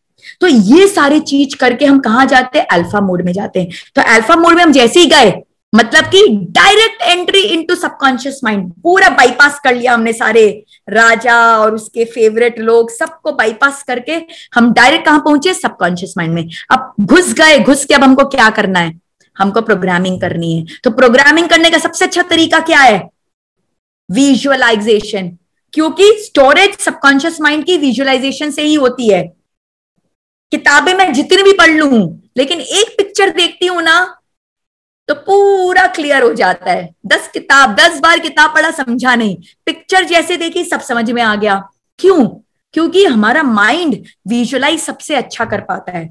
तो ये सारी चीज करके हम कहाँ जाते हैं? अल्फा मोड में जाते हैं। तो अल्फा मोड में हम जैसे ही गए, मतलब कि direct entry into subconscious mind, पूरा बाईपास कर लिया हमने, सारे राजा और उसके फेवरेट लोग सबको बाईपास करके हम डायरेक्ट कहां पहुंचे? सबकॉन्शियस माइंड में। अब घुस गए, घुस के अब हमको क्या करना है? हमको प्रोग्रामिंग करनी है। तो प्रोग्रामिंग करने का सबसे अच्छा तरीका क्या है? विजुअलाइजेशन, क्योंकि स्टोरेज सबकॉन्शियस माइंड की विजुअलाइजेशन से ही होती है। किताबें मैं जितनी भी पढ़ लूं, लेकिन एक पिक्चर देखती हूं ना तो पूरा क्लियर हो जाता है। 10 बार किताब पढ़ा, समझा नहीं, पिक्चर जैसे देखी सब समझ में आ गया। क्यों? क्योंकि हमारा माइंड विजुअलाइज सबसे अच्छा कर पाता है।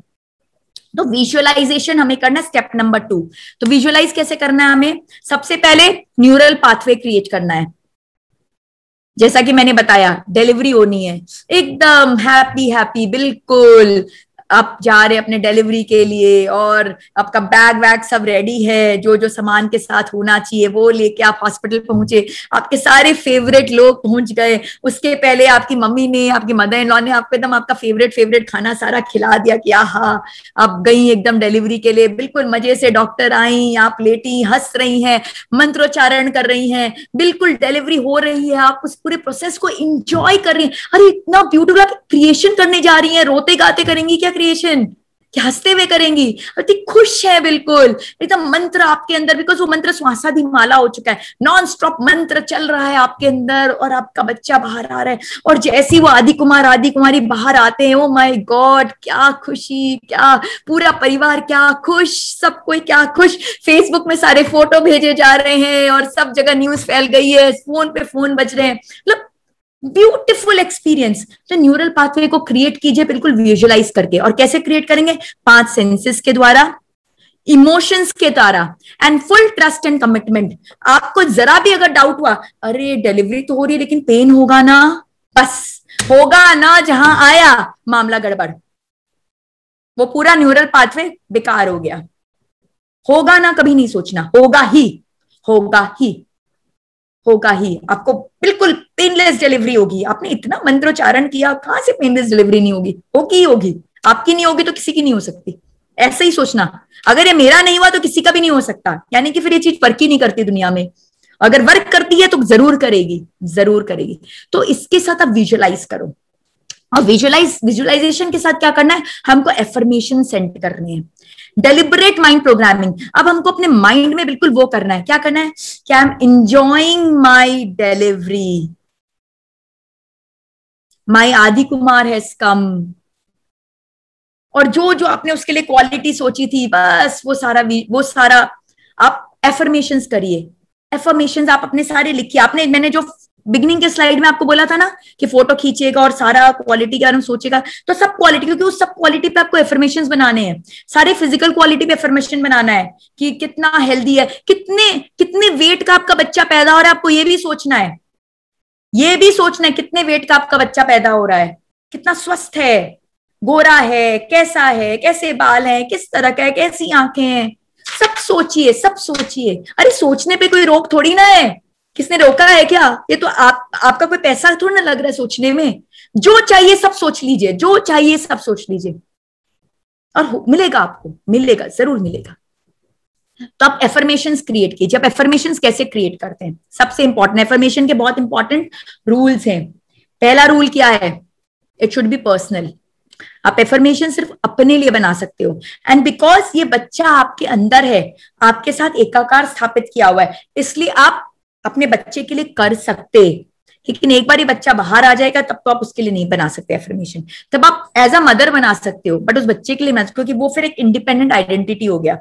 तो विजुअलाइजेशन हमें करना है स्टेप नंबर 2। तो विजुअलाइज कैसे करना है? हमें सबसे पहले न्यूरल पाथवे क्रिएट करना है। जैसा कि मैंने बताया, डिलीवरी होनी है एकदम हैप्पी हैप्पी, बिल्कुल आप जा रहे अपने डिलीवरी के लिए और आपका बैग वैग सब रेडी है, जो जो सामान के साथ होना चाहिए वो लेके आप हॉस्पिटल पहुंचे, आपके सारे फेवरेट लोग पहुंच गए, उसके पहले आपकी मम्मी ने, आपकी मदर इन लॉ ने आपको एकदम आपका फेवरेट खाना सारा खिला दिया कि आहा, आप गई एकदम डिलीवरी के लिए, बिल्कुल मजे से डॉक्टर आई, आप लेटी हंस रही हैं, मंत्रोच्चारण कर रही हैं, बिल्कुल डिलीवरी हो रही है, आप उस पूरे प्रोसेस को इंजॉय कर रही हैं। अरे इतना ब्यूटीफुल, आप क्रिएशन करने जा रही हैं, रोते गाते करेंगी क्या क्रिएशन? क्या हंसते हुए करेंगी? अति खुश है बिल्कुल एकदम, मंत्र आपके अंदर, बिकॉज वो मंत्र श्वासादि माला हो चुका है, नॉन स्टॉप मंत्र चल रहा है आपके अंदर, और आपका बच्चा बाहर आ रहा है, और जैसे वो आदि कुमार आदि कुमारी बाहर आते हैं, ओ माय गॉड क्या खुशी, क्या पूरा परिवार क्या खुश, सब कोई क्या खुश, फेसबुक में सारे फोटो भेजे जा रहे हैं और सब जगह न्यूज फैल गई है, फोन पे फोन बज रहे हैं, मतलब ब्यूटीफुल एक्सपीरियंस। तो न्यूरल पाथवे को क्रिएट कीजिए बिल्कुल विजुअलाइज करके। और कैसे क्रिएट करेंगे? 5 सेंसेस के द्वारा, इमोशंस के द्वारा, and full trust and commitment. आपको जरा भी अगर डाउट हुआ, अरे डिलीवरी तो हो रही है लेकिन पेन होगा ना, बस होगा ना, जहां आया मामला गड़बड़, वो पूरा न्यूरल पाथवे बेकार हो गया। होगा ना कभी नहीं सोचना, होगा ही, होगा ही, होगा ही, आपको बिल्कुल पेनलेस डिलीवरी होगी। आपने इतना मंत्रोच्चारण किया, कहां से पेनलेस डिलीवरी नहीं होगी? होगी ही होगी, आपकी नहीं होगी तो किसी की नहीं हो सकती। ऐसे ही सोचना, अगर ये मेरा नहीं हुआ तो किसी का भी नहीं हो सकता, यानी कि फिर ये चीज वर्क ही नहीं करती दुनिया में। अगर वर्क करती है तो जरूर करेगी, जरूर करेगी। तो इसके साथ आप विजुअलाइज करो। और विजुअलाइजेशन के साथ क्या करना है? हमको एफर्मेशन सेंड करने हैं, डेलिबरेट माइंड प्रोग्रामिंग। अब हमको अपने माइंड में बिल्कुल वो करना है, क्या करना है? कि I am enjoying my delivery, my Adi Kumar has come, और जो जो आपने उसके लिए क्वालिटी सोची थी, बस वो सारा आप एफर्मेशंस करिए। एफर्मेशंस आप अपने सारे लिखिए। मैंने जो बिगिनिंग के स्लाइड में आपको बोला था ना कि फोटो खींचेगा और सारा क्वालिटी के बारे में सोचेगा, तो सब क्वालिटी, क्योंकि उस सब क्वालिटी पे आपको एफर्मेशंस बनाने हैं। सारे फिजिकल क्वालिटी पे एफर्मेशन बनाना है कि कितना हेल्दी है, कितने वेट का आपका बच्चा पैदा हो रहा है, आपको ये भी सोचना है, ये भी सोचना है कितने वेट का आपका बच्चा पैदा हो रहा है, कितना स्वस्थ है, गोरा है, कैसा है, कैसे बाल हैं, किस तरह का है, कैसी आंखें हैं, सब सोचिए, सब सोचिए। अरे सोचने पे कोई रोक थोड़ी ना है, किसने रोका है क्या? ये तो आपका कोई पैसा थोड़ा ना लग रहा है सोचने में। जो चाहिए सब सोच लीजिए, जो चाहिए सब सोच लीजिए, और मिलेगा, आपको मिलेगा, जरूर मिलेगा। तो आप एफर्मेशंस क्रिएट कीजिए। अब एफर्मेशंस कैसे क्रिएट करते हैं? सबसे इंपॉर्टेंट, एफर्मेशन के बहुत इंपॉर्टेंट रूल्स हैं। पहला रूल क्या है? It should be personal. आप एफर्मेशन सिर्फ अपने लिए बना सकते हो, एंड बिकॉज ये बच्चा आपके अंदर है, आपके साथ एकाकार स्थापित किया हुआ है, इसलिए आप अपने बच्चे के लिए कर सकते। लेकिन एक बार ये बच्चा बाहर आ जाएगा तब तो आप उसके लिए नहीं बना सकते एफर्मेशन। तब आप एज अ मदर बना सकते हो, बट उस बच्चे के लिए मत, क्योंकि वो फिर एक इंडिपेंडेंट आइडेंटिटी हो गया।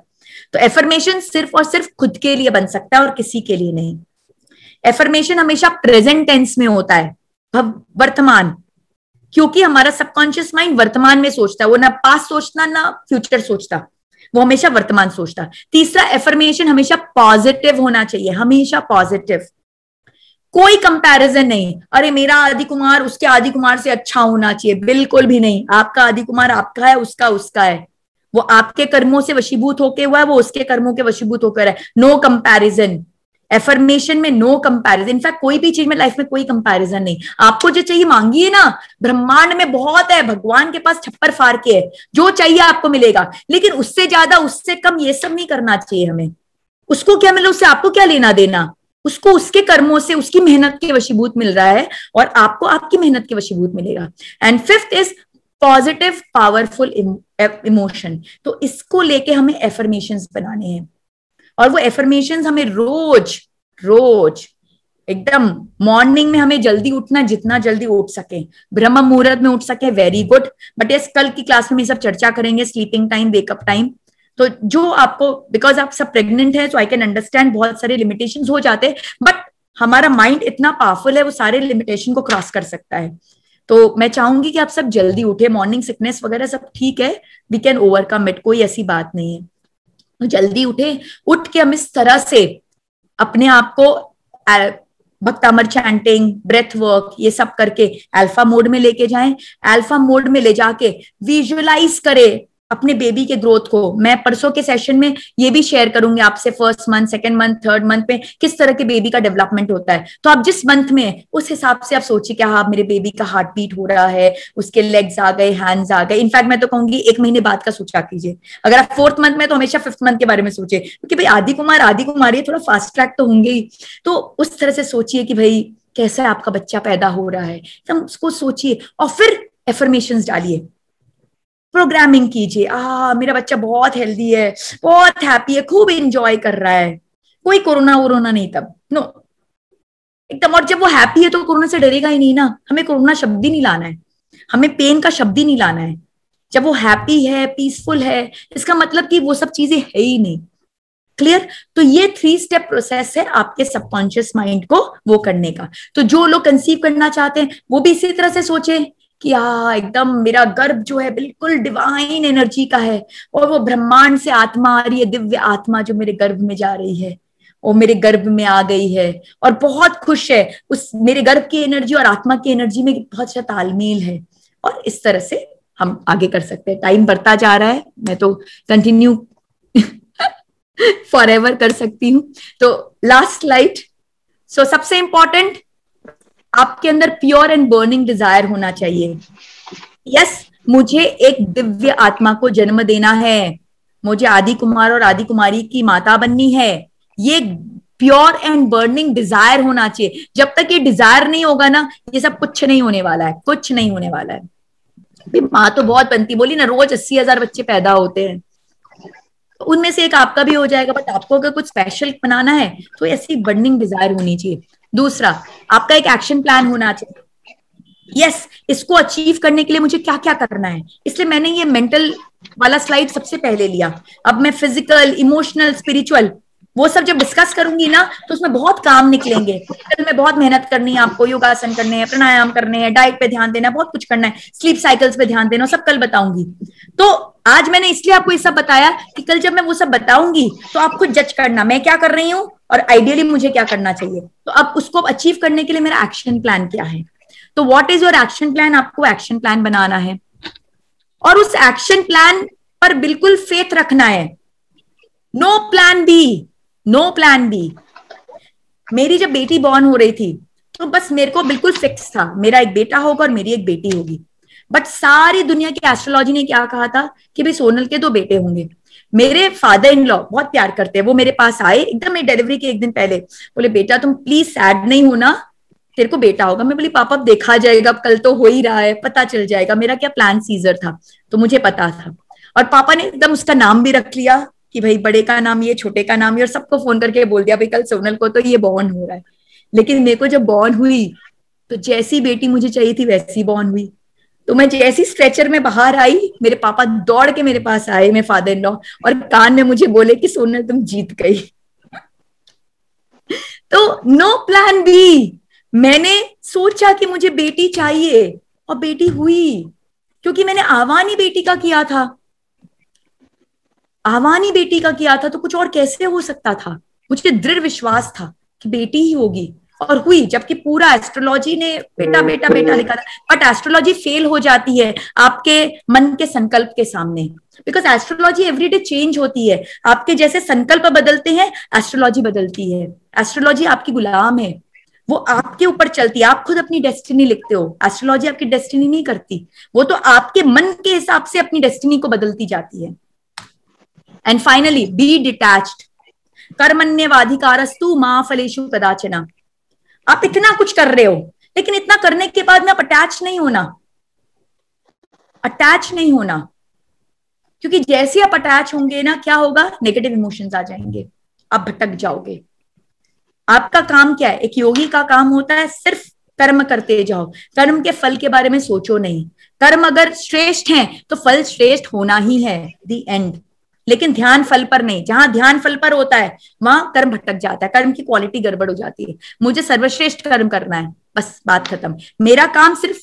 तो एफर्मेशन सिर्फ और सिर्फ खुद के लिए बन सकता है और किसी के लिए नहीं। एफर्मेशन हमेशा प्रेजेंट टेंस में होता है, वर्तमान, क्योंकि हमारा सबकॉन्शियस माइंड वर्तमान में सोचता है, वो ना पास्ट सोचता ना फ्यूचर सोचता, वो हमेशा वर्तमान सोचता है। तीसरा, एफर्मेशन हमेशा पॉजिटिव होना चाहिए, हमेशा पॉजिटिव, कोई कंपैरिजन नहीं, अरे मेरा आदि कुमार उसके आदि कुमार से अच्छा होना चाहिए, बिल्कुल भी नहीं। आपका आदि कुमार आपका है, उसका उसका है, वो आपके कर्मों से वशीभूत होके हुआ है, वो उसके कर्मों के वशीभूत होकर है। नो कंपैरिजन, एफर्मेशन में नो कंपैरिजन। इनफैक्ट कोई भी चीज में लाइफ में कोई कंपैरिजन नहीं। आपको जो चाहिए मांगिए ना, ब्रह्मांड में बहुत है, भगवान के पास छप्पर फाड़ के है, जो चाहिए आपको मिलेगा, लेकिन उससे ज्यादा उससे कम ये सब नहीं करना चाहिए हमें। उसको क्या मिला, उससे आपको क्या लेना देना, उसको उसके कर्मों से उसकी मेहनत के वशीभूत मिल रहा है और आपको आपकी मेहनत के वशीभूत मिलेगा। And fifth is positive powerful emotion. तो इसको लेके हमें एफर्मेशंस बनाने हैं, और वो एफर्मेशंस हमें रोज रोज एकदम मॉर्निंग में हमें जल्दी उठना, जितना जल्दी उठ सके, ब्रह्म मुहूर्त में उठ सके, वेरी गुड। बट यस, कल की क्लास में ये सब चर्चा करेंगे, स्लीपिंग टाइम, वेकअप टाइम। तो जो आपको, बिकॉज आप सब प्रेग्नेंट है, सो आई कैन अंडरस्टैंड बहुत सारे लिमिटेशंस हो जाते हैं, बट हमारा माइंड इतना पावरफुल है, वो सारे लिमिटेशन को क्रॉस कर सकता है। तो मैं चाहूंगी कि आप सब जल्दी उठे। मॉर्निंग सिकनेस वगैरह सब ठीक है, वी कैन ओवरकम इट, कोई ऐसी बात नहीं है। तो जल्दी उठे, उठ के हम इस तरह से अपने आप को भक्तामर चैंटिंग, ब्रेथ वर्क, ये सब करके अल्फा मोड में लेके जाएं। अल्फा मोड में ले जाके विजुअलाइज करें अपने बेबी के ग्रोथ को। मैं परसों के सेशन में ये भी शेयर करूंगी आपसे, first month, second month, third month में किस तरह के बेबी का डेवलपमेंट होता है। तो आप जिस मंथ में, उस हिसाब से आप सोचिए कि हाँ मेरे बेबी का हार्ट बीट हो रहा है, उसके लेग्स आ गए, हैंड्स आ गए। इनफैक्ट मैं तो कहूंगी 1 महीने बाद का सोचा कीजिए। अगर आप 4th मंथ में, तो हमेशा 5th मंथ के बारे में सोचिए, क्योंकि भाई आदि कुमार आदि कुमारी थोड़ा फास्ट ट्रैक तो होंगे ही। तो उस तरह से सोचिए कि भाई कैसा आपका बच्चा पैदा हो रहा है, तो उसको सोचिए और फिर एफर्मेशंस डालिए, प्रोग्रामिंग कीजिए। मेरा बच्चा बहुत हेल्दी है, बहुत हैप्पी है, खूब एंजॉय कर रहा है, कोई कोरोना वोरोना नहीं तब, नो एकदम। और जब वो हैप्पी है तो कोरोना से डरेगा ही नहीं ना। हमें कोरोना शब्द ही नहीं लाना है, हमें पेन का शब्द ही नहीं लाना है। जब वो हैप्पी है, पीसफुल है, इसका मतलब कि वो सब चीजें है ही नहीं। क्लियर? तो ये 3 स्टेप प्रोसेस है आपके सबकॉन्शियस माइंड को वो करने का। तो जो लोग कंसीव करना चाहते हैं वो भी इसी तरह से सोचे कि एकदम मेरा गर्भ जो है बिल्कुल डिवाइन एनर्जी का है, और वो ब्रह्मांड से आत्मा आ रही है, दिव्य आत्मा जो मेरे गर्भ में जा रही है, वो मेरे गर्भ में आ गई है और बहुत खुश है। उस मेरे गर्भ की एनर्जी और आत्मा की एनर्जी में बहुत अच्छा तालमेल है। और इस तरह से हम आगे कर सकते हैं। टाइम बढ़ता जा रहा है, मैं तो कंटिन्यू फॉरएवर कर सकती हूँ। तो लास्ट स्लाइड। सो सबसे इंपॉर्टेंट, आपके अंदर प्योर एंड बर्निंग डिजायर होना चाहिए। यस, मुझे एक दिव्य आत्मा को जन्म देना है, मुझे आदि कुमार और आदि कुमारी की माता बननी है, ये प्योर एंड बर्निंग डिजायर होना चाहिए। जब तक ये डिजायर नहीं होगा ना, ये सब कुछ नहीं होने वाला है, कुछ नहीं होने वाला है। माँ तो बहुत बनती, बोली ना, रोज 80,000 बच्चे पैदा होते हैं, उनमें से एक आपका भी हो जाएगा। बट आपको अगर कुछ स्पेशल बनाना है तो ऐसी बर्निंग डिजायर होनी चाहिए। दूसरा, आपका एक एक्शन प्लान होना चाहिए। यस, इसको अचीव करने के लिए मुझे क्या क्या करना है, इसलिए मैंने ये मेंटल वाला स्लाइड सबसे पहले लिया। अब मैं फिजिकल, इमोशनल, स्पिरिचुअल वो सब जब डिस्कस करूंगी ना, तो उसमें बहुत काम निकलेंगे। फिजिकल में बहुत मेहनत करनी है आपको, योगासन करने हैं, प्राणायाम करने हैं, डाइट पे ध्यान देना है, बहुत कुछ करना है, स्लीप साइकिल्स पे ध्यान देना, सब कल बताऊंगी। तो आज मैंने इसलिए आपको ये सब बताया कि कल जब मैं वो सब बताऊंगी तो आप खुद जज करना मैं क्या कर रही हूँ और आइडियली मुझे क्या करना चाहिए। तो अब उसको अचीव करने के लिए मेरा एक्शन प्लान क्या है। तो what is your action plan? आपको एक्शन प्लान बनाना है और उस एक्शन प्लान पर बिल्कुल फेथ रखना है। No plan B, no plan B. मेरी जब बेटी बॉर्न हो रही थी तो बस मेरे को बिल्कुल फिक्स था, मेरा एक बेटा होगा और मेरी एक बेटी होगी। बट सारी दुनिया की एस्ट्रोलॉजी ने क्या कहा था कि भाई सोनल के 2 बेटे होंगे। मेरे फादर इन लॉ बहुत प्यार करते हैं, वो मेरे पास आए एकदम मेरी डिलीवरी के 1 दिन पहले, बोले बेटा तुम प्लीज सैड नहीं होना, तेरे को बेटा होगा। मैं बोली पापा अब देखा जाएगा, अब कल तो हो ही रहा है, पता चल जाएगा। मेरा क्या प्लान सीजर था, तो मुझे पता था। और पापा ने एकदम उसका नाम भी रख लिया कि भाई बड़े का नाम ये, छोटे का नाम ये, और सबको फोन करके बोल दिया भाई कल सोनल को तो ये बॉर्न हो रहा है। लेकिन मेरे को जब बॉर्न हुई तो जैसी बेटी मुझे चाहिए थी वैसी बॉर्न हुई। तो मैं जैसी स्ट्रेचर में बाहर आई, मेरे पापा दौड़ के मेरे पास आए, मेरे फादर इन लॉ, और कान में मुझे बोले कि सोनल तुम जीत गई। तो नो प्लान बी। मैंने सोचा कि मुझे बेटी चाहिए और बेटी हुई, क्योंकि मैंने आह्वान ही बेटी का किया था। आवानी बेटी का किया था तो कुछ और कैसे हो सकता था। मुझे दृढ़ विश्वास था कि बेटी ही होगी, और हुई, जबकि पूरा एस्ट्रोलॉजी ने बेटा बेटा बेटा लिखा था। बट एस्ट्रोलॉजी फेल हो जाती है आपके मन के संकल्प के सामने, बिकॉज एस्ट्रोलॉजी एवरीडे चेंज होती है। आपके जैसे संकल्प बदलते हैं, एस्ट्रोलॉजी बदलती है। एस्ट्रोलॉजी आपकी गुलाम है, वो आपके ऊपर चलती है। आप खुद अपनी डेस्टिनी लिखते हो, एस्ट्रोलॉजी आपकी डेस्टिनी नहीं करती। वो तो आपके मन के हिसाब से अपनी डेस्टिनी को बदलती जाती है। And finally, be detached. कर्मण्येवाधिकारस्तु मा फलेषु कदाचन। आप इतना कुछ कर रहे हो, लेकिन इतना करने के बाद में आप अटैच नहीं होना, अटैच नहीं होना। क्योंकि जैसे आप अटैच होंगे ना, क्या होगा, नेगेटिव इमोशंस आ जाएंगे, आप भटक जाओगे। आपका काम क्या है, एक योगी का काम होता है सिर्फ कर्म करते जाओ, कर्म के फल के बारे में सोचो नहीं। कर्म अगर श्रेष्ठ हैं तो फल श्रेष्ठ होना ही है, द एंड। लेकिन ध्यान फल पर नहीं। जहां ध्यान फल पर होता है वहां कर्म भटक जाता है, कर्म की क्वालिटी गड़बड़ हो जाती है। मुझे सर्वश्रेष्ठ कर्म करना है, बस बात खत्म। मेरा काम सिर्फ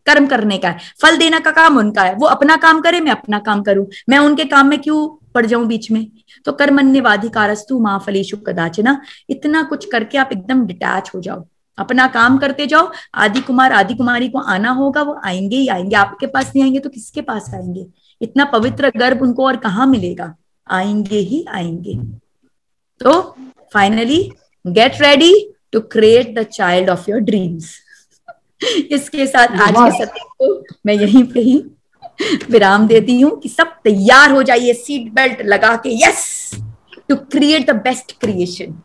कर्म करने का है, फल देना का काम उनका है। वो अपना काम करे, मैं अपना काम करूं। मैं उनके काम में क्यों पड़ जाऊं बीच में। तो कर्मण्येवाधिकारस्तु मा फलेषु कदाचन। इतना कुछ करके आप एकदम डिटैच हो जाओ, अपना काम करते जाओ। आदि कुमार आदि कुमारी को आना होगा, वो आएंगे ही आएंगे। आपके पास नहीं आएंगे तो किसके पास आएंगे। इतना पवित्र गर्भ उनको और कहाँ मिलेगा, आएंगे ही आएंगे। तो finally, get ready to create the child of your dreams. इसके साथ आज के सत्र को मैं यहीं पे ही विराम देती हूँ कि सब तैयार हो जाइए सीट बेल्ट लगा के, yes, to create the best creation.